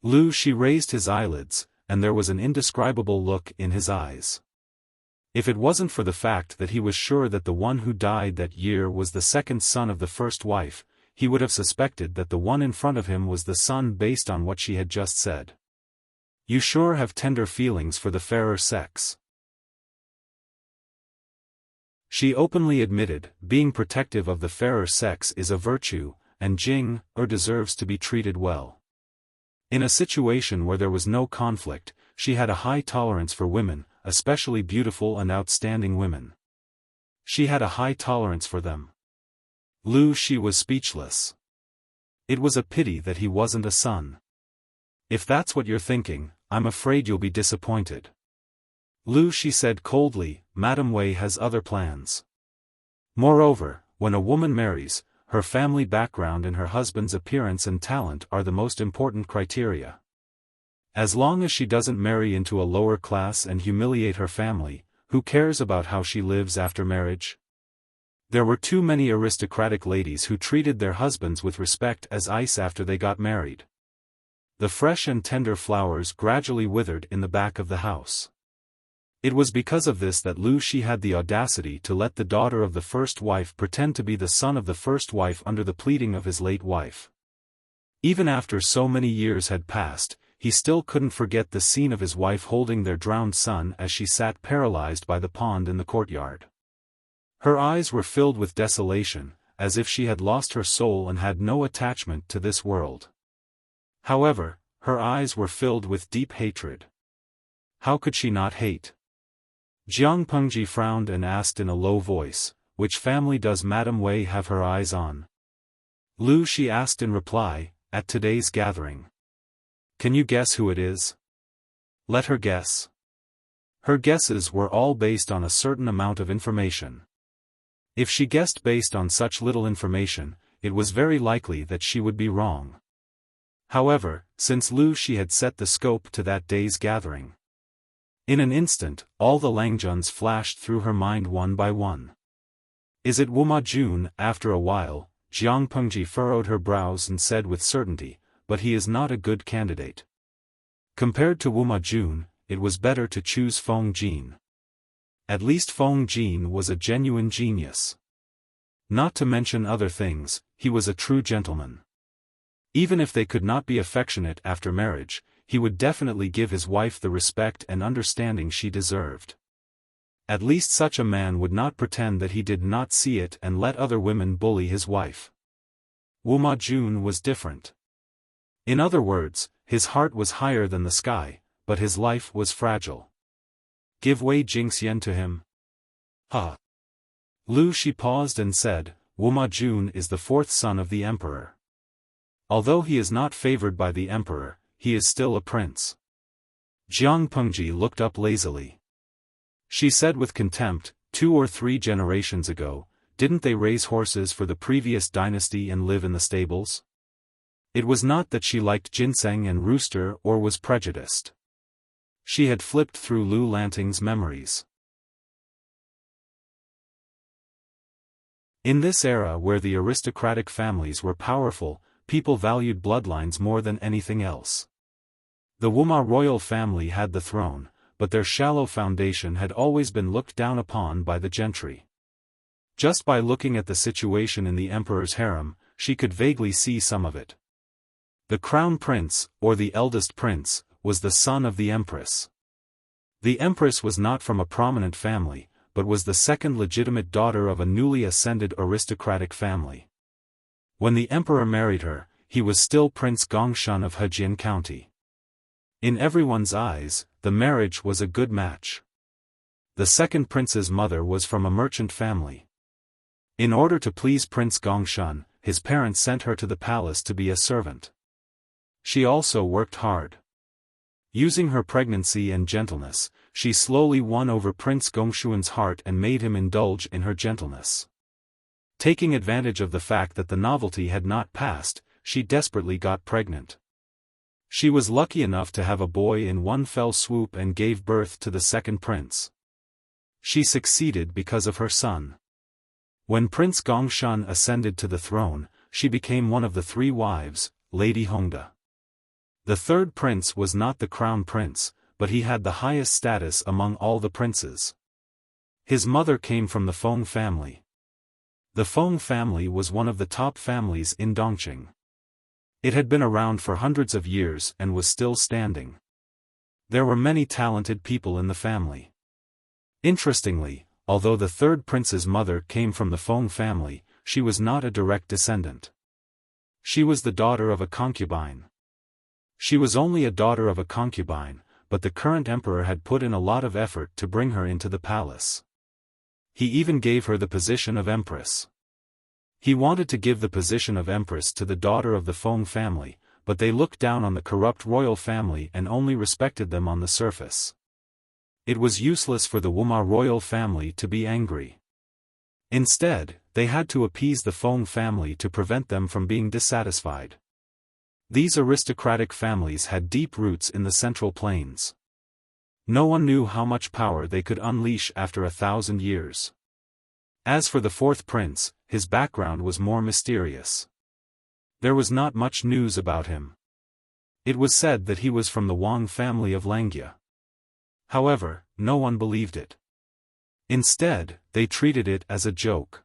Lu Shi raised his eyelids, and there was an indescribable look in his eyes. If it wasn't for the fact that he was sure that the one who died that year was the second son of the first wife, he would have suspected that the one in front of him was the son based on what she had just said. You sure have tender feelings for the fairer sex. She openly admitted, being protective of the fairer sex is a virtue, and Jing deserves to be treated well. In a situation where there was no conflict, she had a high tolerance for women, especially beautiful and outstanding women. She had a high tolerance for them. Lu Shi was speechless. It was a pity that he wasn't a son. If that's what you're thinking, I'm afraid you'll be disappointed. Lu Shi said coldly, Madame Wei has other plans. Moreover, when a woman marries, her family background and her husband's appearance and talent are the most important criteria. As long as she doesn't marry into a lower class and humiliate her family, who cares about how she lives after marriage? There were too many aristocratic ladies who treated their husbands with respect as ice after they got married. The fresh and tender flowers gradually withered in the back of the house. It was because of this that Lu Shi had the audacity to let the daughter of the first wife pretend to be the son of the first wife under the pleading of his late wife. Even after so many years had passed, he still couldn't forget the scene of his wife holding their drowned son as she sat paralyzed by the pond in the courtyard. Her eyes were filled with desolation, as if she had lost her soul and had no attachment to this world. However, her eyes were filled with deep hatred. How could she not hate? Jiang Pengji frowned and asked in a low voice, which family does Madame Wei have her eyes on? Lu Shi asked in reply, at today's gathering. Can you guess who it is? Let her guess. Her guesses were all based on a certain amount of information. If she guessed based on such little information, it was very likely that she would be wrong. However, since Lu Shi had set the scope to that day's gathering, in an instant, all the Langjuns flashed through her mind one by one. Is it Wu Ma Jun? After a while, Jiang Pengji furrowed her brows and said with certainty, but he is not a good candidate. Compared to Wu Ma Jun, it was better to choose Feng Jin. At least Feng Jin was a genuine genius. Not to mention other things, he was a true gentleman. Even if they could not be affectionate after marriage, he would definitely give his wife the respect and understanding she deserved. At least such a man would not pretend that he did not see it and let other women bully his wife. Wu Ma Jun was different. In other words, his heart was higher than the sky, but his life was fragile. Give Wei Jingxian to him? Ha! Lu Shi paused and said, Wu Ma Jun is the fourth son of the emperor. Although he is not favored by the emperor, he is still a prince. Jiang Pengji looked up lazily. She said with contempt, 2 or 3 generations ago, didn't they raise horses for the previous dynasty and live in the stables? It was not that she liked ginseng and rooster or was prejudiced. She had flipped through Lu Lanting's memories. In this era where the aristocratic families were powerful, people valued bloodlines more than anything else. The Wu Ma royal family had the throne, but their shallow foundation had always been looked down upon by the gentry. Just by looking at the situation in the emperor's harem, she could vaguely see some of it. The crown prince, or the eldest prince, was the son of the empress. The empress was not from a prominent family, but was the second legitimate daughter of a newly ascended aristocratic family. When the emperor married her, he was still Prince Gongshan of Hejian County. In everyone's eyes, the marriage was a good match. The second prince's mother was from a merchant family. In order to please Prince Gongshan, his parents sent her to the palace to be a servant. She also worked hard. Using her pregnancy and gentleness, she slowly won over Prince Gongshuan's heart and made him indulge in her gentleness. Taking advantage of the fact that the novelty had not passed, she desperately got pregnant. She was lucky enough to have a boy in one fell swoop and gave birth to the second prince. She succeeded because of her son. When Prince Gongshan ascended to the throne, she became one of the 3 wives, Lady Hongda. The third prince was not the crown prince, but he had the highest status among all the princes. His mother came from the Feng family. The Feng family was one of the top families in Dongqing. It had been around for hundreds of years and was still standing. There were many talented people in the family. Interestingly, although the third prince's mother came from the Feng family, she was not a direct descendant. She was the daughter of a concubine. She was only a daughter of a concubine, but the current emperor had put in a lot of effort to bring her into the palace. He even gave her the position of empress. He wanted to give the position of empress to the daughter of the Feng family, but they looked down on the corrupt royal family and only respected them on the surface. It was useless for the Wu Ma royal family to be angry. Instead, they had to appease the Feng family to prevent them from being dissatisfied. These aristocratic families had deep roots in the Central Plains. No one knew how much power they could unleash after 1,000 years. As for the fourth prince, his background was more mysterious. There was not much news about him. It was said that he was from the Wang family of Langia. However, no one believed it. Instead, they treated it as a joke.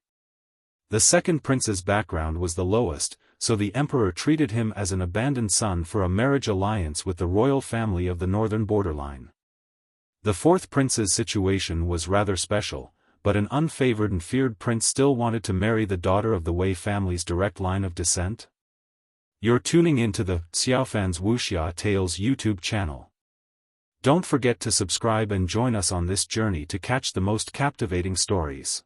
The second prince's background was the lowest, so the emperor treated him as an abandoned son for a marriage alliance with the royal family of the northern borderline. The fourth prince's situation was rather special, but an unfavored and feared prince still wanted to marry the daughter of the Wei family's direct line of descent. You're tuning into the Xiaofan's Wuxia Tales YouTube channel. Don't forget to subscribe and join us on this journey to catch the most captivating stories.